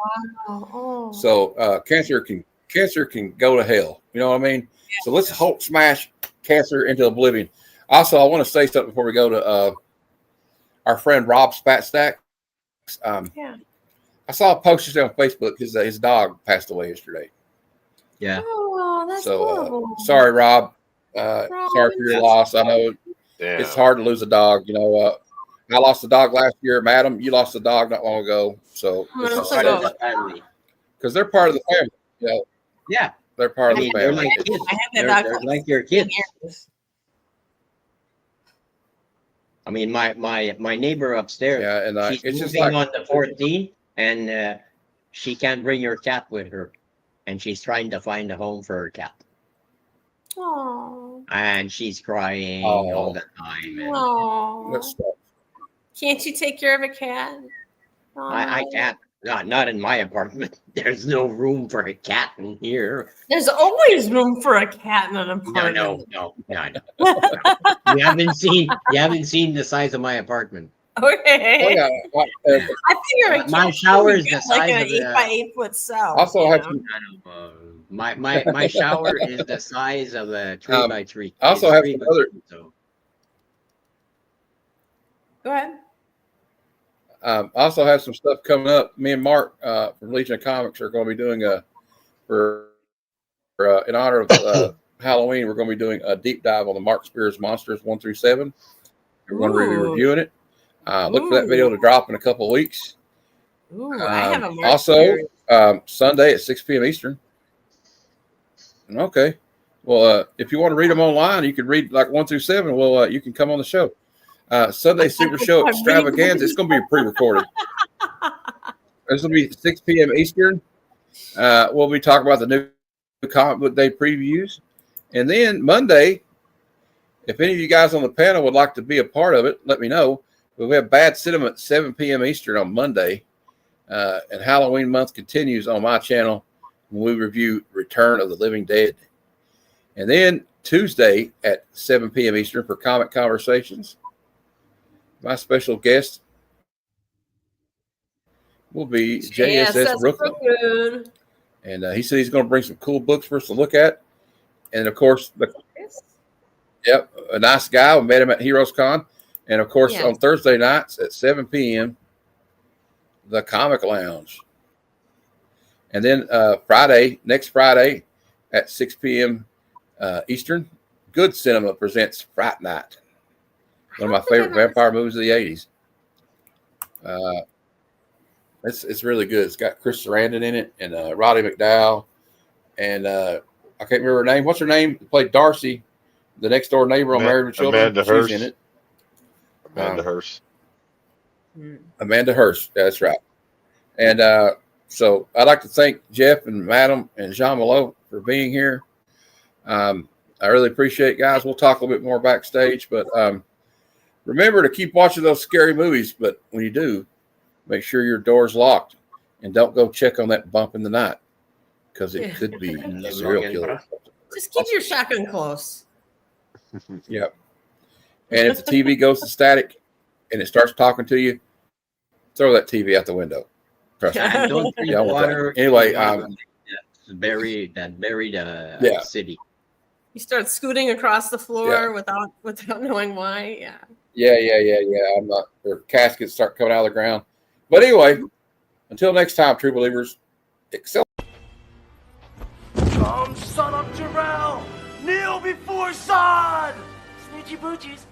Wow. Oh. So cancer can go to hell. You know what I mean? Yeah. So let's Hulk smash cancer into oblivion. Also, I want to say something before we go to our friend Rob's Fat Stack. I saw a post yesterday on Facebook. His dog passed away yesterday. Yeah. Oh, that's horrible. Sorry, Rob. Rob. Sorry for your loss. I know it's hard to lose a dog. I lost a dog last year. Madam, you lost a dog not long ago. So Because they're part of the family. Yeah. They're part of the They're family. like kids. I had that dog They're for like your kids. years. I mean, my neighbor upstairs. Yeah, and she's it's just moving like on the 14th, and she can't bring her cat with her, and she's trying to find a home for her cat. Oh. And she's crying all the time. And Oh. Can't you take care of a cat? I can't. Not in my apartment. There's no room for a cat in here. There's always room for a cat in an apartment. No. You haven't seen the size of my apartment. Okay. Oh, yeah. I figure my shower is the size like an of 8x8 cell. Also, have my shower is the size of a 3x3. I also have some other. Go ahead. I also have some stuff coming up. Me and Mark from Legion of Comics are going to be doing in honor of Halloween. We're going to be doing a deep dive on the Mark Spears monsters 1 through 7. We're going to be reviewing it. Look for that video to drop in a couple of weeks. I have a Mark also Sunday at 6 p.m. Eastern. Okay. Well, if you want to read them online, you can read like 1 through 7. Well, you can come on the show. Sunday Super Show Extravaganza. It's going to be pre-recorded. It's going to be 6 p.m. Eastern. We'll be talking about the new comic book day previews. And then Monday, if any of you guys on the panel would like to be a part of it, let me know. We have Bad Cinema at 7 p.m. Eastern on Monday. And Halloween month continues on my channel when we review Return of the Living Dead. And then Tuesday at 7 p.m. Eastern for Comic Conversations. My special guest will be JSS Brooklyn. And he said he's going to bring some cool books for us to look at. And, of course, a nice guy. We met him at Heroes Con. And, of course, on Thursday nights at 7 p.m., the Comic Lounge. And then next Friday at 6 p.m. Eastern, Good Cinema presents Fright Night. One of my favorite vampire movies of the 80s. It's really good. It's got Chris Sarandon in it and Roddy McDowell. And I can't remember her name. What's her name? Who played Darcy, the next door neighbor on Married with Children. Amanda Hirsch. She's in it. Amanda Hirsch. Amanda Hirsch. That's right. And so I'd like to thank Jeff and Madam and Jean Malot for being here. I really appreciate it, guys. We'll talk a little bit more backstage, but remember to keep watching those scary movies, but when you do, make sure your door's locked and don't go check on that bump in the night because it could be a serial killer. Just keep your shotgun close. Yep. And if the TV goes to static and it starts talking to you, throw that TV out the window. Trust me. Don't drink water. Anyway, buried city. You start scooting across the floor without knowing why. Yeah. Yeah. I'm not. Their caskets start coming out of the ground. But anyway, until next time, true believers, excel. Come, son of Jarrell! Kneel before Zod! Snoochie boochies.